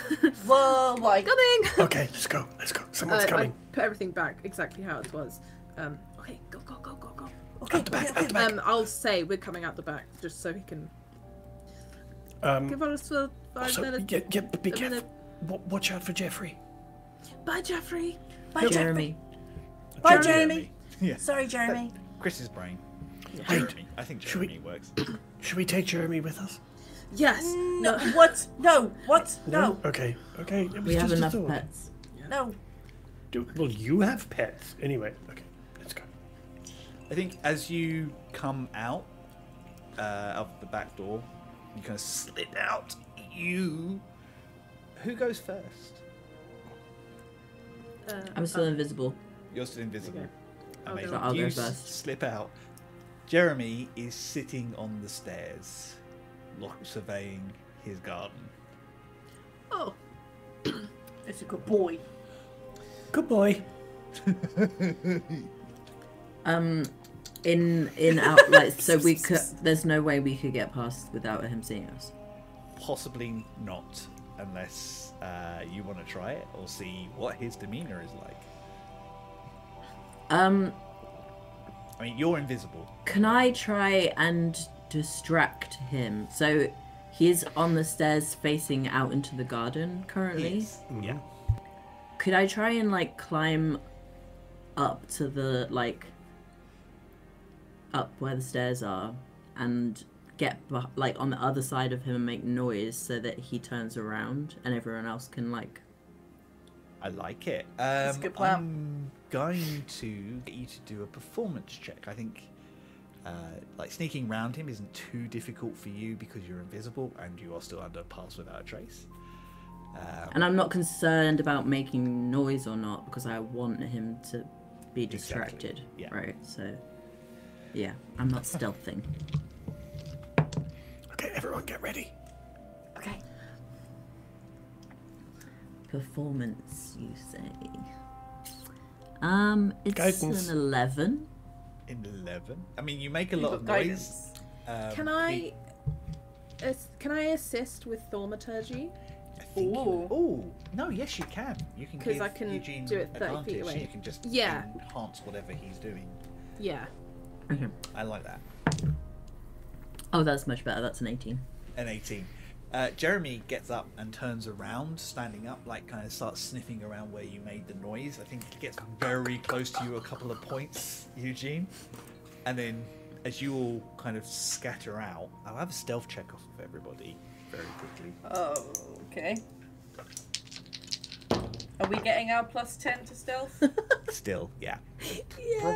S2: Whoa, like
S5: Coming!
S3: Okay, let's go. Someone's coming.
S5: I put everything back exactly how it was. Okay, go.
S2: okay,
S3: Out the back,
S2: okay,
S3: out the back.
S5: I'll say we're coming out the back, just so he can give us for 5
S3: Also,
S5: minutes.
S3: be
S5: a
S3: careful.
S5: minute.
S3: Watch out for Jeffrey.
S5: Bye, Jeffrey.
S2: Bye,
S4: Jeremy.
S2: Bye, Jeremy.
S1: Yeah.
S2: Sorry, Jeremy.
S1: Chris's brain.
S3: Wait,
S1: I think
S3: should we-
S1: Jeremy works.
S3: Should we take Jeremy with us?
S5: Yes.
S2: No. What? No. What? No.
S3: Okay. Okay. It was
S4: We have
S3: just a
S4: enough
S3: thought.
S4: pets.
S2: No.
S3: Well, you have pets. Anyway. Okay. Let's go.
S1: I think as you come out of the back door, you kind of slid out. Who goes first?
S4: I'm still invisible.
S1: You're still invisible.
S5: Okay.
S1: Amazing.
S4: So I'll
S1: you
S4: go first.
S1: slip out. Jeremy is sitting on the stairs, surveying his garden.
S5: Oh.
S2: It's a good boy.
S3: Good boy.
S4: In out like so we could. There's no way we could get past without him seeing us.
S1: Possibly not, unless you want to try it or see what his demeanor is like. I mean, you're invisible.
S4: Can I try and distract him? So he's on the stairs facing out into the garden currently.
S1: Yes. Yeah.
S4: Could I try and like climb up to the up where the stairs are and get like on the other side of him and make noise so that he turns around and everyone else can like.
S1: I like it.
S2: That's a good plan.
S1: I'm going to get you to do a performance check. I think like sneaking around him isn't too difficult for you because you're invisible and you are still under pass without a trace.
S4: And I'm not concerned about making noise or not because I want him to be distracted.
S1: Yeah.
S4: Right. So yeah, I'm not stealthing.
S3: Okay, everyone, get ready.
S2: Okay.
S4: Performance, you say? It's
S3: Guidance.
S4: an 11.
S1: 11. I mean, you make a
S2: You've
S1: lot
S2: got
S1: of
S2: guidance.
S1: noise.
S5: Can I assist with thaumaturgy?
S1: Oh no! Yes, you can. You can
S5: 'Cause
S1: give
S5: I can
S1: Eugene
S5: do it 30 feet
S1: advantage.
S5: away.
S1: You can just enhance whatever he's doing.
S5: Yeah.
S4: Okay.
S1: I like that.
S4: Oh, that's much better. That's an 18.
S1: An 18. Jeremy gets up and turns around, standing up, like kind of starts sniffing around where you made the noise. I think he gets very close to you a couple of points, Eugene. And then as you all kind of scatter out, I'll have a stealth check off of everybody very quickly.
S2: Oh, okay. Are we getting our +10 to stealth?
S1: Still, yeah.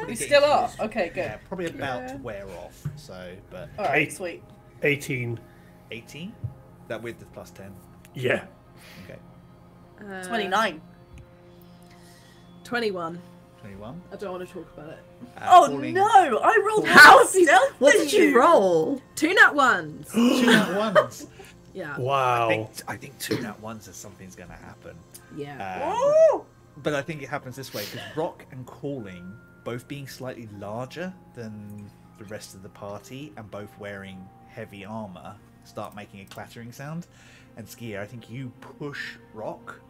S2: We still are? Okay, good.
S1: Yeah, probably about to wear off. So, but
S2: Alright, sweet.
S3: 18.
S1: 18? That with the +10.
S3: Yeah.
S1: Okay.
S2: 29.
S5: 21.
S1: 21.
S5: I don't want to talk about it.
S2: Oh
S1: Falling-
S2: no! I rolled
S4: How
S2: more stealth
S4: What
S2: than
S4: did you roll?
S5: 2 nat 1s.
S1: 2 nat ones.
S5: Yeah.
S3: Wow.
S1: I think 2 nat ones is something's going to happen.
S5: Yeah.
S2: Woo!
S1: But I think it happens this way because Rock and Calling, both being slightly larger than the rest of the party and both wearing heavy armor, start making a clattering sound. And Skier, I think you push Rock,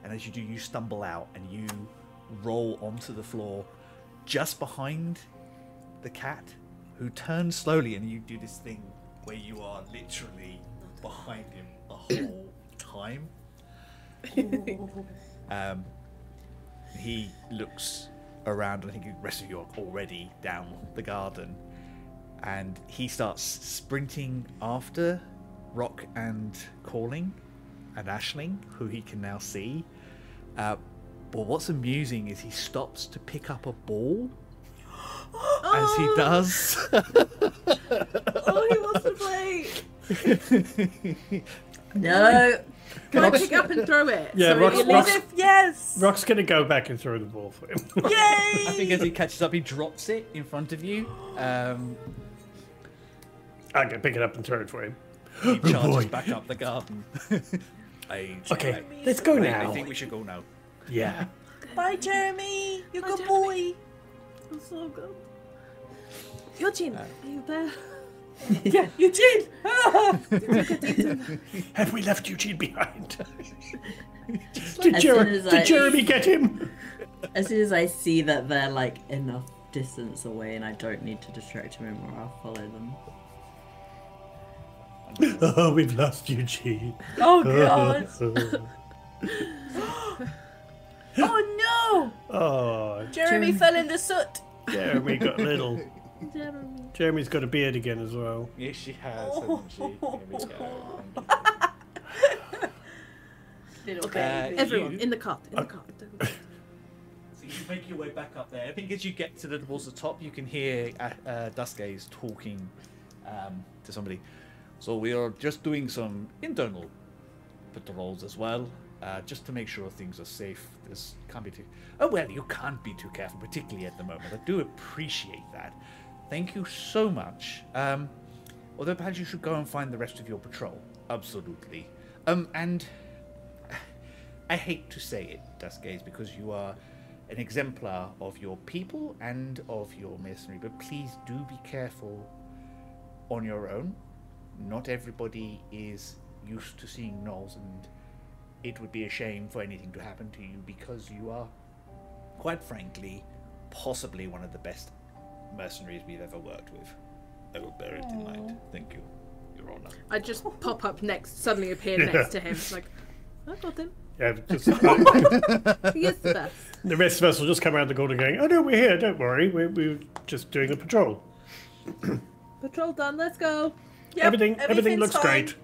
S1: and as you do, you stumble out and you roll onto the floor just behind the cat, who turns slowly, and you do this thing where you are literally behind him the whole time. He looks around, and I think the rest of you are already down the garden, and he starts sprinting after Rock and Calling and Aisling, who he can now see. But what's amusing is he stops to pick up a ball as he does.
S2: Oh, he wants to play!
S4: No.
S5: Can I pick up and throw it?
S3: Yeah,
S5: So
S3: Rock's-
S5: it
S2: What
S5: leaves-
S2: if yes?
S3: Rock's gonna go back and throw the ball for him.
S2: Yay!
S1: I think as he catches up, he drops it in front of you.
S3: I'm gonna pick it up and throw it for him.
S1: He charges
S3: boy.
S1: back up the garden.
S3: Okay, let's go
S1: I
S3: now.
S1: think we should go now.
S3: Yeah.
S2: Bye, Jeremy. You're a
S5: Bye,
S2: good
S5: Jeremy.
S2: boy.
S5: I'm so good. Eugene, are you there?
S2: Yeah, Eugene.
S3: Have we left Eugene behind?
S4: As soon as
S3: Did Jeremy get him?
S4: As soon as I see that they're like enough distance away and I don't need to distract him anymore, I'll follow them.
S3: Oh, we've lost Eugene.
S2: Oh god. Oh no!
S3: Oh,
S2: Jeremy fell in the soot.
S3: Jeremy got little.
S5: Jeremy.
S3: Jeremy's got a beard again as well.
S1: Yes, she has, hasn't she? Here we go.
S2: Little
S1: Okay.
S2: baby.
S5: Everyone in the cart. In the cart.
S1: So you make your way back up there. I think as you get towards the top, you can hear Duskgaze talking to somebody. So we are just doing some internal patrols as well, just to make sure things are safe. This can't be too. Oh well, you can't be too careful, particularly at the moment. I do appreciate that. Thank you so much. Although perhaps you should go and find the rest of your patrol. Absolutely. And I hate to say it, Duskgaze, because you are an exemplar of your people and of your masonry, but please do be careful on your own. Not everybody is used to seeing gnolls, and it would be a shame for anything to happen to you, because you are, quite frankly, possibly one of the best mercenaries we've ever worked with. I will bear it in mind. Thank you, Your Honor.
S5: I just pop up suddenly appear next to him. It's like, I got him.
S3: Yeah, just,
S5: He is the best.
S3: the rest of us will just come around the corner going, "Oh no, we're here. Don't worry. We're just doing a patrol.
S5: Patrol done. Let's go.
S2: Yep,
S3: Everything
S2: everything's
S3: looks
S2: fine.
S3: great."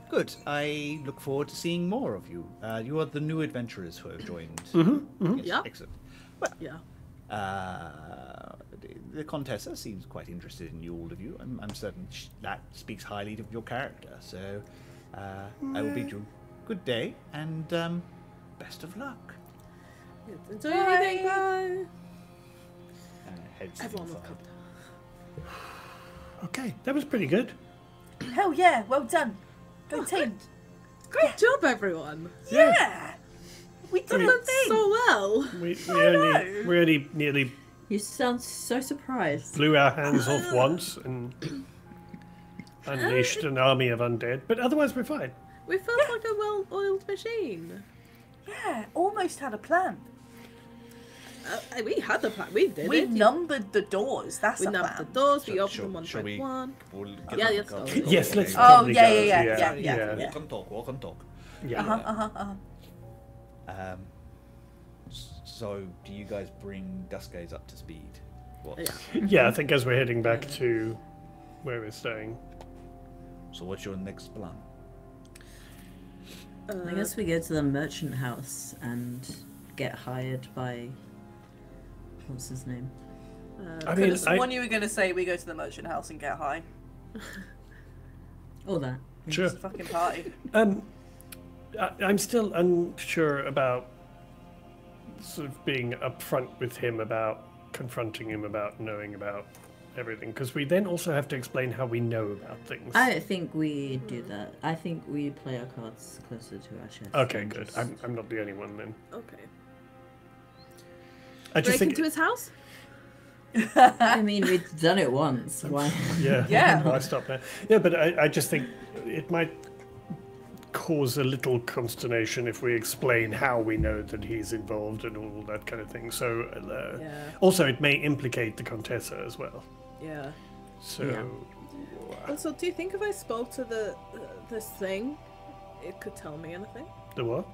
S1: Good. I look forward to seeing more of you. You are the new adventurers who have joined. Yes,
S5: Yeah.
S1: excellent. Well,
S5: Yeah.
S1: the Contessa seems quite interested in you, all of you. I'm certain that speaks highly of your character. So I will bid you good day and best of luck.
S5: Enjoy everything. Bye.
S1: Heads
S5: Everyone will
S1: inside.
S5: come.
S3: Okay, that was pretty good.
S2: Hell yeah, well done. Go team.
S5: Great job, everyone.
S2: Yeah. We did
S3: Great.
S2: the thing.
S5: So well.
S3: We
S2: know.
S3: only nearly
S4: You sound so surprised.
S3: blew our hands off once and unleashed an army of undead, but otherwise we're fine.
S5: We felt like a well-oiled machine.
S2: Yeah, almost had a plan.
S5: We had the plan. We did
S2: We
S5: it.
S2: numbered the doors. That's
S5: We
S2: a
S5: numbed
S2: plan.
S5: the doors. We
S1: Shall-
S5: opened them one
S1: shall
S5: by
S1: we-
S5: one.
S1: We'll
S5: Yeah,
S1: get
S5: let's
S1: on-
S5: go.
S3: Yes, let's
S2: Oh,
S3: probably
S2: yeah,
S3: go.
S2: yeah.
S1: Walk and talk. Walk and talk.
S3: Yeah.
S1: So, do you guys bring Duskgaze up to speed? What?
S5: Yeah.
S3: Yeah, I think as we're heading back to where we're staying.
S1: So, what's your next plan?
S4: I guess we go to the merchant house and get hired by. What's his name?
S3: I
S2: Could
S3: mean,
S2: have sworn you were going to say we go to the merchant house and get high.
S4: All that.
S3: Sure.
S2: It's a fucking party.
S3: I'm still unsure about sort of being upfront with him about confronting him about knowing about everything, because we then also have to explain how we know about things.
S4: I don't think we do that. I think we play our cards closer to our chest.
S3: Okay,
S4: and
S3: good.
S4: just-
S3: I'm not the only one then.
S5: Okay.
S3: I just
S5: Break
S3: think
S5: into his house?
S4: I mean, we've done it once. Why?
S3: yeah,
S2: Yeah.
S3: Why stop there? Yeah, but I just think it might cause a little consternation if we explain how we know that he's involved and all that kind of thing. So
S5: Yeah.
S3: also it may implicate the Contessa as well.
S5: Yeah.
S3: So
S5: Also, do you think if I spoke to this thing, it could tell me anything?
S3: the what?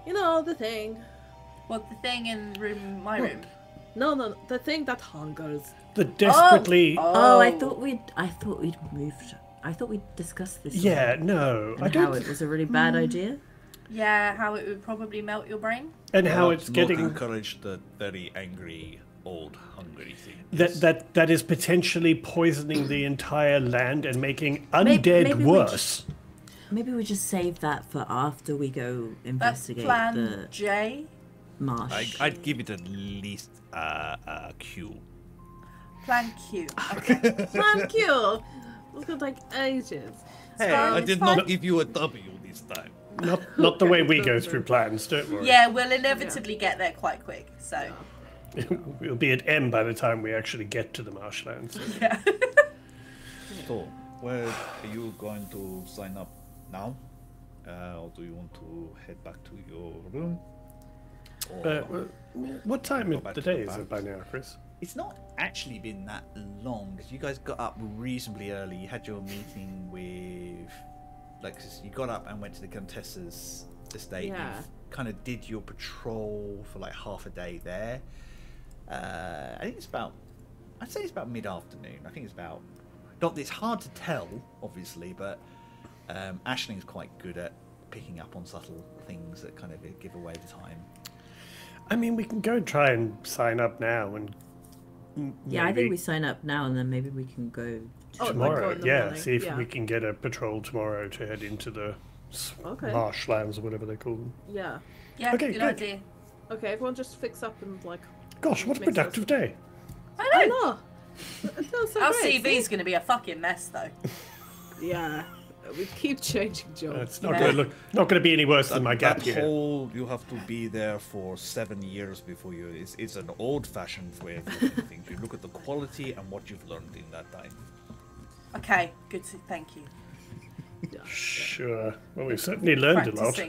S5: You know, the thing.
S2: What, the thing in my room?
S5: No, the thing that hungers.
S3: The desperately.
S4: Oh, I thought we'd moved. I thought we'd discussed this.
S3: Yeah, no, I
S4: And
S3: don't.
S4: how it was a really bad idea.
S2: Yeah, how it would probably melt your brain.
S3: And how
S1: Perhaps
S3: it's
S1: not
S3: getting
S1: encourage the very angry, old, hungry thing.
S3: that is potentially poisoning the entire land and making undead
S4: maybe we
S3: worse.
S4: Maybe we just save that for after we go
S2: That's
S4: investigate
S2: plan
S4: the
S2: J.
S4: marsh.
S1: I'd give it at least a Q.
S2: Plan Q. Okay.
S5: Thank you. It's gonna take ages.
S1: Hey,
S2: fine,
S1: I
S2: it's
S1: did
S2: fine.
S1: not give you a W this time.
S3: Not the way we go through plans, don't worry.
S2: Yeah, we'll inevitably get there quite quick. So
S3: We'll be at M by the time we actually get to the marshlands.
S2: yeah.
S1: So, where are you going to sign up now? Or do you want to head back to your room? Or
S3: What time
S1: Go
S3: of
S1: back
S3: the
S1: to the
S3: day is it by
S1: barracks.
S3: now, Chris?
S1: It's not actually been that long because you guys got up reasonably early. You had your meeting with, like, you got up and went to the Contessa's estate.
S5: Yeah.
S1: You kind of did your patrol for like half a day there. I think it's about. I'd say it's about mid-afternoon. I think it's about. Not. It's hard to tell, obviously, but Ashling's quite good at picking up on subtle things that kind of give away the time.
S3: I mean, we can go try and sign up now and.
S4: Yeah, I think we sign up now and then maybe we can go
S3: tomorrow. Yeah,
S5: morning.
S3: see if we can get a patrol tomorrow to head into the marshlands or whatever they call them.
S5: Yeah.
S2: Yeah,
S3: Okay,
S2: good
S3: good.
S2: idea.
S5: Okay, everyone just fix up and like.
S3: Gosh, what a productive day!
S5: I know. It feels so
S2: Our
S5: great.
S2: CV's going to be a fucking mess, though.
S5: Yeah, we keep changing jobs.
S3: It's not going to be any worse than my gap
S1: That
S3: year.
S1: whole you have to be there for 7 years before you. It's an old-fashioned way of looking at things. You look at the quality and what you've learned in that time.
S2: Okay, good. Thank you.
S3: Sure. Well, we've certainly learned a lot.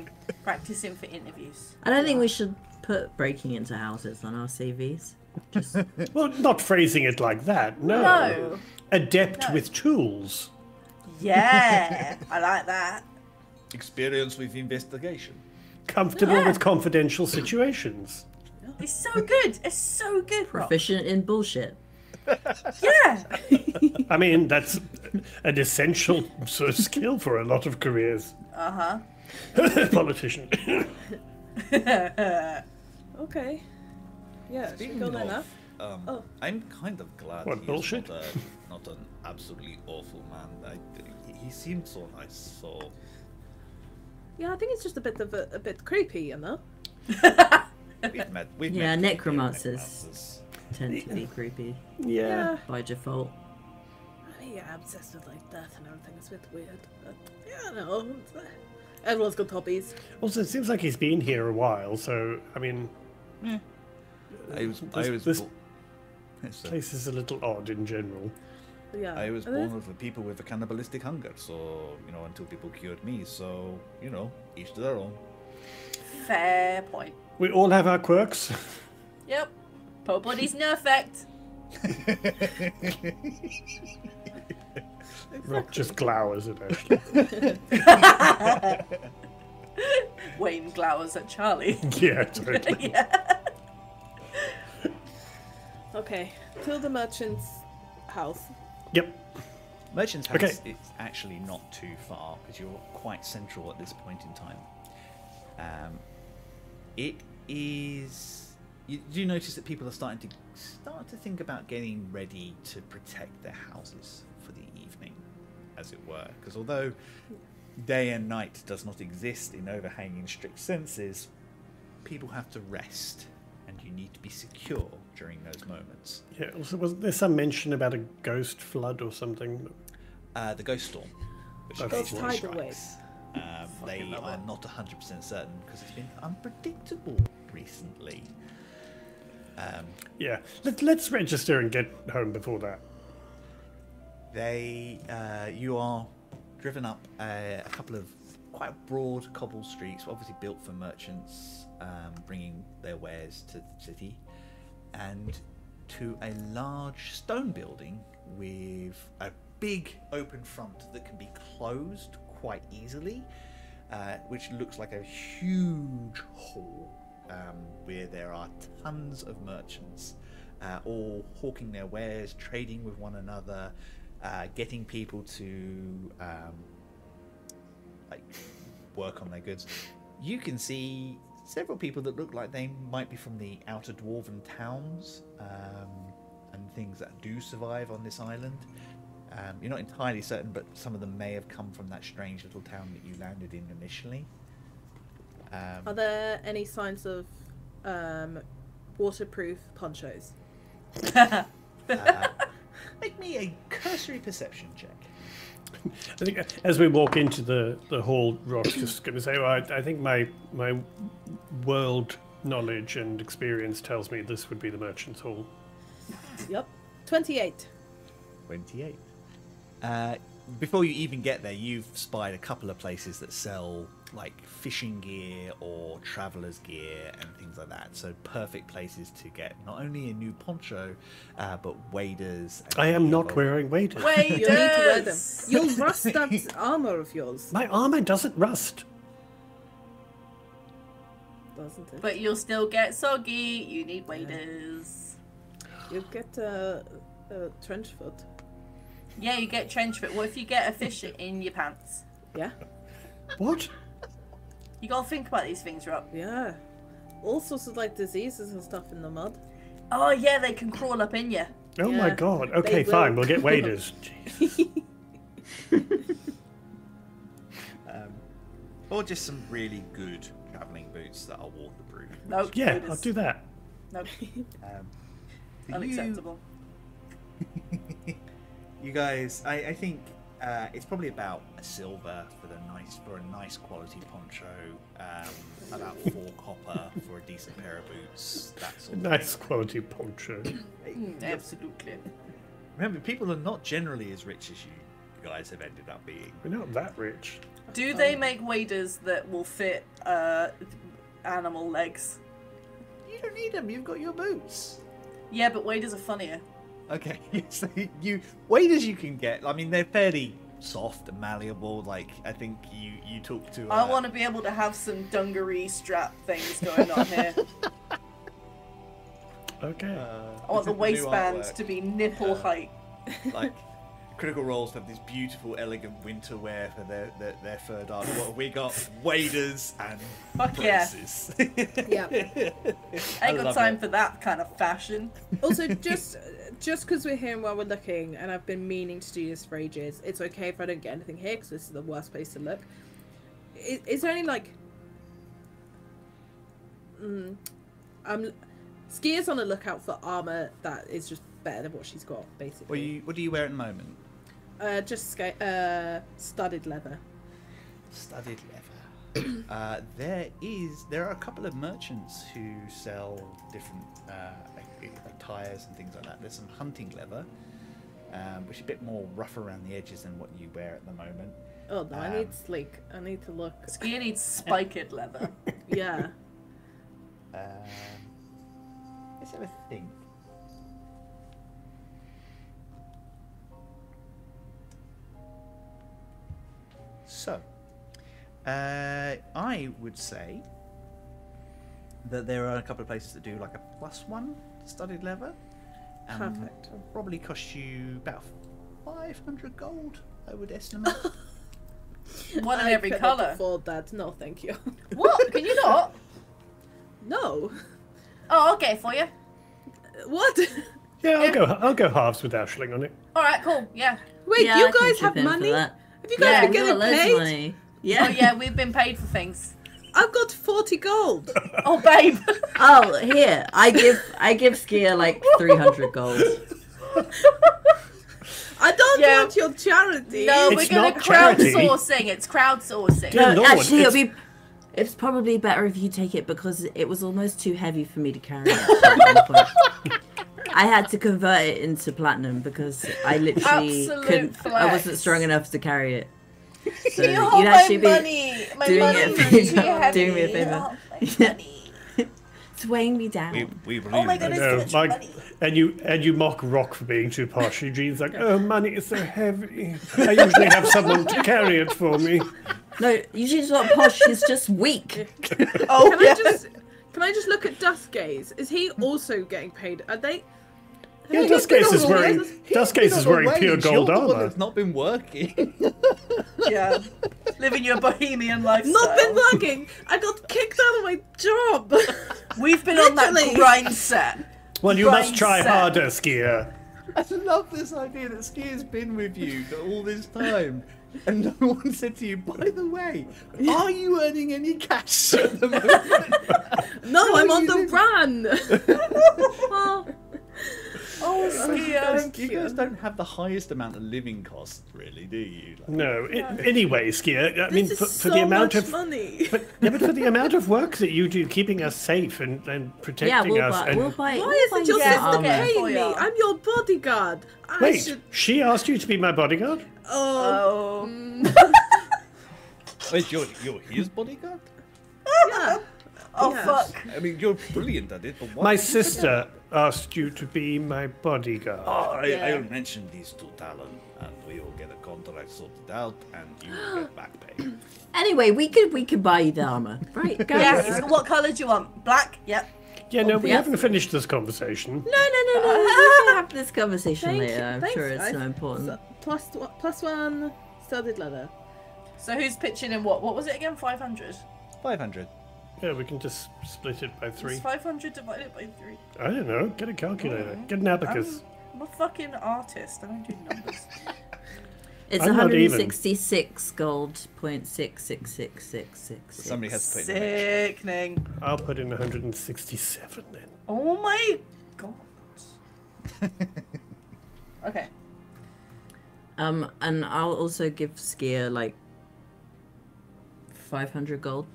S2: Practicing for interviews.
S4: I don't think we should put breaking into houses on our CVs. Just
S3: Well, not phrasing it like that. No.
S2: No.
S3: Adept
S2: No.
S3: with tools.
S2: Yeah, I like that.
S1: Experience with investigation.
S3: Comfortable
S2: Yeah.
S3: with confidential situations.
S2: It's so good. It's so good, Rob.
S4: proficient in bullshit.
S2: Yeah.
S3: I mean, that's an essential sort of skill for a lot of careers.
S2: Uh-huh.
S3: Politician.
S5: Okay. Yeah, should we
S1: Speaking
S5: go there
S1: of,
S5: now?
S1: I'm kind of glad
S3: What,
S1: he's
S3: bullshit?
S1: not an absolutely awful man. He seemed so nice, so...
S5: Yeah, I think it's just a bit creepy, you know.
S1: We've
S4: Yeah,
S1: met
S4: necromancers tend to be creepy
S3: Yeah.
S4: by default.
S5: Yeah, I'm obsessed with like death and everything. It's a bit weird. But, yeah, no. Everyone's got hobbies.
S3: Also, it seems like he's been here a while, so, I mean,
S1: This
S3: place is a little odd in general.
S5: But yeah.
S1: I was
S5: and then-
S1: born with a people with a cannibalistic hunger, so, until people cured me, so, each to their own.
S2: Fair point.
S3: We all have our quirks.
S2: Yep. Poor body's no effect.
S3: Rock just glowers at Ashley.
S2: Wayne glowers at Charlie.
S3: Yeah, totally.
S2: Yeah.
S5: Okay, to the merchant's house.
S3: Yep.
S1: Merchant's House,
S3: Okay.
S1: it's actually not too far, because you're quite central at this point in time. It is... You do notice that people are starting to think about getting ready to protect their houses for the evening, as it were. Because although day and night does not exist in overhanging strict senses, people have to rest, and you need to be secure during those moments.
S3: Yeah, also, wasn't there some mention about a ghost flood or something?
S1: The Ghost Storm, which
S3: Ghost
S1: occasionally
S5: tidal wave.
S1: strikes. They
S5: love
S1: are
S5: it.
S1: not 100% certain because it's been unpredictable recently.
S3: Yeah, let's register and get home before that.
S1: You are driven up a couple of quite broad cobble streets, obviously built for merchants bringing their wares to the city, and to a large stone building with a big open front that can be closed quite easily, which looks like a huge hall where there are tons of merchants all hawking their wares, trading with one another, getting people to work on their goods. You can see several people that look like they might be from the outer dwarven towns and things that do survive on this island. You're not entirely certain, but some of them may have come from that strange little town that you landed in initially.
S5: Are there any signs of waterproof ponchos?
S1: Make me a cursory perception check.
S3: I think as we walk into the hall, Rock's just going to say, well, I think my world knowledge and experience tells me this would be the merchant's hall.
S5: Yep. 28.
S1: 28. Before you even get there, you've spied a couple of places that sell fishing gear or traveler's gear and things like that. So perfect places to get not only a new poncho, but waders. And
S3: I am not wearing waders.
S2: Wait,
S5: You'll need to wear them. You'll rust that armor of yours,
S3: My armor doesn't rust.
S5: doesn't it?
S2: But you'll still get soggy. You need waders.
S5: You get trench foot.
S2: Yeah, you get trench foot. What if you get a fish in your pants?
S5: Yeah.
S3: What?
S2: You gotta think about these things, Rob.
S5: Yeah. All sorts of like diseases and stuff in the mud.
S2: Oh yeah, they can crawl up in you.
S3: Oh my
S5: Yeah,
S3: god.
S5: they
S3: Okay,
S5: will.
S3: fine. We'll get waders. Jesus.
S1: Or just some really good travelling boots that are waterproof.
S2: Nope.
S3: Yeah,
S2: it
S3: I'll
S2: is-
S3: do that.
S2: Nope.
S1: Do
S2: Unacceptable.
S1: You guys, I think it's probably about a silver for a nice quality poncho, about 4 copper for a decent pair of boots. That sort of
S3: Nice quality poncho.
S1: thing.
S2: Absolutely.
S1: Remember, people are not generally as rich as you guys have ended up being.
S3: We're not that rich.
S2: Do they make waders that will fit animal legs?
S1: You don't need them. You've got your boots.
S2: Yeah, but waders are funnier.
S1: Okay, so waders you can get. I mean, they're fairly soft and malleable. Like, I think you talk to.
S2: I want to be able to have some dungaree strap things going on here.
S3: Okay.
S2: I want the
S1: new
S2: waistband
S1: artwork.
S2: to be nipple height.
S1: Like, Critical Roles have this beautiful, elegant winter wear for their third art. What have we got? Waders and
S2: Fuck yeah.
S1: braces.
S5: Yeah.
S2: I ain't got
S1: love
S2: time
S1: it.
S2: for that kind of fashion.
S5: Also, just because we're here and while we're looking, and I've been meaning to do this for ages, it's okay if I don't get anything here because this is the worst place to look. Is there any like? Skia's on the lookout for armor that is just better than what she's got, basically.
S1: What do you wear at the moment?
S5: Just studded leather.
S1: Studded leather. There are a couple of merchants who sell different like tires and things like that. There's some hunting leather, which is a bit more rough around the edges than what you wear at the moment.
S5: Oh no, I need sleek. I need to look.
S2: Skia needs spiked leather.
S5: Yeah.
S1: Let's have a think. So, I would say that there are a couple of places that do like a +1 studded leather.
S5: Perfect.
S1: Probably cost you about 500 gold, I would estimate.
S2: One in
S5: I
S2: every
S5: cannot
S2: colour.
S5: afford that. No, thank you.
S2: What? Can you not?
S5: No.
S2: Oh, I'll get it for you.
S5: What?
S3: Yeah, I'll go halves with Ashling on it.
S2: Alright, cool. Yeah.
S5: Wait,
S4: Yeah,
S5: you
S4: I can
S5: guys
S4: chip
S5: have
S4: in for
S5: money?
S4: that.
S5: Have you guys
S2: Yeah,
S5: been
S4: We've got
S5: getting
S4: loads of
S5: paid?
S4: money. Yeah.
S2: Oh, yeah, we've been paid for things.
S5: I've got 40 gold.
S2: Oh, babe.
S4: Oh, here. I give Skia like 300 gold.
S5: I don't
S2: Yeah.
S5: want your charity.
S2: No,
S3: It's
S2: we're going to
S3: not charity.
S2: crowdsourcing. It's crowdsourcing.
S3: Dear
S4: No,
S3: Lord,
S4: actually,
S3: it's-
S4: it's probably better if you take it because it was almost too heavy for me to carry. At one point. I had to convert it into platinum because I literally
S2: Absolute
S4: couldn't. I wasn't
S2: flex.
S4: strong enough to carry it. So
S2: You hold
S4: you'd
S2: my
S4: actually be
S2: money. My
S4: doing
S2: money
S4: it
S2: is
S4: for
S2: too
S4: me,
S2: heavy.
S4: doing me a favour.
S2: Oh, my money.
S4: it's weighing me down.
S1: We believe
S2: Oh my
S1: in
S2: goodness,
S1: it.
S2: so
S3: No,
S2: much
S3: like,
S2: money.
S3: and you mock Rock for being too posh. Dream's like, oh, money is so heavy. I usually have someone to carry it for me.
S4: No, usually it's not posh. He's just weak.
S2: Oh,
S5: Can I just look at Duskgaze? Is he also getting paid? Are they?
S3: Yeah,
S1: He's been
S3: Duskgaze is
S1: on the
S3: wearing
S1: wage.
S3: Duskgaze is wearing pure
S1: You're
S3: gold
S1: the one
S3: armor.
S1: that's not been working.
S2: Yeah. Living your bohemian lifestyle.
S5: Not been working. I got kicked out of my job.
S2: We've been on that
S5: Literally.
S2: grind set.
S3: Well, you must
S2: Grind
S3: try
S2: set.
S3: harder, Skier.
S1: I love this idea that Skia's been with you for all this time, and no one said to you, by the way, are you earning any cash at the moment?
S5: No, I'm on the
S1: you
S5: run.
S2: Oh, Skia.
S1: You guys don't have the highest amount of living costs, really, do you? Like,
S3: No, anyway, Skier, I mean,
S5: This
S3: for
S5: is so
S3: the amount
S5: much
S3: of
S5: money.
S3: but for the amount of work that you do, keeping us safe and
S4: Yeah,
S3: protecting
S4: we'll
S3: us.
S4: buy.
S3: and
S4: We'll buy.
S5: Why
S4: we'll buy
S5: isn't your
S4: you
S2: Yeah,
S5: sister
S4: some
S2: okay.
S4: armor.
S5: paying me?
S2: Yeah.
S5: I'm your bodyguard. I
S3: Wait,
S5: should.
S3: she asked you to be my bodyguard?
S5: Oh,
S2: Oh.
S1: wait, you're his bodyguard?
S5: yeah.
S2: Oh,
S5: Yeah.
S2: fuck.
S1: I mean, you're brilliant at it, but why?
S3: My sister asked you to be my bodyguard.
S1: Oh,
S2: Yeah.
S1: I'll mention these to Talon, and we will get a contract sorted out, and you will get back pay.
S4: Anyway, we could buy you the armor, right, guys?
S2: Yes. What colour do you want? Black? Yep.
S3: Yeah, no, we
S4: Yes.
S3: haven't finished this conversation.
S4: No. We can have this conversation
S5: Thank
S4: later.
S5: you.
S4: I'm
S5: Thanks.
S4: sure it's so important.
S5: Plus one studded leather.
S2: So who's pitching in what? What was it again? 500?
S1: 500.
S3: Yeah, we can just split it by 3.
S2: It's 500 divided by 3.
S3: I don't know. Get a calculator. Get an abacus.
S2: I'm a fucking artist. I don't do numbers.
S4: It's
S3: I'm not even.
S4: 166 gold, 0.666666.
S1: Somebody has to put it in the mix.
S2: Sickening.
S3: I'll put in 167 then.
S2: Oh my god. Okay.
S4: And I'll also give Skier like 500 gold.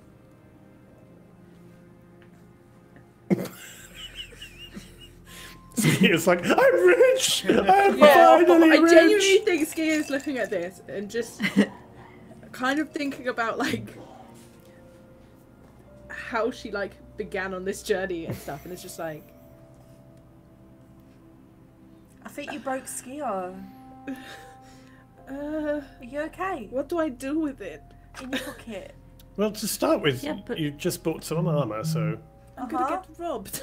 S3: It's like, I'm rich! I'm
S2: Yeah,
S3: finally
S5: I
S3: rich!
S5: genuinely think Ski is looking at this and just kind of thinking about like how she like began on this journey and stuff, and it's just like,
S2: I think you broke Skier.
S5: uh,
S2: Are you okay?
S5: what do I do with it?
S2: In your pocket.
S3: Well, to start with,
S4: Yeah, but-
S3: you just bought some armor, so...
S5: I'm gonna get robbed.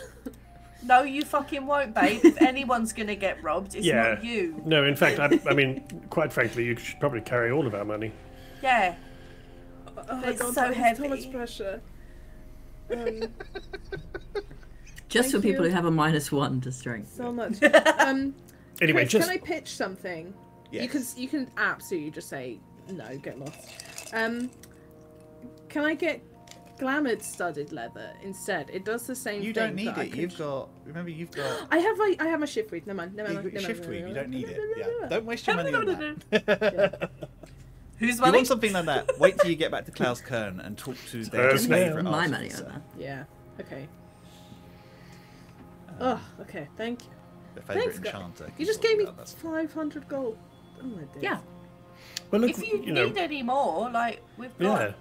S2: No, you fucking won't, babe. If anyone's gonna get robbed, it's
S3: Yeah.
S2: not you.
S3: No, in fact, I mean, quite frankly, you should probably carry all of our money.
S2: Yeah.
S5: Oh,
S2: It's
S5: God,
S2: so
S5: it's
S2: heavy.
S5: So much pressure.
S4: Just for
S5: Thank
S4: people
S5: you.
S4: who have a -1 to strength.
S5: So much.
S3: Anyway,
S5: Chris,
S3: just...
S5: can I pitch something?
S1: Yes.
S5: You can absolutely just say no, get lost. Can I get glamoured studded leather instead? It does the same thing.
S1: You don't need
S5: but I
S1: it.
S5: could-
S1: You've got. Remember, you've got.
S5: I have my shift weed. Never mind.
S1: You've got your shift weed. You don't need it. Yeah.
S5: Yeah.
S1: Don't waste your money on that.
S2: Who's
S1: You
S2: money?
S1: want something like that? Wait till you get back to Klaus Kern and talk to their
S3: Yes, ma'am.
S1: favourite
S4: My money
S1: artificer.
S4: on that.
S5: Yeah. Okay. Oh, okay. Thank you.
S1: The favourite
S5: Thanks, guys.
S1: enchanter.
S5: You just gave me 500 gold. Oh my days.
S4: Yeah.
S3: Well, look,
S2: If you
S3: know,
S2: need any more, like, we've got...
S3: yeah.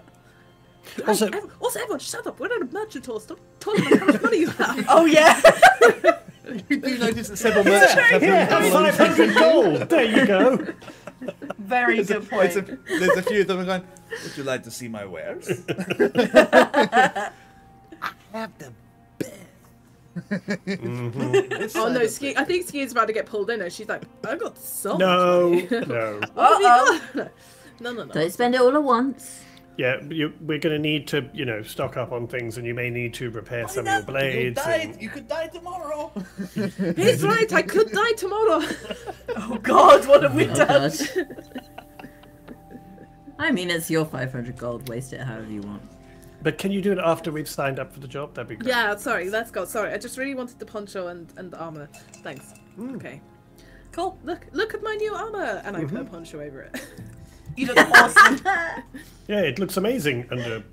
S5: Also,
S3: Also,
S5: everyone, shut up. We're not a merchant tour. Stop talking about how much money you have.
S2: Oh, yeah!
S1: You do notice that several merchants have
S3: yeah, 500 gold! There you go!
S2: Very good point.
S1: There's a few of them are going, would you like to see my wares? I have the best.
S5: Oh no, Ski! I think Ski is about to get pulled in, and she's like, "I got so
S3: No,
S5: much money."
S3: no.
S5: What have you
S2: Uh-oh.
S5: got? No.
S4: Don't spend it all at once.
S3: Yeah, we're going to need to, stock up on things, and you may need to repair some of your blades.
S1: You could die tomorrow.
S5: He's right. I could die tomorrow.
S2: Oh, God, what have we
S4: Oh,
S2: done?
S4: God. I mean, it's your 500 gold. Waste it however you want.
S3: But can you do it after we've signed up for the job? That'd be great.
S5: Yeah, sorry. Let's go. Sorry, I just really wanted the poncho and the armor. Thanks. Okay.
S2: Cool.
S5: Look at my new armor, and I put a poncho over it.
S2: You look awesome.
S3: Yeah, it looks amazing under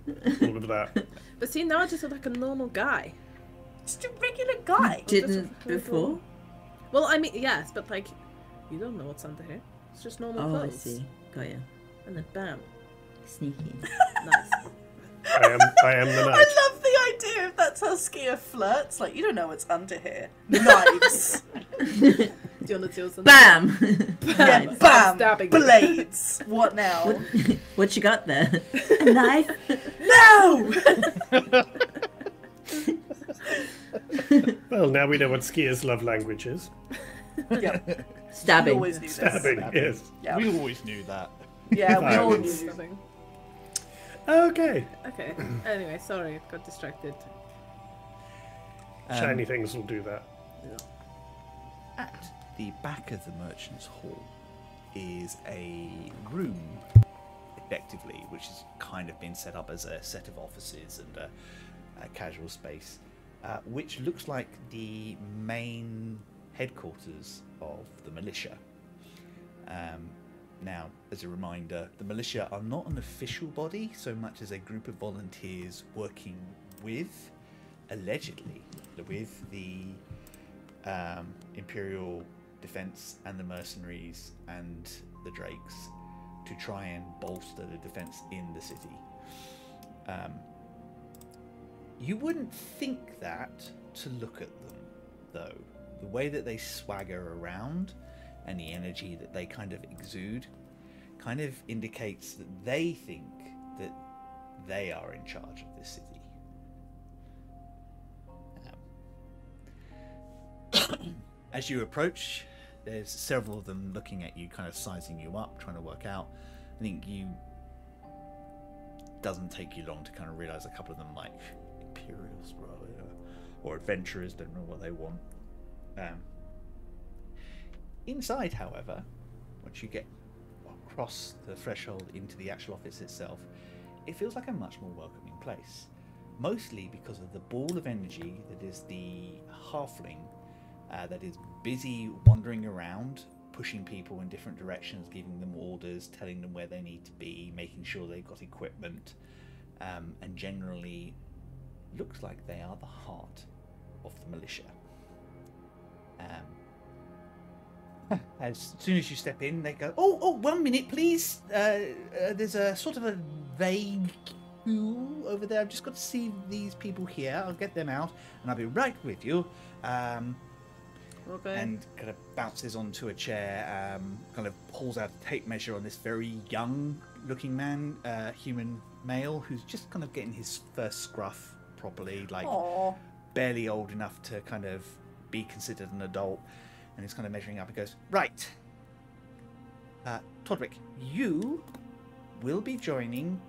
S3: all of that.
S5: But see, now I just look like a normal guy.
S2: Just a regular guy.
S4: Didn't before?
S5: Well, I mean, yes, but like, you don't know what's under here. It's just normal
S4: Oh, I
S5: clothes.
S4: see. Got you.
S5: And then bam,
S4: Sneaky.
S5: nice.
S3: I am the
S2: I
S3: knight.
S2: love the idea if that's how Skier flirts. Like, you don't know what's under here. Knives.
S5: Do you want to do something?
S4: Bam!
S2: Yeah,
S4: Nice.
S2: bam.
S5: Stabbing.
S2: Blades. What now?
S4: What you got there? A knife?
S2: No!
S3: Well, now we know what skiers' love language is.
S2: Yeah. We
S4: Stabbing.
S2: always knew this.
S3: Stabbing, yes.
S2: Yeah.
S1: We always knew that.
S2: Yeah, we all
S3: Violence.
S2: knew.
S5: Something.
S3: Okay.
S5: Okay. Anyway, sorry, I got distracted.
S3: Shiny things will do that.
S1: At the back of the Merchant's Hall is a room, effectively, which has kind of been set up as a set of offices and a casual space, which looks like the main headquarters of the militia. Now, as a reminder, the militia are not an official body so much as a group of volunteers working with, allegedly, with the Imperial Defence and the mercenaries and the Drakes to try and bolster the defence in the city. You wouldn't think that to look at them, though. The way that they swagger around and the energy that they kind of exude kind of indicates that they think that they are in charge of this city. As you approach, there's several of them looking at you, kind of sizing you up, trying to work out. I think doesn't take you long to kind of realize a couple of them like Imperials, or adventurers, don't know what they want. Inside, however, once you get across the threshold into the actual office itself, it feels like a much more welcoming place. Mostly because of the ball of energy that is the halfling that is busy wandering around, pushing people in different directions, giving them orders, telling them where they need to be, making sure they've got equipment, and generally looks like they are the heart of the militia. As soon as you step in, they go, oh, 1 minute, please. There's a sort of a vague queue over there. I've just got to see these people here. I'll get them out, and I'll be right with you.
S5: Okay.
S1: And kind of bounces onto a chair, kind of pulls out a tape measure on this very young-looking man, human male, who's just kind of getting his first scruff properly, like
S2: Aww.
S1: barely old enough to kind of be considered an adult. And he's kind of measuring up and goes, right, Todrick, you will be joining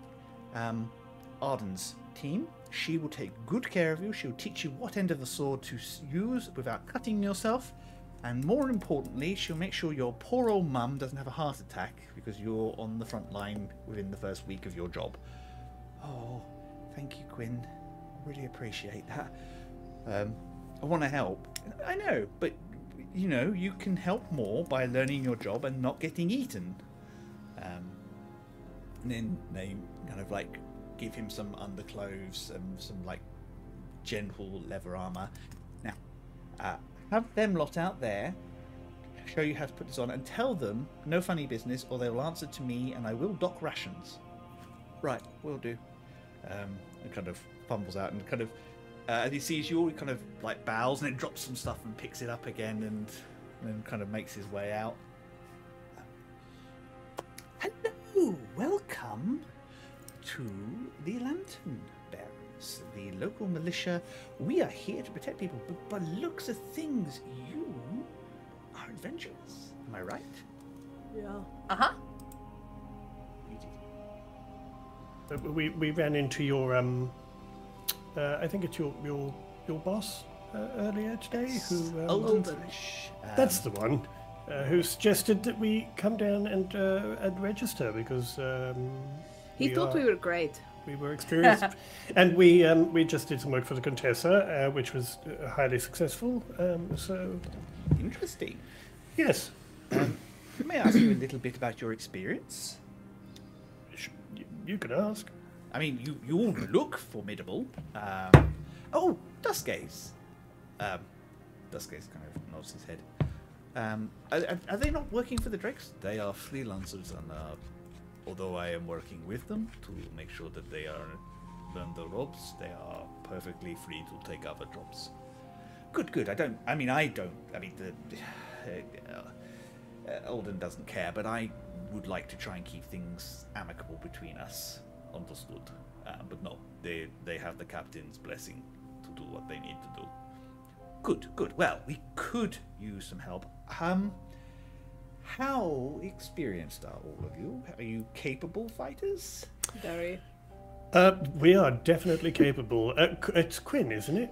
S1: Arden's team. She will take good care of you. She will teach you what end of the sword to use without cutting yourself. And more importantly, she'll make sure your poor old mum doesn't have a heart attack because you're on the front line within the first week of your job. Oh, thank you, Quinn. I really appreciate that. I want to help. I know, but you know, you can help more by learning your job and not getting eaten. And then they kind of like give him some underclothes and some like gentle leather armor. Now, have them lot out there show you how to put this on and tell them no funny business or they'll answer to me and I will dock rations. Right, will do. And kind of fumbles out and kind of as he sees you, he kind of like bows and then drops some stuff and picks it up again and then kind of makes his way out. Hello, welcome to the Lantern Bearers, the local militia. We are here to protect people, but by looks of things, you are adventurers. Am I right?
S5: Yeah.
S2: Uh-huh.
S3: We ran into your I think it's your boss earlier today who
S1: Oldenfish.
S3: That's the one who suggested that we come down and register because
S5: He thought we were great.
S3: we were experienced and we just did some work for the Contessa which was highly successful. So
S1: Interesting.
S3: yes,
S1: May I ask you a little bit about your experience?
S3: you can ask.
S1: I mean, you all look formidable. Oh, Duskgaze. Duskgaze kind of nods his head. Are they not working for the Drakes? They are freelancers, and although I am working with them to make sure that they learn the ropes, they are perfectly free to take other jobs. Good. I mean, Alden doesn't care, but I would like to try and keep things amicable between us. Understood. But no, they have the captain's blessing to do what they need to do. Good. Well, we could use some help. How experienced are all of you? Are you capable fighters?
S5: Very.
S3: We are definitely capable. It's Quinn, isn't it?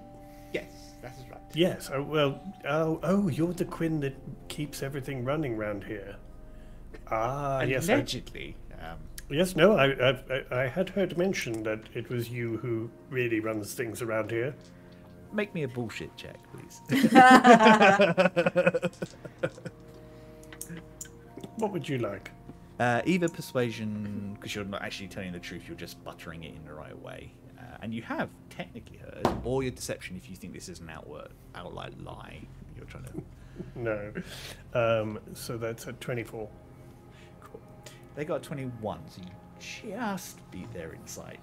S1: Yes, that is right.
S3: Yes. You're the Quinn that keeps everything running round here. Yes.
S1: Allegedly.
S3: Yes, no, I had heard mention that it was you who really runs things around here.
S1: Make me a bullshit check, please.
S3: What would you like?
S1: Either persuasion, because you're not actually telling the truth, you're just buttering it in the right way. And you have technically heard, or your deception if you think this is an outright lie. You're trying to...
S3: No. So that's a 24.
S1: Cool. They got a 21, so you just beat their insight.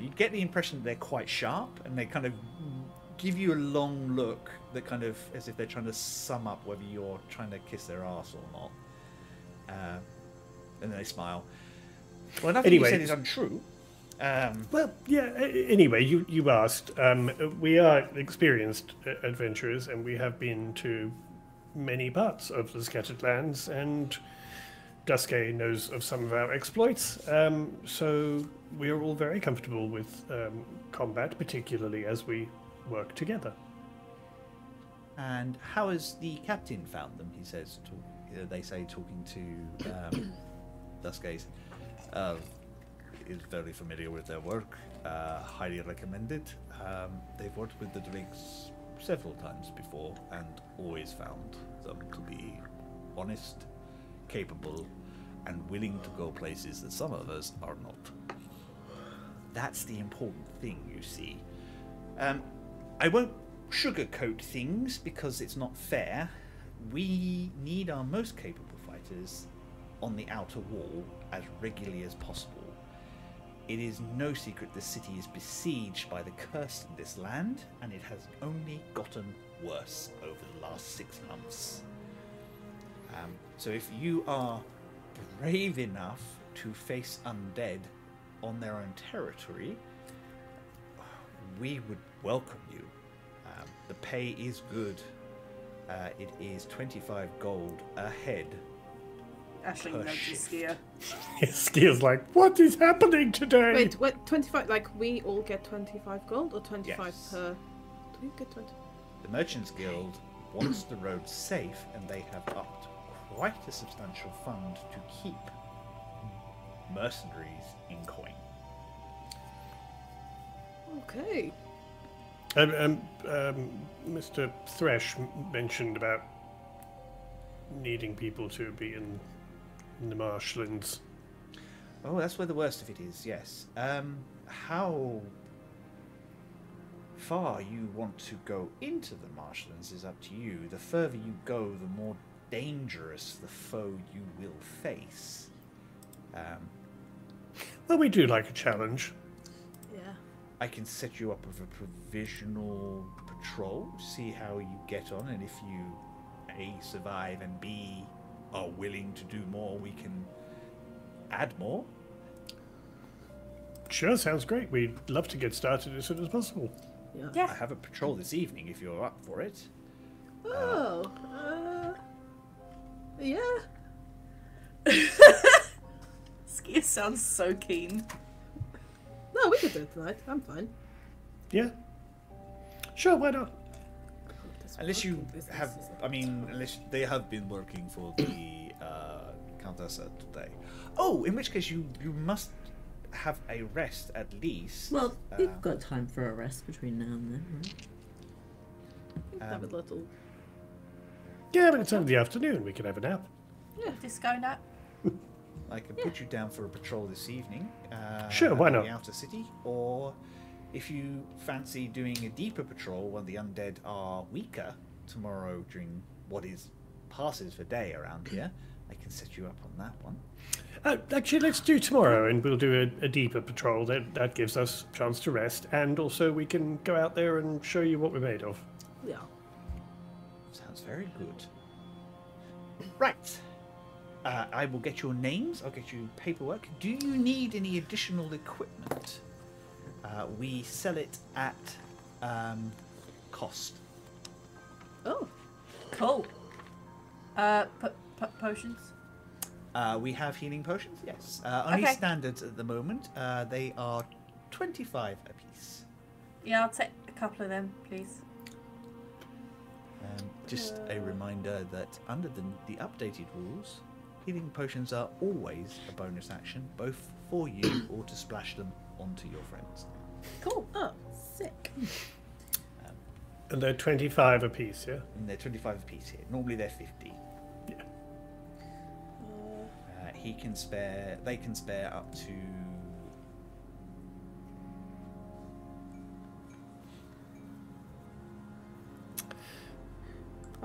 S1: You get the impression that they're quite sharp, and they kind of give you a long look that kind of, as if they're trying to sum up whether you're trying to kiss their ass or not. And then they smile. Well, nothing you said is untrue.
S3: Well, yeah. Anyway, you asked. We are experienced adventurers, and we have been to many parts of the Scattered Lands, and Duske knows of some of our exploits. So we are all very comfortable with combat, particularly as we work together.
S1: And how has the captain found them? He says. They say talking to Duske's. Is very familiar with their work. Highly recommended. They've worked with the Drakes several times before and always found them to be honest, capable, and willing to go places that some of us are not. That's the important thing, you see. I won't sugarcoat things because it's not fair. We need our most capable fighters on the outer wall as regularly as possible. It is no secret the city is besieged by the curse in this land, and it has only gotten worse over the last 6 months. So if you are brave enough to face undead on their own territory, we would welcome you. The pay is good. It is 25 gold a head.
S2: Ashley
S1: Per
S2: notices
S1: shift.
S2: Skier.
S3: Skier's like, what is happening today?
S5: Wait, what? 25? Like we all get 25 gold or 25
S1: Yes.
S5: per? Do we get 20?
S1: The Merchants Guild wants the road safe, and they have upped quite a substantial fund to keep mercenaries in coin.
S5: Okay.
S3: Mr. Thresh mentioned about needing people to be in the marshlands.
S1: Oh, that's where the worst of it is, yes. How far you want to go into the marshlands is up to you. The further you go, the more dangerous the foe you will face.
S3: Well, we do like a challenge.
S5: Yeah.
S1: I can set you up with a provisional patrol, see how you get on, and if you A, survive, and B, are willing to do more, we can add more.
S3: Sure, sounds great. We'd love to get started as soon as possible.
S5: Yeah.
S2: Yeah.
S1: I have a patrol this evening if you're up for it.
S5: Oh. Yeah.
S2: Skier sounds so keen.
S5: No, we could do it tonight. I'm fine.
S3: Yeah. Sure, why not?
S5: This
S1: Unless you
S5: fucking business
S1: have,
S5: is-
S1: I mean, unless they have been working for the Contessa today. Oh, in which case you must have a rest at least.
S4: Well, we've got time for a rest between now and then, right?
S5: we could have a little.
S3: Yeah, but it's only the afternoon. We can have a nap.
S2: Disco nap.
S1: I can put you down for a patrol this evening.
S3: Sure, why
S1: in
S3: not?
S1: the outer city, or if you fancy doing a deeper patrol when the undead are weaker tomorrow during what passes for day around here, I can set you up on that one.
S3: Actually, let's do tomorrow, and we'll do a deeper patrol. That gives us a chance to rest, and also we can go out there and show you what we're made of.
S5: Yeah.
S1: Sounds very good. Right. I will get your names. I'll get you paperwork. Do you need any additional equipment? We sell it at cost.
S5: Oh.
S2: Cool. Potions.
S1: We have healing potions, yes. Only
S2: Okay.
S1: standards at the moment. They are 25 apiece.
S2: Yeah, I'll take a couple of them, please.
S1: Just a reminder that under the updated rules, healing potions are always a bonus action, both for you or to splash them onto your friends.
S2: Cool.
S5: Oh, sick.
S3: And they're 25 apiece, yeah?
S1: And they're 25 apiece here. Normally they're 50.
S3: Yeah.
S1: They can spare up to...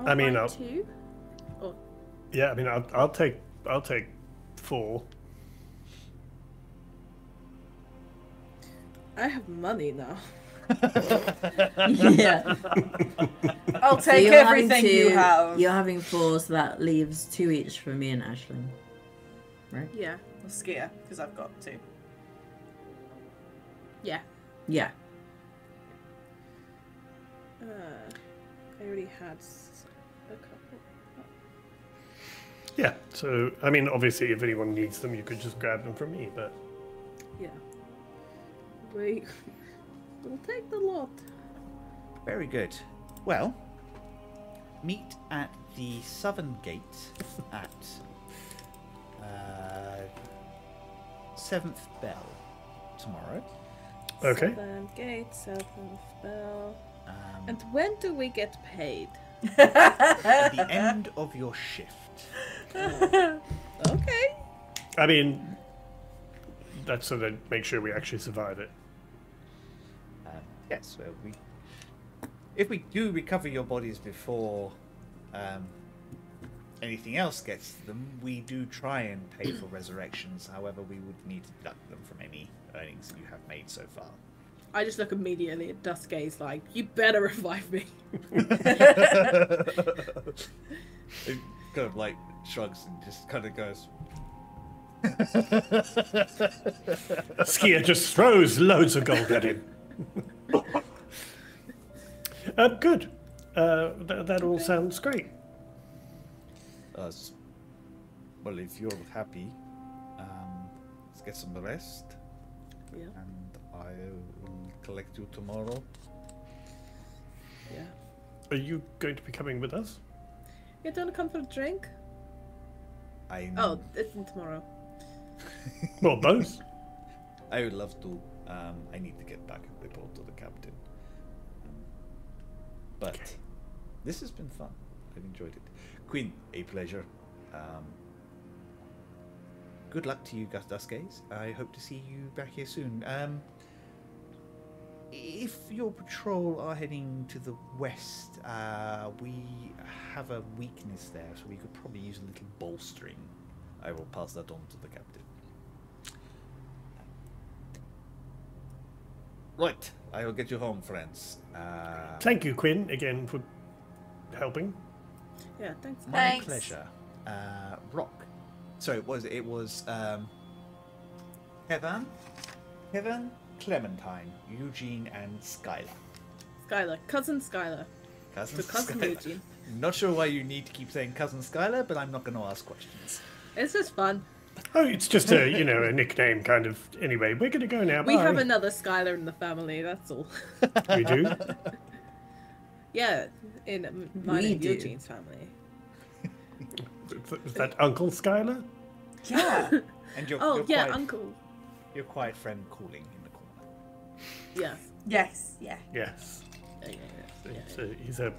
S3: I mean, I'll-
S5: two. Oh,
S3: Yeah, I mean, I'll take 4.
S5: I have money now.
S4: Yeah.
S2: I'll
S4: So
S2: take
S4: you're having
S2: everything you
S4: two-
S2: have.
S4: You're having 4, so that leaves 2 each for me and Aisling. Right?
S5: Yeah.
S2: I'll skier, because I've got 2.
S5: Yeah.
S4: Yeah.
S5: I already had a couple.
S3: Yeah, so, I mean, obviously, if anyone needs them, you could just grab them from me, but...
S5: Yeah. We'll take the lot.
S1: Very good. Well, meet at the southern gate at 7th bell tomorrow.
S3: Okay.
S5: Southern Gate, 7th bell. And when do we get paid?
S1: At the end of your shift.
S5: Okay.
S3: I mean, that's so that make sure we actually survive it.
S1: Yes, well, if we do recover your bodies before anything else gets to them, we do try and pay for resurrections. However, we would need to deduct them from any earnings that you have made so far.
S5: I just look immediately at Duskgaze like, you better revive me.
S1: It kind of like shrugs and just kind of goes.
S3: Skier just throws loads of gold at him. Good. That all sounds great.
S1: Well, if you're happy, let's get some rest.
S5: Yeah.
S1: And I will collect you tomorrow.
S5: Yeah.
S3: Are you going to be coming with us?
S5: You don't want to come for a drink? Oh, it's tomorrow.
S3: Well, both.
S1: I would love to. I need to get back and report to the captain. But this has been fun. I've enjoyed it. Quinn, a pleasure. Good luck to you, Duskgaze. I hope to see you back here soon. If your patrol are heading to the west, we have a weakness there, so we could probably use a little bolstering. I will pass that on to the captain. Right, I will get you home, friends.
S3: Thank you, Quinn, again for helping.
S5: Yeah, thanks.
S1: My pleasure. Rock. So it was Heaven, Clementine, Eugene, and Skylar.
S5: Skylar. Cousin Skylar.
S1: Cousin
S5: Cousin Eugene.
S1: Not sure why you need to keep saying Cousin Skylar, but I'm not going to ask questions.
S5: It's just fun.
S3: Oh, it's just a, a nickname kind of. Anyway, we're going to go now.
S5: We
S3: Bye.
S5: have another Skylar in the family, that's all.
S3: We do?
S5: Yeah, in mine and Eugene's family.
S3: Is that Uncle Skylar?
S1: Yeah. And your
S5: yeah,
S1: quiet,
S5: Uncle.
S1: your quiet friend cooling in the corner.
S5: Yeah.
S2: Yes, yeah.
S3: Yes.
S5: Yeah.
S3: He's a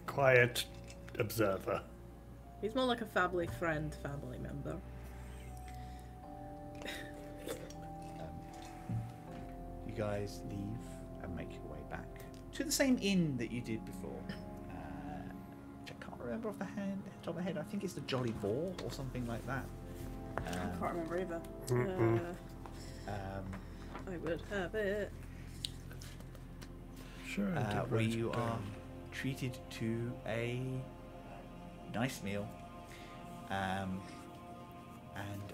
S3: quiet observer.
S5: He's more like a family friend, family member.
S1: You guys leave and make your way back to the same inn that you did before. Which I can't remember off the top of my head. I think it's the Jolly Boar or something like that.
S2: I can't remember either.
S5: I would have it.
S3: Sure.
S1: Where you are treated to a nice meal and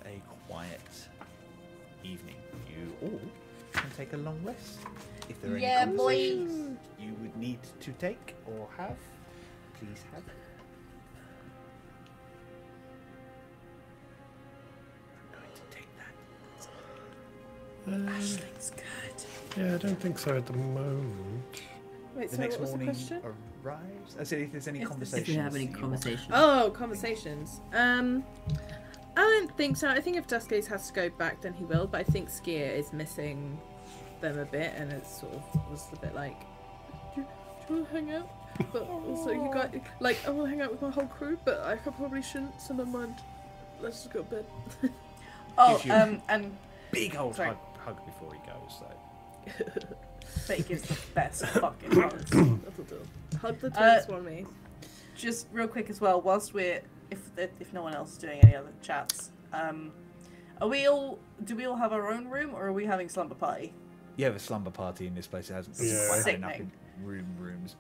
S1: a quiet evening. You all can take a long rest. If there are any conversations you would need to take or have, please have. I'm going to take that.
S2: Ashling's good.
S3: Yeah, I don't think so at the moment.
S5: Wait,
S1: The
S5: so
S1: next
S5: what was the
S1: morning
S5: question?
S1: arrives. I said if there's any conversations.
S4: If you have any
S1: that you want-
S4: conversations.
S5: Oh, conversations. I don't think so. I think if Duskgaze has to go back, then he will. But I think Skier is missing them a bit, and it sort of was a bit like, do you want to hang out? But also, you got like, I want to hang out with my whole crew, but I probably shouldn't. So never mind. Let's just go to bed.
S2: Oh,
S1: Gives you
S2: and
S1: big old
S2: Sorry.
S1: hug before he goes. So.
S2: but he gives the best fucking hugs.
S5: That'll do. Hug the twins for me.
S2: Just real quick as well, whilst we're if no one else is doing any other chats, do we all have our own room, or are we having slumber party?
S1: You have a slumber party in this place. It hasn't
S3: Yeah.
S1: quite had enough
S2: Sickening.
S1: rooms.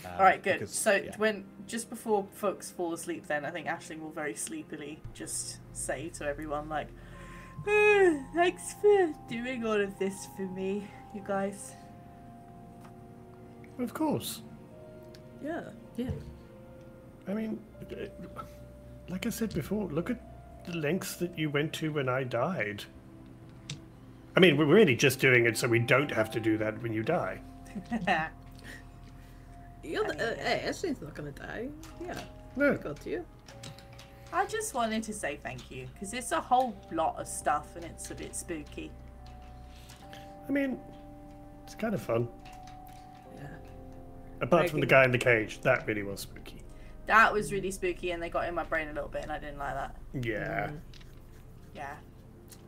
S2: All right, good.
S1: because-
S2: So
S1: yeah.
S2: when just before folks fall asleep, then I think Aisling will very sleepily just say to everyone like, Thanks for doing all of this for me, you guys.
S3: Of course.
S5: Yeah.
S4: Yeah.
S3: I mean, like I said before, look at the lengths that you went to when I died. I mean, we're really just doing it so we don't have to do that when you die.
S5: Hey, Ashley's not gonna die. Yeah.
S3: No.
S5: I got you.
S2: I just wanted to say thank you, because it's a whole lot of stuff and it's a bit spooky.
S3: I mean, it's kind of fun.
S5: Yeah.
S3: Apart from the guy in the cage, that really was spooky.
S2: That was really spooky and they got in my brain a little bit and I didn't like that.
S3: Yeah.
S2: Yeah.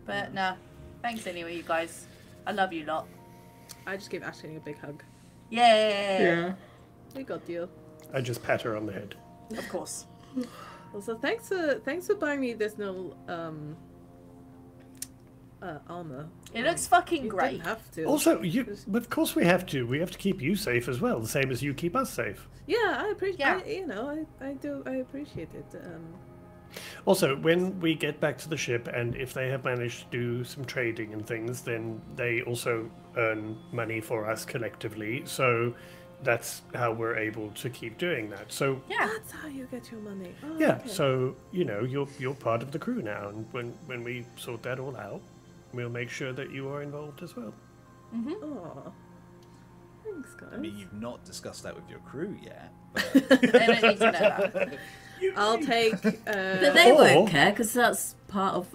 S2: But nah, thanks anyway, you guys. I love you lot.
S5: I just gave Ashley a big hug.
S2: Yeah.
S5: We got you.
S3: I just pat her on the head.
S2: Of course.
S5: Also, thanks for buying me this new armor.
S2: It looks fucking
S5: You
S2: great.
S5: didn't have to.
S3: Also, of course we have to. We have to keep you safe as well, the same as you keep us safe.
S5: Yeah, I appreciate.
S2: Yeah.
S5: I do. I appreciate it.
S3: Also, when we get back to the ship, and if they have managed to do some trading and things, then they also earn money for us collectively. So that's how we're able to keep doing that. So
S2: Yeah.
S5: That's how you get your money. Oh,
S3: yeah,
S5: okay.
S3: so you're part of the crew now, and when we sort that all out, we'll make sure that you are involved as well.
S5: Oh, thanks, guys.
S1: I mean, you've not discussed that with your crew yet.
S2: They don't need to know that.
S5: I'll take.
S4: But they
S3: Or-
S4: won't care because that's part of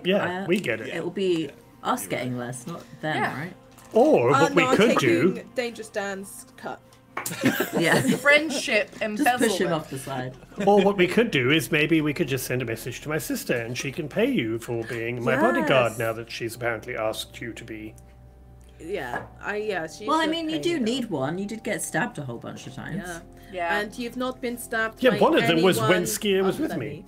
S3: Yeah, we get it.
S4: It will be us getting less, not them,
S2: Yeah.
S4: right?
S3: Or what we
S5: no, I'm
S3: could
S5: taking
S3: do.
S5: Dangerous Dan's cut.
S4: Yeah.
S2: Friendship
S4: Just
S2: embezzlement.
S4: push him off the side.
S3: Or what we could do is maybe we could just send a message to my sister and she can pay you for being my bodyguard
S5: Yes.
S3: now that she's apparently asked you to be.
S5: Yeah, She
S4: Well, I
S5: should
S4: mean, you
S5: pay
S4: do
S5: me,
S4: need one. You did get stabbed a whole bunch of
S5: though.
S4: times.
S5: Yeah.
S2: Yeah.
S5: And you've not been stabbed.
S3: Yeah,
S5: by
S3: one of them was when
S5: anyone
S3: Skier was
S5: other
S3: with
S5: than
S3: me.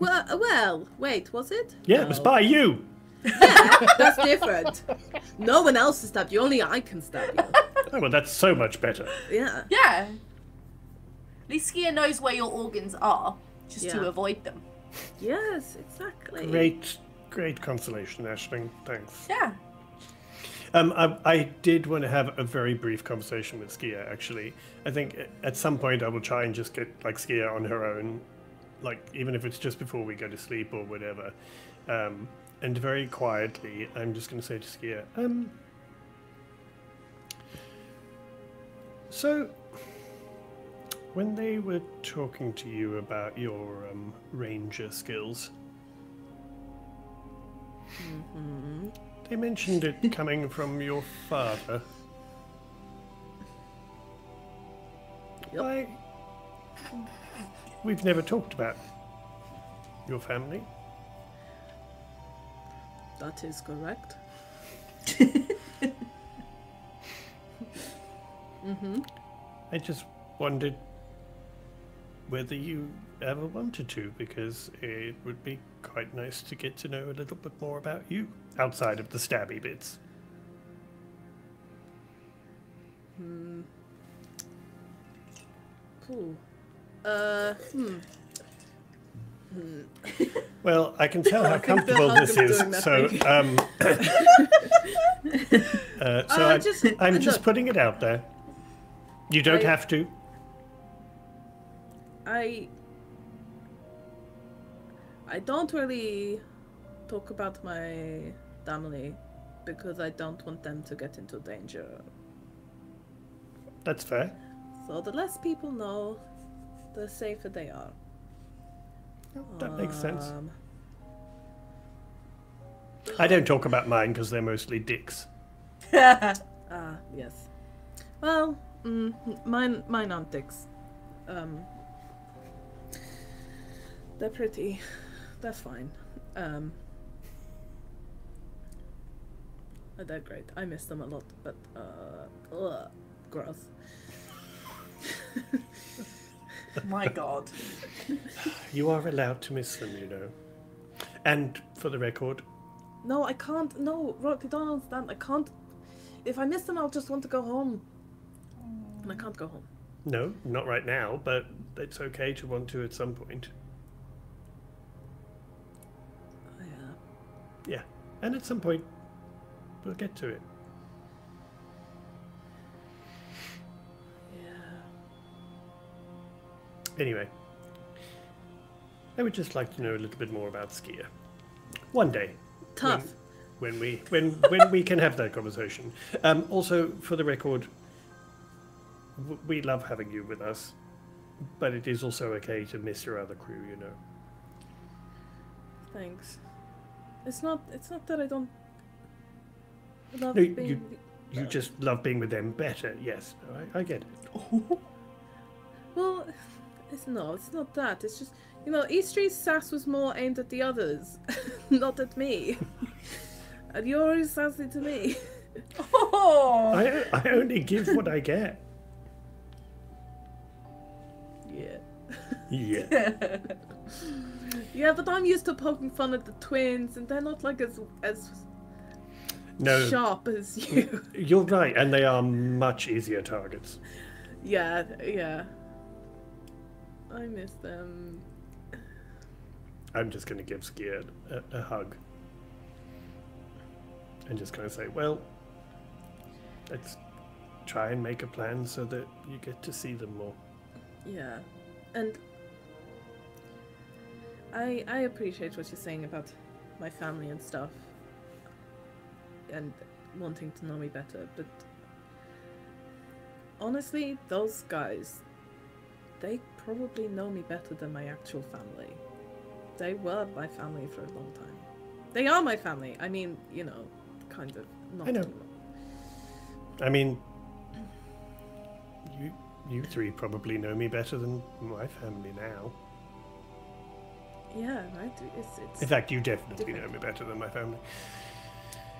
S5: Well, wait, was it?
S3: Yeah, it was
S4: No.
S3: by you.
S5: Yeah, that's different. No one else has stabbed you. Only I can stab you.
S3: Oh, well, that's so much better.
S5: Yeah.
S2: Yeah. At least Skier knows where your organs are, just
S5: Yeah.
S2: to avoid them.
S5: Yes, exactly.
S3: Great consolation, Aisling. Thanks.
S2: Yeah.
S3: I did want to have a very brief conversation with Skier, actually. I think at some point I will try and just get, like, Skier on her own, like, even if it's just before we go to sleep or whatever. And very quietly, I'm just going to say to Skier, so, when they were talking to you about your ranger skills, they mentioned it coming from your father.
S5: Yep.
S3: Why? We've never talked about your family.
S5: That is correct.
S3: I just wondered whether you ever wanted to, because it would be quite nice to get to know a little bit more about you, outside of the stabby bits.
S5: Ooh.
S3: Well, I can tell how
S5: think the
S3: comfortable
S5: hug
S3: this
S5: is
S3: is,
S5: doing
S3: so I'm just
S5: look.
S3: putting it out there. You don't
S5: I-
S3: have to.
S5: I don't really talk about my family because I don't want them to get into danger.
S3: That's fair.
S5: So the less people know, the safer they are.
S3: That makes sense.
S5: Um,
S3: I don't talk about mine because they're mostly dicks.
S5: yes. Well, mine aren't dicks. They're pretty. That's fine. They're great. I miss them a lot, but gross.
S2: My God.
S3: You are allowed to miss them, you know. And for the record,
S5: No, I can't. No, Rock, you don't understand. I can't. If I miss them, I'll just want to go home. And I can't go home.
S3: no, not right now, but it's okay to want to at some point.
S5: Yeah.
S3: Yeah, and at some point, we'll get to it.
S5: Yeah.
S3: Anyway, I would just like to know a little bit more about Skia. One day.
S5: Tough.
S3: When we can have that conversation. Also, for the record, we love having you with us, but it is also okay to miss your other crew, you know.
S5: Thanks. It's not that I don't love
S3: No,
S5: being.
S3: you just love being with them better. Yes, no, I get it.
S5: Well, it's not that. It's just, Eastry's sass was more aimed at the others, not at me. And you're always sassy to me.
S2: Oh.
S3: I only give what I get.
S5: Yeah.
S3: Yeah.
S5: Yeah, but I'm used to poking fun at the twins, and they're not like as
S3: No,
S5: sharp as you.
S3: you're right, and they are much easier targets.
S5: Yeah. I miss them.
S3: I'm just going to give Skia a hug. And just kind of say, well, let's try and make a plan so that you get to see them more.
S5: Yeah, and I appreciate what you're saying about my family and stuff, and wanting to know me better, but honestly, those guys, they probably know me better than my actual family. They were my family for a long time. They are my family. I mean, kind of. Not
S3: I know.
S5: too long.
S3: I mean, you three probably know me better than my family now.
S5: Yeah, I do. It's
S3: In fact, you definitely
S5: different.
S3: know me better than my family.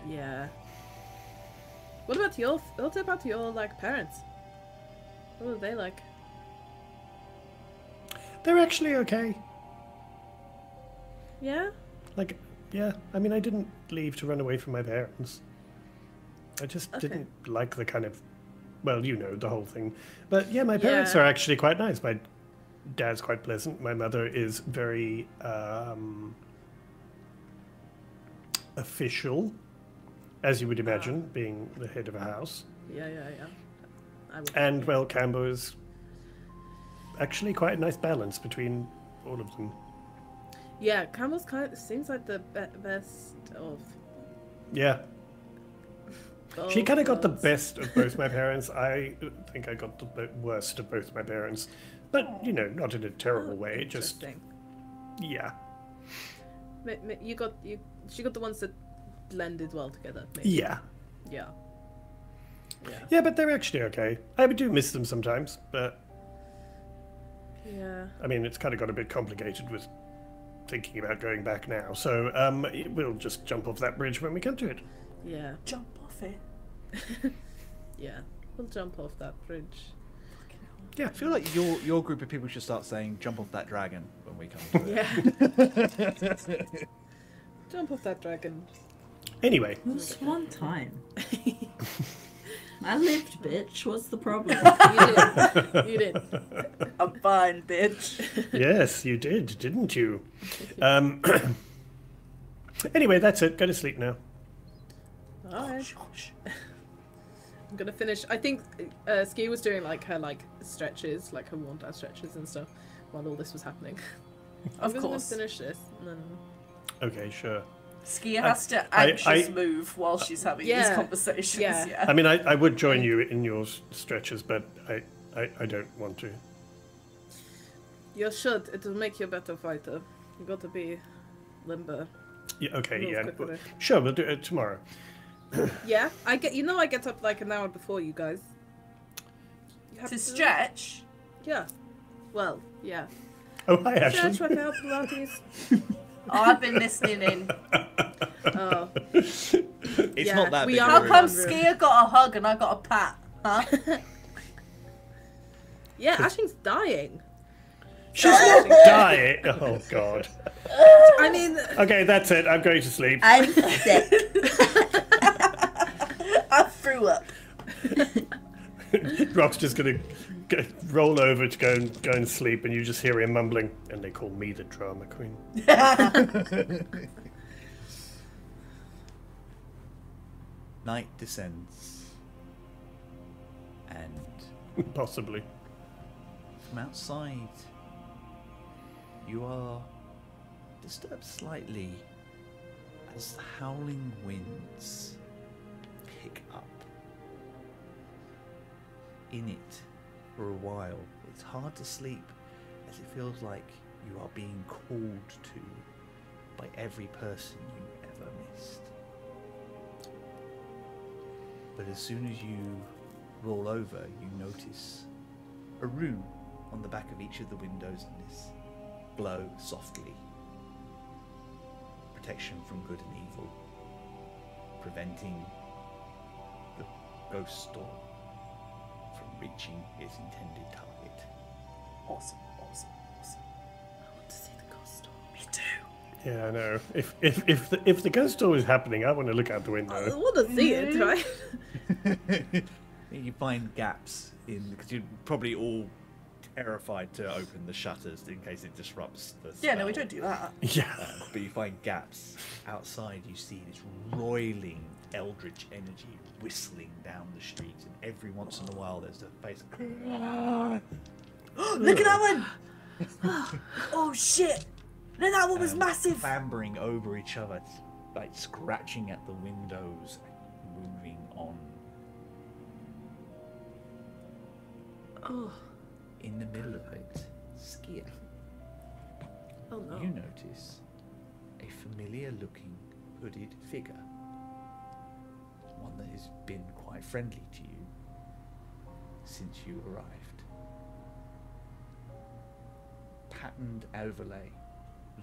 S5: Yeah. What about your parents? What are they like?
S3: They're actually okay.
S5: Yeah?
S3: Yeah, I mean, I didn't leave to run away from my parents. I just
S5: Okay.
S3: didn't like the kind of, well, the whole thing. But yeah, my parents
S5: Yeah.
S3: are actually quite nice. My dad's quite pleasant. My mother is very official, as you would imagine, being the head of a house.
S5: Yeah. I would.
S3: And, well, Cambo is actually quite a nice balance between all of them.
S5: Yeah, Campbell's seems like the best of
S3: Yeah.
S5: both
S3: She kind of got the
S5: worlds.
S3: best of both my parents. I think I got the worst of both my parents. But, not in a terrible way. Just,
S5: Interesting.
S3: yeah.
S5: She got the ones that blended well together. Maybe.
S3: Yeah.
S5: Yeah.
S3: Yeah, but they're actually okay. I do miss them sometimes, but,
S5: Yeah.
S3: I mean, it's kind of got a bit complicated with thinking about going back now. So, we'll just jump off that bridge when we come to it.
S5: Yeah.
S2: Jump off it.
S5: Yeah. We'll jump off that bridge.
S1: Yeah, I feel like your group of people should start saying "jump off that dragon" when we come to it.
S5: Yeah. Jump off that dragon.
S3: Anyway,
S4: Just one time. I lived, bitch. What's the problem?
S5: You did.
S2: I'm fine, bitch.
S3: yes, you did, didn't you? Anyway, that's it. Go to sleep now.
S5: Alright. I'm gonna finish. I think Ski was doing her stretches, her warm down stretches and stuff, while all this was happening.
S2: Of
S5: I'm
S2: course.
S5: gonna finish this and then.
S3: Okay, sure.
S2: Skia has to
S3: I-
S2: anxious move while she's having these
S5: Yeah.
S2: conversations.
S5: Yeah.
S2: Yeah.
S3: I mean, I would join you in your stretches, but I don't want to.
S5: You should. It will make you a better fighter. You got to be limber.
S3: Yeah, okay,
S5: Move
S3: yeah.
S5: quicker.
S3: Sure, we'll do it tomorrow.
S5: Yeah, I get up an hour before you guys. You have
S2: To stretch.
S5: Yeah. Well, yeah.
S3: Oh, hi, Ashley.
S5: Stretch, workout, Pilates.
S2: Oh, I've been listening in.
S5: Oh,
S1: It's
S5: Yeah,
S1: not that
S5: we
S1: big.
S5: are
S1: a
S2: How
S1: room.
S2: come
S5: room.
S2: Skia got a hug and I got a pat? Huh?
S5: yeah. Ashley's dying.
S3: She's not dying. Oh, God.
S5: I mean,
S3: Okay, that's it. I'm going to sleep.
S2: I'm sick. I threw up.
S3: Rock's just going to roll over to go and sleep, and you just hear him mumbling, and they call me the drama queen.
S1: Night descends, and
S3: Possibly.
S1: from outside, you are disturbed slightly as the howling winds pick up. In it, for a while, it's hard to sleep as it feels like you are being called to by every person you ever missed. But as soon as you roll over, you notice a rune on the back of each of the windows in this glow softly. Protection from good and evil, preventing the ghost storm from reaching its intended target.
S2: Awesome, awesome, awesome.
S5: I want to see the ghost storm.
S2: Me too.
S3: Yeah, I know. If the ghost storm is happening, I want to look out the
S5: I
S3: window.
S5: want to see it, right?
S1: You find gaps in, because you're probably all terrified to open the shutters in case it disrupts the
S2: Yeah, no,
S1: spell.
S2: we don't do that.
S3: Yeah.
S1: But you find gaps. Outside you see this roiling eldritch energy whistling down the street, and every once in a while there's a face.
S2: Look at that one! Oh shit! No, that one was massive!
S1: Clambering over each other, like scratching at the windows, moving on.
S5: Oh,
S1: In the middle of it, Skier,
S5: oh no.
S1: you notice a familiar-looking hooded figure. One that has been quite friendly to you since you arrived. Patterned overlay,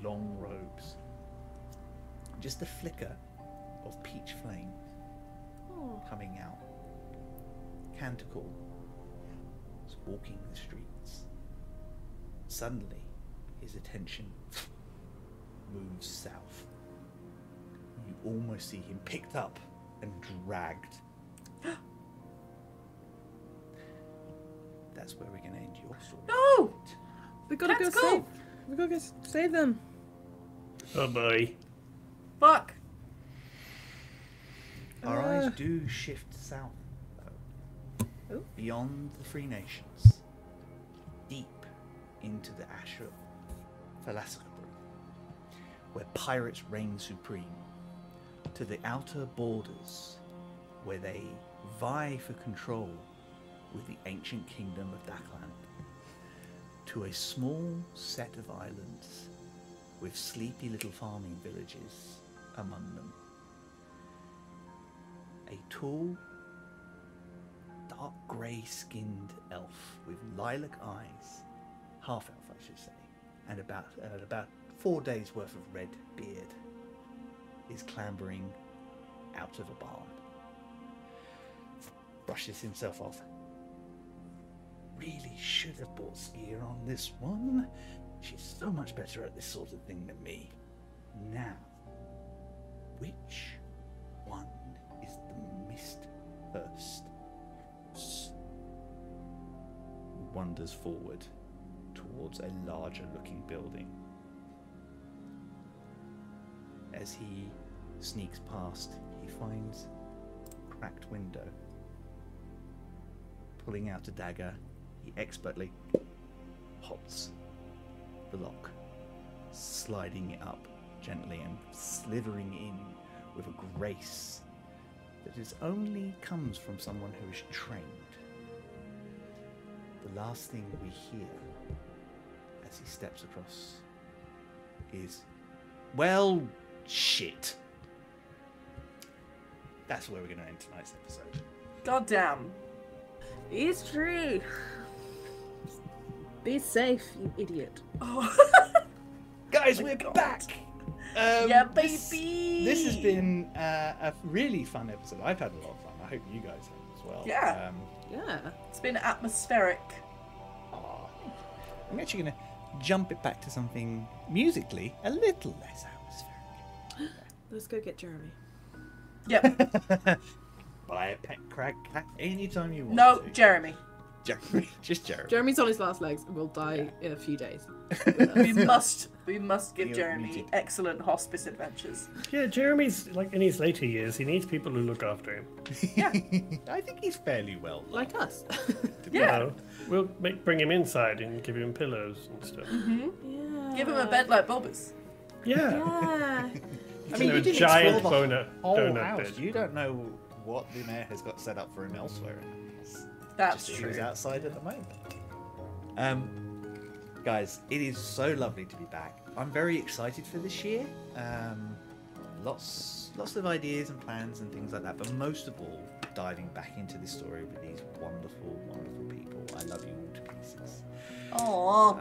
S1: long robes, just a flicker of peach flame
S5: Oh.
S1: coming out. Canticle is walking the streets. Suddenly, his attention moves south. You almost see him picked up and dragged. That's where we're going to end your story.
S2: No!
S5: We gotta
S2: Let's
S5: go
S2: go.
S5: save. We gotta go save them.
S3: Oh boy.
S2: Fuck!
S1: Our eyes do shift south, though.
S5: Oh.
S1: Beyond the Free Nations, deep into the Asher Thalassacabru, where pirates reign supreme, to the outer borders, where they vie for control with the ancient kingdom of Dakland, to a small set of islands with sleepy little farming villages among them. A tall, dark grey-skinned elf with lilac eyes, half-elf I should say, and about 4 days worth of red beard, is clambering out of a barn. Brushes himself off. Really should have brought Skier on this one. She's so much better at this sort of thing than me. Now, which one is the mist first? Wanders forward towards a larger looking building. As he sneaks past, he finds a cracked window. Pulling out a dagger, he expertly pops the lock, sliding it up gently and slithering in with a grace that is only comes from someone who is trained. The last thing we hear as he steps across is, "Well, shit." That's where we're going to end tonight's episode.
S2: God damn.
S5: It's true. Be safe, you idiot.
S2: Oh.
S1: Guys,
S2: My
S1: we're
S2: God.
S1: back!
S2: Yeah,
S1: This
S2: baby!
S1: has been a really fun episode. I've had a lot of fun. I hope you guys have as well.
S2: Yeah.
S5: Yeah.
S2: It's been atmospheric.
S1: I'm actually going to jump it back to something musically a little less atmospheric.
S5: Let's go get Jeremy.
S2: Yep.
S1: Buy a pet Crag Cat anytime you want
S2: No,
S1: to.
S2: Jeremy.
S1: Jeremy, just Jeremy.
S5: Jeremy's on his last legs and will die in a few days.
S2: We must give
S1: You're
S2: Jeremy
S1: muted.
S2: excellent hospice adventures.
S3: Yeah, Jeremy's like in his later years. He needs people who look after him.
S2: Yeah.
S1: I think he's fairly well.
S5: Like us.
S2: Yeah.
S3: Well, we'll bring him inside and give him pillows and stuff.
S5: Yeah.
S2: Give him a bed like Bulbous.
S3: Yeah.
S5: Yeah.
S1: I mean,
S3: a
S1: you didn't
S3: giant
S1: explore the whole
S3: donut
S1: house.
S3: bed.
S1: You don't know what the mayor has got set up for him elsewhere.
S2: That's
S1: Just
S2: true.
S1: He's outside at the moment. Guys, it is so lovely to be back. I'm very excited for this year. Lots of ideas and plans and things like that. But most of all, diving back into this story with these wonderful, wonderful people. I love you all to pieces.
S2: Aww.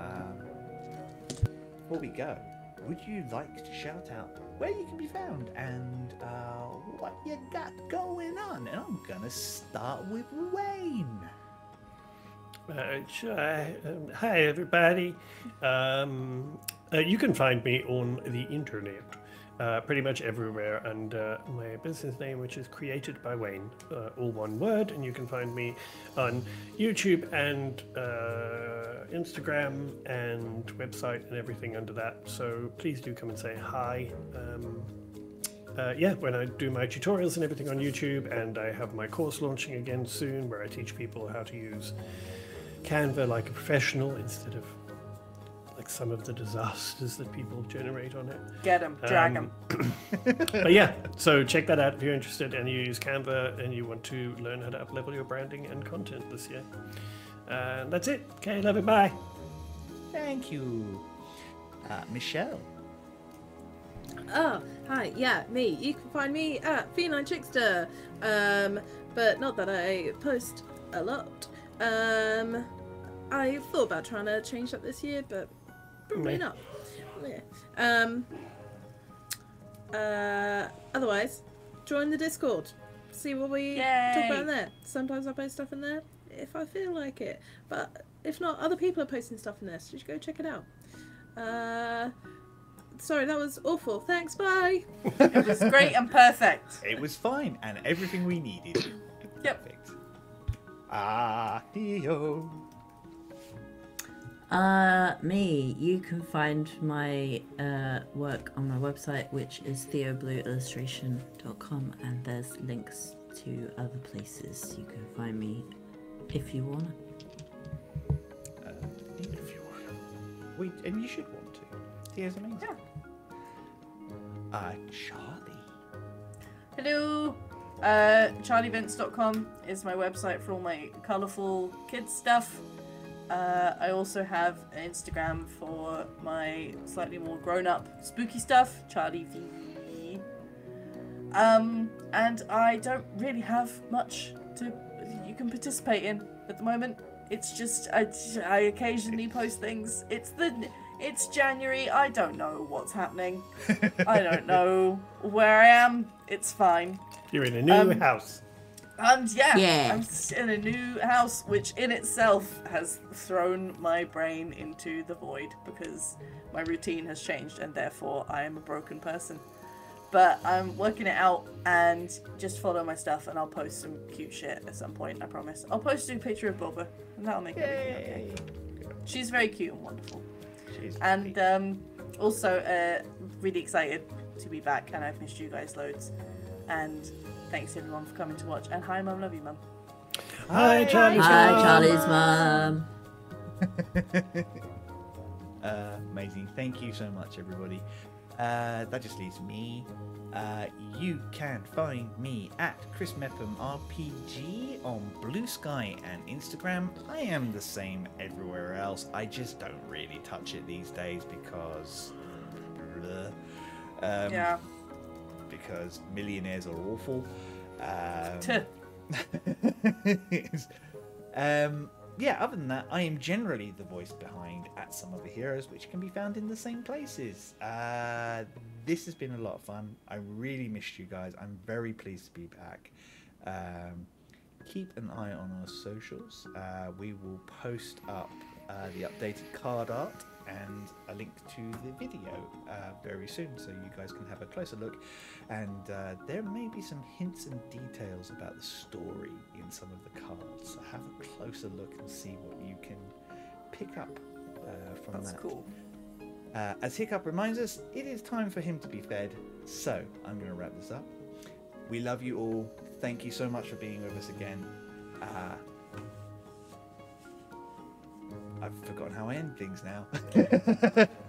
S1: Before we go, would you like to shout out where you can be found and what you got going on? And I'm gonna start with Wayne.
S3: Hi, everybody. You can find me on the internet, pretty much everywhere, under my business name, which is Created by Wayne, all one word. And you can find me on YouTube and Instagram and website and everything under that. So please do come and say hi. When I do my tutorials and everything on YouTube, and I have my course launching again soon, where I teach people how to use Canva like a professional instead of like some of the disasters that people generate on it.
S2: Get him. Drag him.
S3: But yeah, so check that out if you're interested and you use Canva and you want to learn how to up-level your branding and content this year. And that's it. Okay, love it. Bye.
S1: Thank you. Michelle.
S5: Oh, hi, yeah, me. You can find me at Feline Chickster. But not that I post a lot. I thought about trying to change that this year, but probably not. Yeah. Otherwise, join the Discord. See what we talk about in there. Sometimes I post stuff in there if I feel like it. But if not, other people are posting stuff in there, so you should go check it out. Sorry, that was awful. Thanks, bye.
S2: It was great and perfect.
S1: It was fine and everything we needed.
S2: Yep.
S1: Perfect. Adio.
S4: Me. You can find my work on my website, which is theoblueillustration.com, and there's links to other places you can find me if you want.
S1: If you want. And you should want to. Theo's amazing.
S2: Yeah.
S1: Charlie.
S2: Hello. CharlieVince.com is my website for all my colourful kids stuff. I also have an Instagram for my slightly more grown-up spooky stuff, Charlie VV. And I don't really have much you can participate in at the moment. It's just I occasionally post things. It's January. I don't know what's happening. I don't know where I am. It's fine.
S3: You're in a new house.
S2: And
S4: Yeah.
S2: I'm in a new house, which in itself has thrown my brain into the void because my routine has changed and therefore I am a broken person. But I'm working it out, and just follow my stuff and I'll post some cute shit at some point, I promise. I'll post a picture of Boba and that'll make everything okay. She's very cute and wonderful. And also really excited to be back, and I've missed you guys loads. And thanks everyone for coming to watch. And hi Mum, love you Mum.
S3: Hi, Charlie's
S4: Hi,
S3: mom.
S4: Charlie's mum.
S1: Amazing. Thank you so much, everybody. That just leaves me. You can find me at Chris Mepham RPG on Blue Sky and Instagram. I am the same everywhere else. I just don't really touch it these days because...
S2: Yeah.
S1: Because millionaires are awful. Yeah, other than that, I am generally the voice behind At Some Other Heroes, which can be found in the same places. This has been a lot of fun. I really missed you guys. I'm very pleased to be back. Keep an eye on our socials. We will post up the updated card art and a link to the video very soon, so you guys can have a closer look. And there may be some hints and details about the story in some of the cards. So have a closer look and see what you can pick up from that.
S2: That's cool.
S1: As Hiccup reminds us, it is time for him to be fed. So I'm going to wrap this up. We love you all. Thank you so much for being with us again. I've forgotten how I end things now.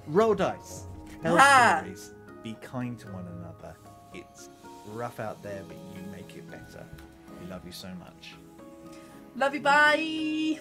S1: Roll dice. Tell stories. Be kind to one another. It's rough out there, but you make it better. We love you so much.
S2: Love you, bye!